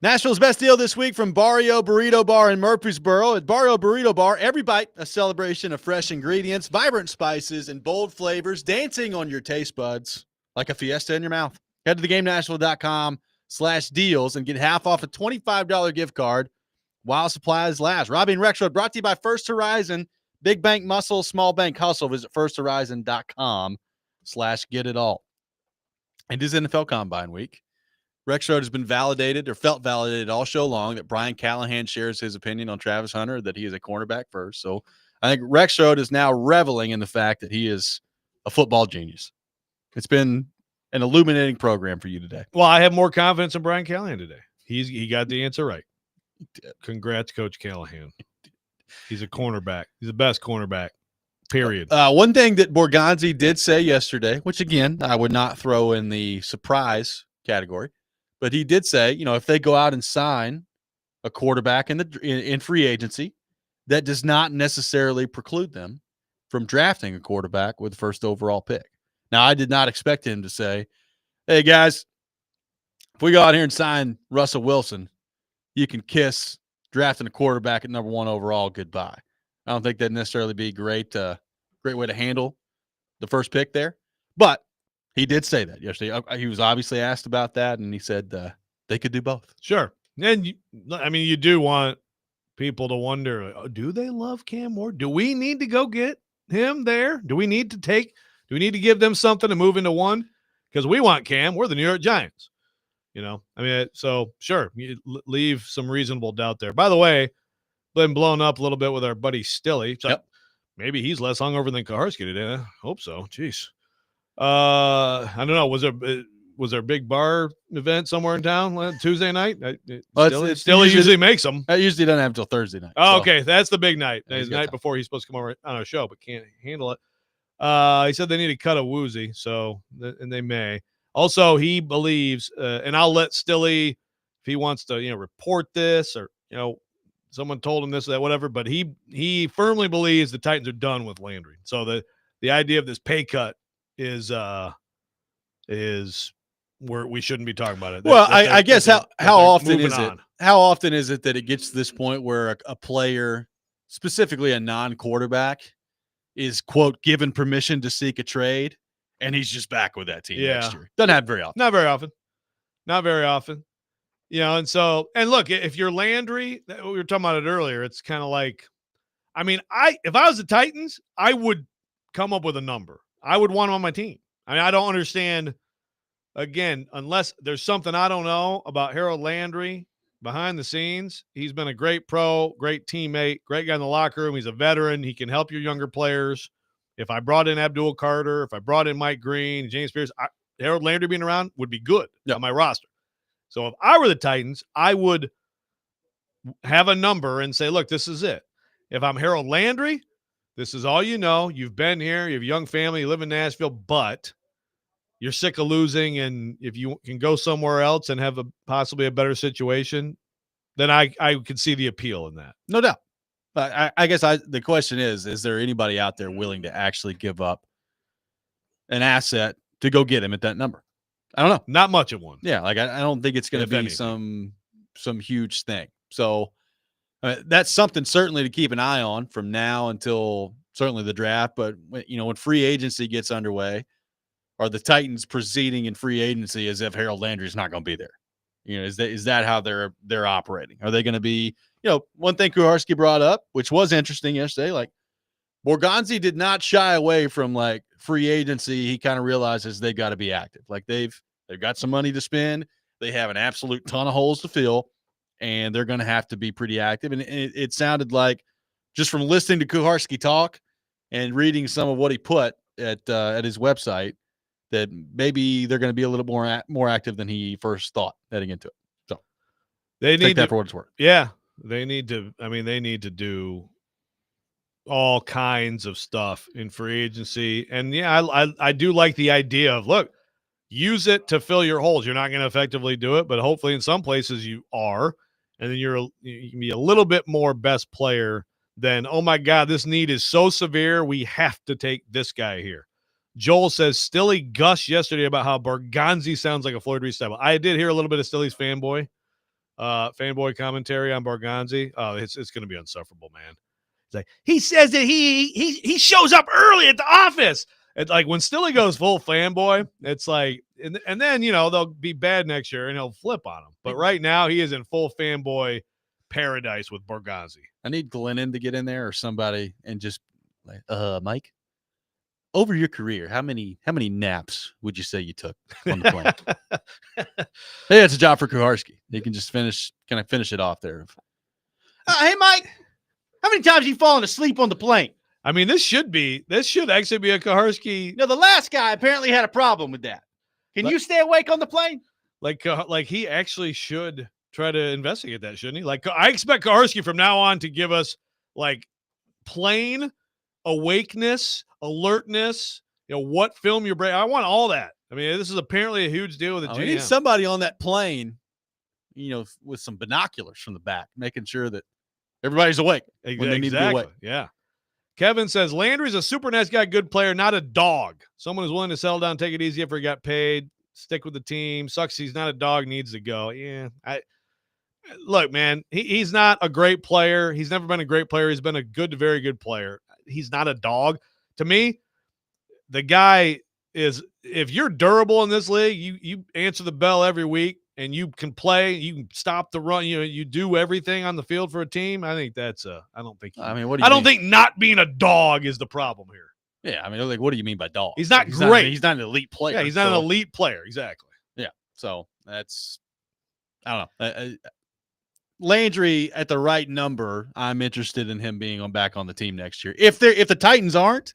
Nashville's best deal this week from Barrio Burrito Bar in Murfreesboro. At Barrio Burrito Bar, every bite a celebration of fresh ingredients, vibrant spices, and bold flavors dancing on your taste buds like a fiesta in your mouth. Head to theGameNashville.com/deals and get half off a $25 gift card while supplies last. Robby and Rexrode brought to you by First Horizon. Big bank muscle, small bank hustle. Visit firsthorizon.com/get-it-all. It is NFL Combine Week. Rexrode has been validated or felt validated all show long that Brian Callahan shares his opinion on Travis Hunter, that he is a cornerback first. So I think Rexrode is now reveling in the fact that he is a football genius. It's been an illuminating program for you today. Well, I have more confidence in Brian Callahan today. He got the answer right. Congrats, Coach Callahan. He's a cornerback. He's the best cornerback, period. One thing that Borgonzi did say yesterday, which, again, I would not throw in the surprise category, but he did say, if they go out and sign a quarterback in free agency, that does not necessarily preclude them from drafting a quarterback with the first overall pick. Now, I did not expect him to say, hey, guys, if we go out here and sign Russell Wilson, you can kiss drafting a quarterback at number 1 overall goodbye. I don't think that'd necessarily be great way to handle the first pick there. But he did say that yesterday. He was obviously asked about that, and he said they could do both. Sure. And, you do want people to wonder, do they love Cam Ward? Do we need to go get him there? Do we need to give them something to move into one? Because we want Cam. We're the New York Giants. So sure, you leave some reasonable doubt there. By the way, been blown up a little bit with our buddy Stilly. So maybe he's less hungover than Kuharski today. I hope so. Jeez. I don't know. Was there a big bar event somewhere in town Tuesday night? Stilly usually makes them. It usually doesn't have until Thursday night. Oh, so. Okay. That's the big night. Yeah, the night before he's supposed to come over on our show, but can't handle it. He said they need to cut a woozy, and they may. Also, he believes, and I'll let Stilly, if he wants to, report this or, someone told him this or that, whatever, but he firmly believes the Titans are done with Landry. So the idea of this pay cut is where we shouldn't be talking about it. Well, I guess how often is it? How often is it that it gets to this point where a player, specifically a non-quarterback, is, quote, given permission to seek a trade, and he's just back with that team next year? Doesn't happen very often. Not very often. And look, if you're Landry, we were talking about it earlier, it's kind of like, if I was the Titans, I would come up with a number. I would want him on my team. I don't understand, again, unless there's something I don't know about Harold Landry behind the scenes. He's been a great pro, great teammate, great guy in the locker room. He's a veteran. He can help your younger players. If I brought in Abdul Carter, if I brought in Mike Green, James Pierce, Harold Landry being around would be good on my roster. So if I were the Titans, I would have a number and say, look, this is it. If I'm Harold Landry, this is all you know. You've been here. You have a young family. You live in Nashville, but you're sick of losing. And if you can go somewhere else and have possibly a better situation, then I could see the appeal in that. No doubt. I guess the question is there anybody out there willing to actually give up an asset to go get him at that number? I don't know. Not much of one. Yeah, I don't think it's going to be anything. some huge thing. So that's something certainly to keep an eye on from now until certainly the draft. But when free agency gets underway, are the Titans proceeding in free agency as if Harold Landry is not going to be there? Is that how they're operating? Are they going to be? One thing Kuharski brought up, which was interesting yesterday, like Borgonzi did not shy away from like free agency. He kind of realizes they've got to be active. Like they've got some money to spend. They have an absolute ton of holes to fill, and they're going to have to be pretty active. And it sounded like, just from listening to Kuharski talk and reading some of what he put at his website, that maybe they're going to be a little more active than he first thought heading into it. So they need that for what it's worth. Yeah, they need to. They need to do all kinds of stuff in free agency. And I do like the idea of, look, use it to fill your holes. You're not going to effectively do it, but hopefully in some places you are. And then you can be a little bit more best player than, oh my God, this need is so severe, we have to take this guy here. Joel says Stilly gushed yesterday about how Borgonzi sounds like a Floyd Reese style. I did hear a little bit of Stilly's fanboy fanboy commentary on Borgonzi. Oh, it's going to be insufferable, man. It's like He says that he shows up early at the office. it's like when Stilly goes full fanboy, it's like, and then they'll be bad next year and he'll flip on them. But right now he is in full fanboy paradise with Borgonzi. I need Glennon to get in there or somebody and just like, Mike, over your career, how many naps would you say you took on the plane? Hey, it's a job for Kuharski. He can just finish it off there. Hey, Mike, how many times have you fallen asleep on the plane? I mean, this should actually be a Kuharski. The last guy apparently had a problem with that. Can you stay awake on the plane? Like he actually should try to investigate that, shouldn't he? Like, I expect Kuharski from now on to give us like plane awakeness, alertness, what film you're breaking. I want all that. I mean, this is apparently a huge deal with the GM. We need somebody on that plane, with some binoculars from the back, making sure that everybody's awake when they need to be awake. Yeah. Kevin says, Landry's a super nice guy, good player, not a dog. Someone who's willing to settle down, take it easy after he got paid, stick with the team. Sucks he's not a dog, needs to go. Yeah. Look, man, he's not a great player. He's never been a great player. He's been a good to very good player. He's not a dog. To me, the guy is, if you're durable in this league, you answer the bell every week and you can play, you can stop the run, you do everything on the field for a team. I think that's I don't think not being a dog is the problem here. Yeah, I mean, like, what do you mean by dog? He's not great. He's not an elite player. Yeah, he's not an elite player. Exactly. Yeah. So that's, I don't know. Landry at the right number, I'm interested in him being back on the team next year. If the Titans aren't,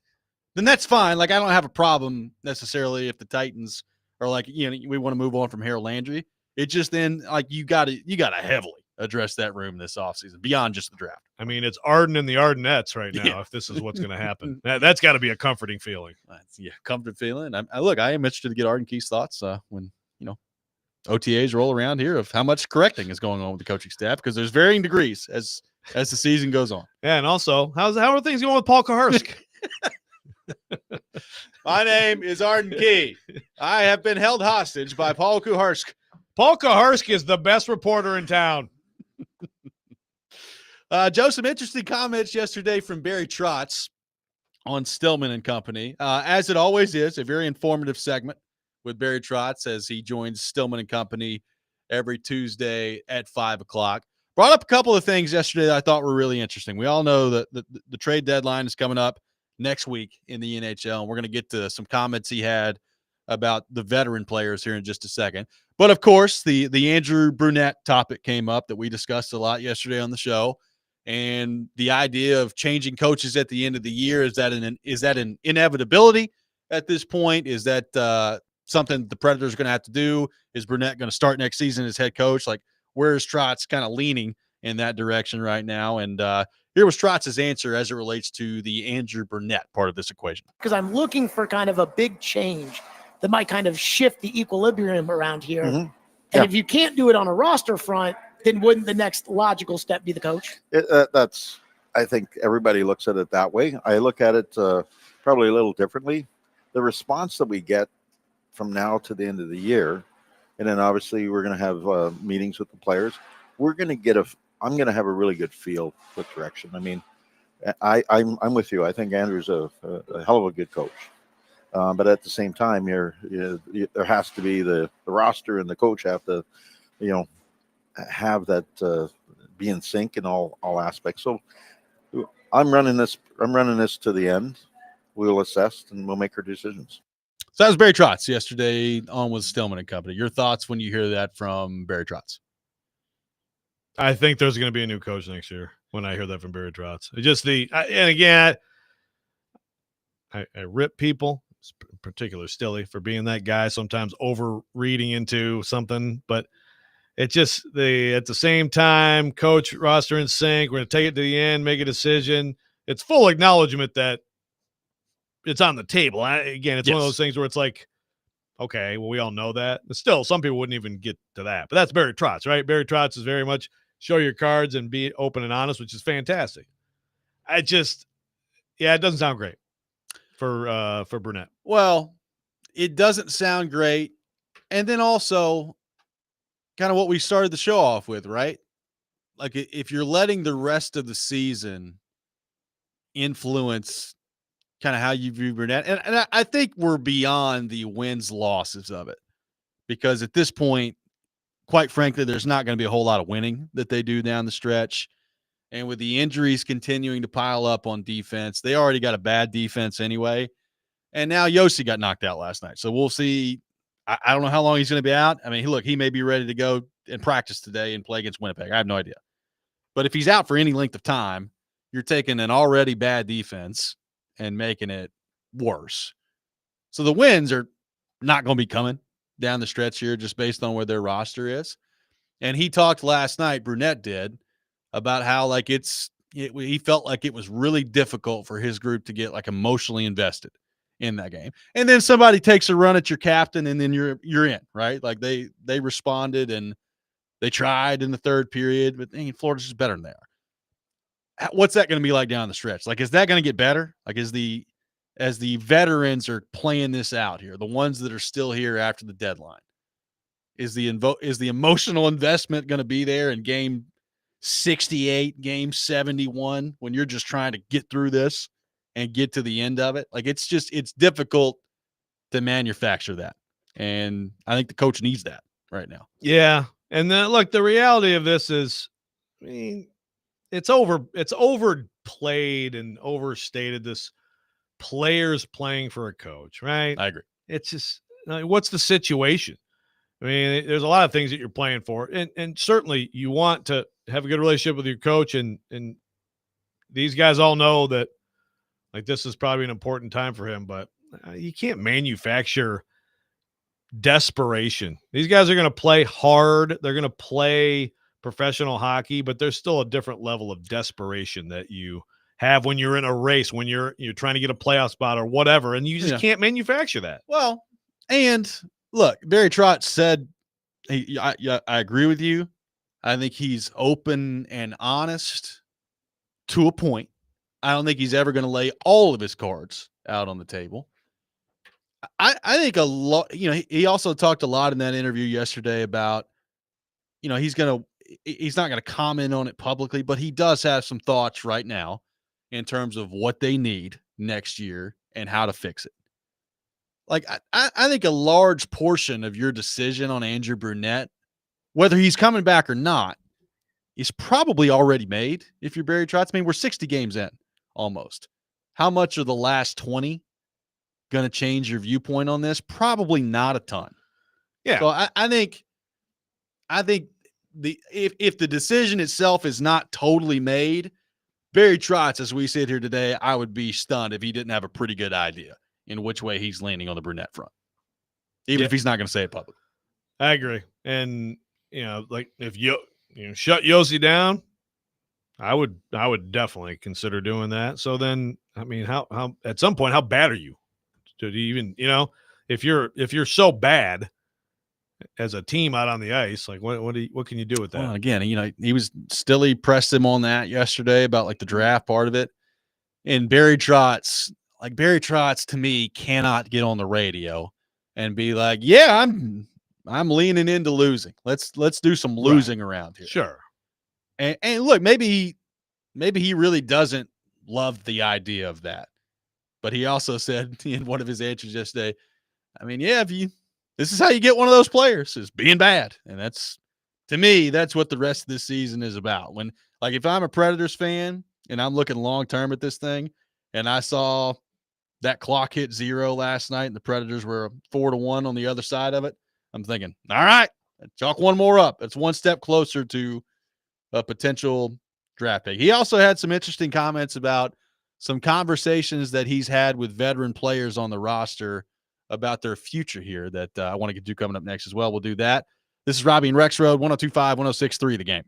then that's fine. Like, I don't have a problem necessarily if the Titans are like, we want to move on from Harold Landry. It just then, like, you gotta heavily address that room this offseason beyond just the draft. I mean, it's Arden and the Ardenettes right now. If this is what's going to happen, that's got to be a comforting feeling. Comforting feeling. I am interested to get Arden Key's thoughts when OTAs roll around here of how much correcting is going on with the coaching staff, because there's varying degrees as the season goes on. Yeah, and also, how are things going with Paul Kuharski? My name is Arden Key. I have been held hostage by Paul Kuharski. Paul Kuharski is the best reporter in town. Joe, some interesting comments yesterday from Barry Trotz on Stillman and Company. As it always is, a very informative segment with Barry Trotz as he joins Stillman and Company every Tuesday at 5:00. Brought up a couple of things yesterday that I thought were really interesting. We all know that the trade deadline is coming up next week in the NHL, and we're going to get to some comments he had about the veteran players here in just a second. But, of course, the Andrew Brunette topic came up that we discussed a lot yesterday on the show, and the idea of changing coaches at the end of the year, is that an inevitability at this point? Is that something the Predators are going to have to do? Is Brunette going to start next season as head coach? Like, where's Trotz kind of leaning in that direction right now? And here was Trotz's answer as it relates to the Andrew Brunette part of this equation. Because I'm looking for kind of a big change that might kind of shift the equilibrium around here. Mm-hmm. And if you can't do it on a roster front, then wouldn't the next logical step be the coach? I think everybody looks at it that way. I look at it probably a little differently. The response that we get from now to the end of the year, and then obviously we're going to have meetings with the players. I'm going to have a really good feel with direction. I mean, I'm with you. I think Andrew's a hell of a good coach. But at the same time, there has to be the roster and the coach have to, have that be in sync in all aspects. So I'm running this to the end. We'll assess and we'll make our decisions. So that was Barry Trotz yesterday on with Stillman and Company. Your thoughts when you hear that from Barry Trotz? I think there's going to be a new coach next year when I hear that from Barry Trotz. Just and again, I rip people, in particular Stilly, for being that guy, sometimes over reading into something, but it just at the same time, coach, roster in sync. We're going to take it to the end, make a decision. It's full acknowledgement that it's on the table. Again, it's one of those things where it's like, okay, well, we all know that. But still, some people wouldn't even get to that. But that's Barry Trotz, right? Barry Trotz is very much show your cards and be open and honest, which is fantastic. It doesn't sound great for Brunette. Well, it doesn't sound great. And then also, kind of what we started the show off with, right? Like if you're letting the rest of the season influence kind of how you view Brunette, and I think we're beyond the wins losses of it, because at this point, quite frankly, there's not going to be a whole lot of winning that they do down the stretch. And with the injuries continuing to pile up on defense, they already got a bad defense anyway. And now Yosi got knocked out last night. So we'll see. I don't know how long he's going to be out. I mean, look, he may be ready to go and practice today and play against Winnipeg. I have no idea. But if he's out for any length of time, you're taking an already bad defense and making it worse. So the wins are not going to be coming down the stretch here just based on where their roster is. And he talked last night, Brunette did, about how like he felt like it was really difficult for his group to get like emotionally invested in that game. And then somebody takes a run at your captain and then you're in, right? Like they responded and they tried in the third period, but dang, Florida's just better than they are. What's that going to be like down the stretch? Like, is that going to get better? Like, as the veterans are playing this out here, the ones that are still here after the deadline, is the emotional investment going to be there in game 68, game 71, when you're just trying to get through this and get to the end of it? Like, it's difficult to manufacture that. And I think the coach needs that right now. Yeah. And then look, the reality of this is, I mean, it's overplayed and overstated, this players playing for a coach, right? I agree. It's just, what's the situation? I mean, there's a lot of things that you're playing for, and certainly you want to have a good relationship with your coach, and these guys all know that, like, this is probably an important time for him, but you can't manufacture desperation. These guys are going to play hard. They're going to play professional hockey, but there's still a different level of desperation that you have when you're in a race, when you're trying to get a playoff spot or whatever, and you just can't manufacture that. Well, and look, Barry Trot said, I agree with you. I think he's open and honest to a point. I don't think he's ever going to lay all of his cards out on the table. I think a lot, he also talked a lot in that interview yesterday about, he's not going to comment on it publicly, but he does have some thoughts right now in terms of what they need next year and how to fix it. Like, I think a large portion of your decision on Andrew Brunette, whether he's coming back or not, is probably already made if you're Barry Trotz. I mean, we're 60 games in almost. How much are the last 20 going to change your viewpoint on this? Probably not a ton. Yeah. So I think if the decision itself is not totally made, Barry Trotz, as we sit here today, I would be stunned if he didn't have a pretty good idea in which way he's leaning on the Brunette front, even if he's not going to say it publicly. I agree. And, like, if you shut Yosi down, I would definitely consider doing that. So then, I mean, how at some point, how bad are you to even, if you're so bad as a team out on the ice, like what can you do with that? Well, again, he pressed him on that yesterday about like the draft part of it. And Barry Trotz to me cannot get on the radio and be like, yeah, I'm leaning into losing. Let's do some losing around here. Sure. And look, maybe he really doesn't love the idea of that. But he also said in one of his answers yesterday, I mean, yeah, this is how you get one of those players, is being bad. And to me, that's what the rest of this season is about. When, like, if I'm a Predators fan and I'm looking long-term at this thing and I saw that clock hit 0 last night and the Predators were 4-1 on the other side of it, I'm thinking, all right, chalk one more up. It's one step closer to a potential draft pick. He also had some interesting comments about some conversations that he's had with veteran players on the roster about their future here that I want to get to coming up next as well. We'll do that. This is Robby and Rexrode, 102.5, 106.3 The Game.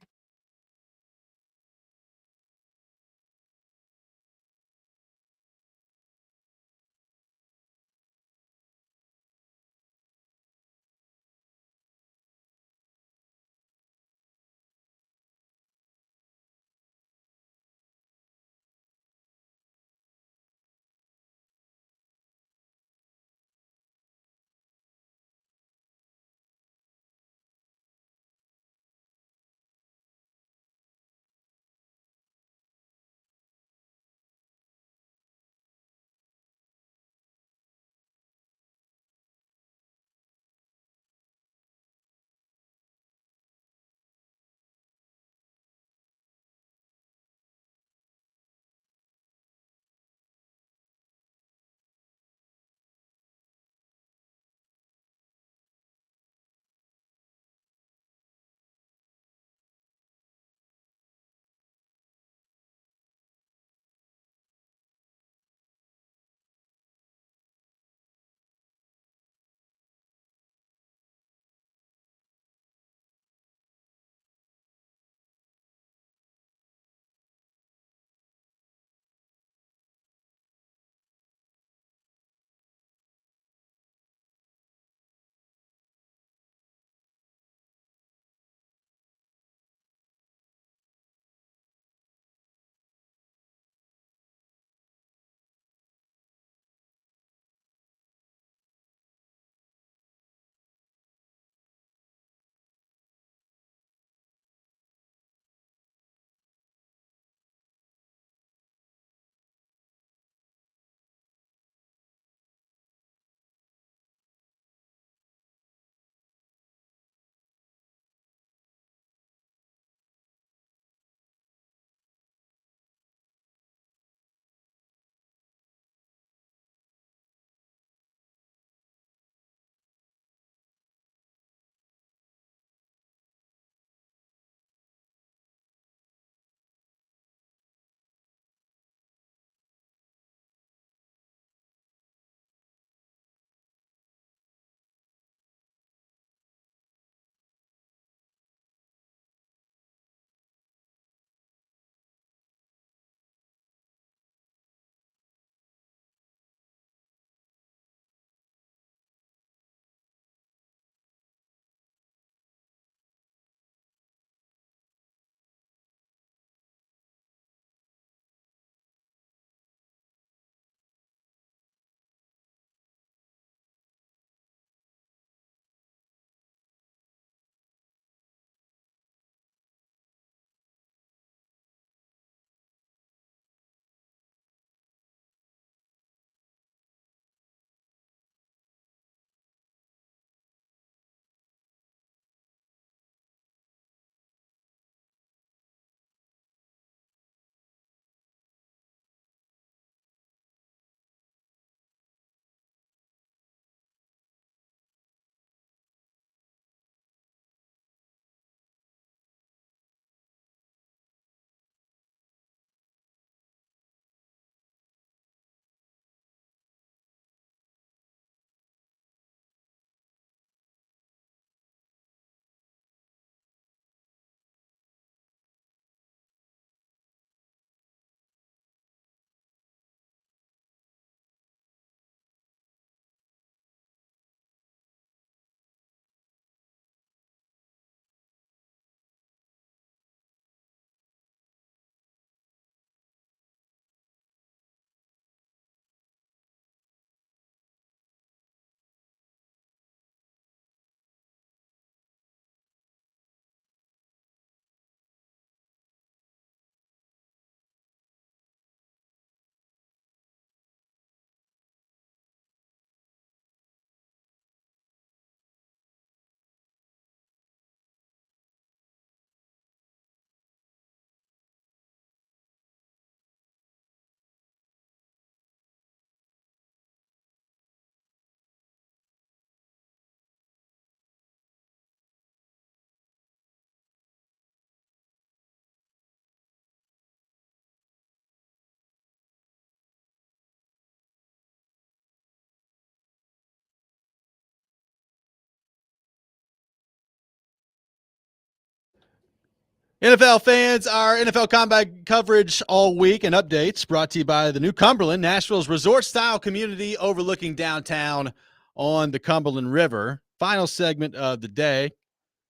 NFL fans, our NFL Combine coverage all week and updates brought to you by the New Cumberland, Nashville's resort-style community overlooking downtown on the Cumberland River. Final segment of the day.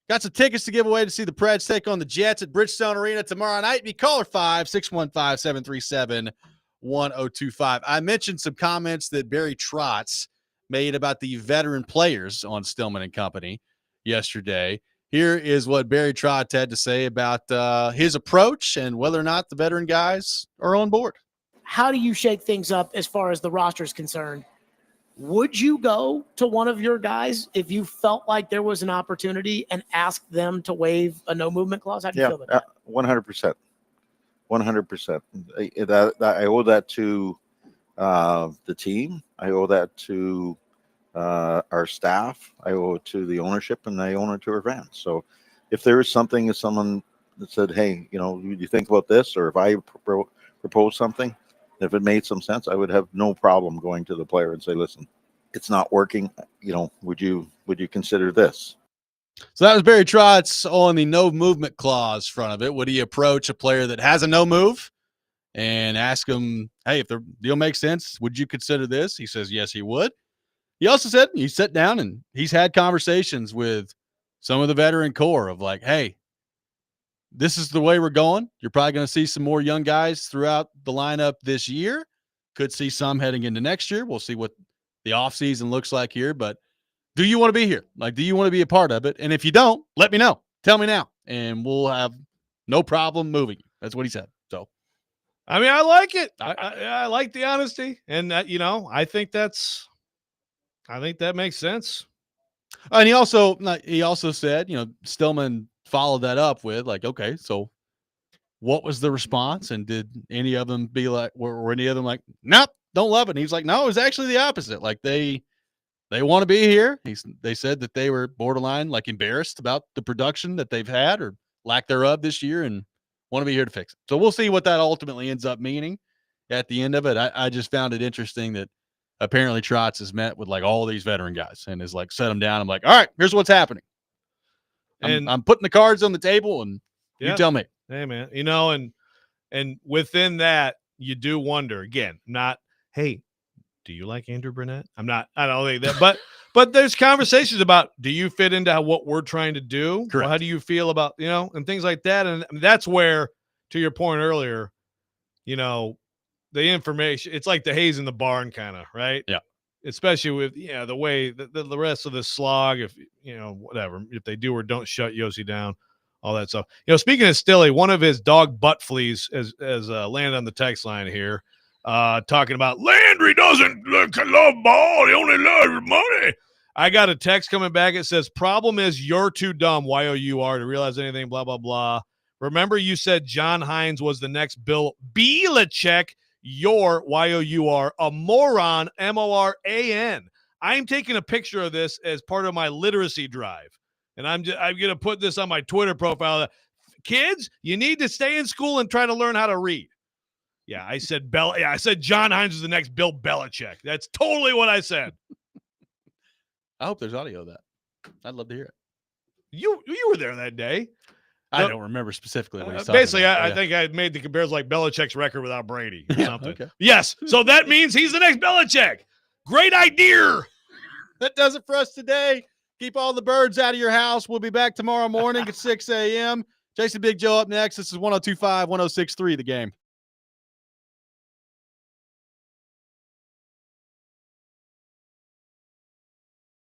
Got some tickets to give away to see the Preds take on the Jets at Bridgestone Arena tomorrow night. Be caller 5-615-737-1025. I mentioned some comments that Barry Trotz made about the veteran players on Stillman and Company yesterday. Here is what Barry Trotz had to say about his approach and whether or not the veteran guys are on board. How do you shake things up as far as the roster is concerned? Would you go to one of your guys if you felt like there was an opportunity and ask them to waive a no movement clause? How do you feel about that? 100%. 100%. I owe that to the team. I owe that to our staff. I owe it to the ownership, and I owe it to our fans. So if there is something, if someone that said, hey, do you think about this? Or if I propose something, if it made some sense, I would have no problem going to the player and say, listen, it's not working. Would you consider this? So that was Barry Trotz on the no movement clause front of it. Would he approach a player that has a no move and ask him, hey, if the deal makes sense, would you consider this? He says, yes, he would. He also said he sat down and he's had conversations with some of the veteran core of like, hey, this is the way we're going. You're probably going to see some more young guys throughout the lineup this year. Could see some heading into next year. We'll see what the offseason looks like here. But do you want to be here? Like, do you want to be a part of it? And if you don't, let me know. Tell me now. And we'll have no problem moving you. That's what he said. So, I mean, I like it. I like the honesty. And, I think that makes sense. And he also said, Stillman followed that up with like, okay, so what was the response? And did any of them be like, were any of them like, nope, don't love it? And he's like, no, it was actually the opposite. Like they want to be here. They said that they were borderline like embarrassed about the production that they've had or lack thereof this year and want to be here to fix it. So we'll see what that ultimately ends up meaning at the end of it. I just found it interesting that apparently Trotz has met with like all these veteran guys and is like set them down. I'm like, all right, here's what's happening. I'm putting the cards on the table and you tell me. Hey man, and within that, you do wonder again, not, hey, do you like Andrew Brunette? I don't think that, but there's conversations about, do you fit into what we're trying to do? Correct. Or how do you feel about, and things like that. And that's where, to your point earlier, the information, it's like the haze in the barn kind of, right? Yeah. Especially with, the way the rest of the slog, if, whatever, if they do or don't shut Yosi down, all that stuff. Speaking of Stilly, one of his dog butt fleas has landed on the text line here, talking about Landry doesn't love ball. He only loves money. I got a text coming back. It says, problem is you're too dumb, Y-O-U-R, to realize anything, blah, blah, blah. Remember you said John Hines was the next Bill Belichick. You're, Y-O-U-R, a moron, M-O-R-A-N. I'm taking a picture of this as part of my literacy drive. And I'm going to put this on my Twitter profile. Kids, you need to stay in school and try to learn how to read. Yeah, I said I said John Hines is the next Bill Belichick. That's totally what I said. I hope there's audio of that. I'd love to hear it. You were there that day. I don't remember specifically what he's talking basically, about. I think I made the comparison like Belichick's record without Brady or something. Okay. Yes, so that means he's the next Belichick. Great idea. That does it for us today. Keep all the birds out of your house. We'll be back tomorrow morning at 6 a.m. Jason Big Joe up next. This is 102.5, 106.3 The Game.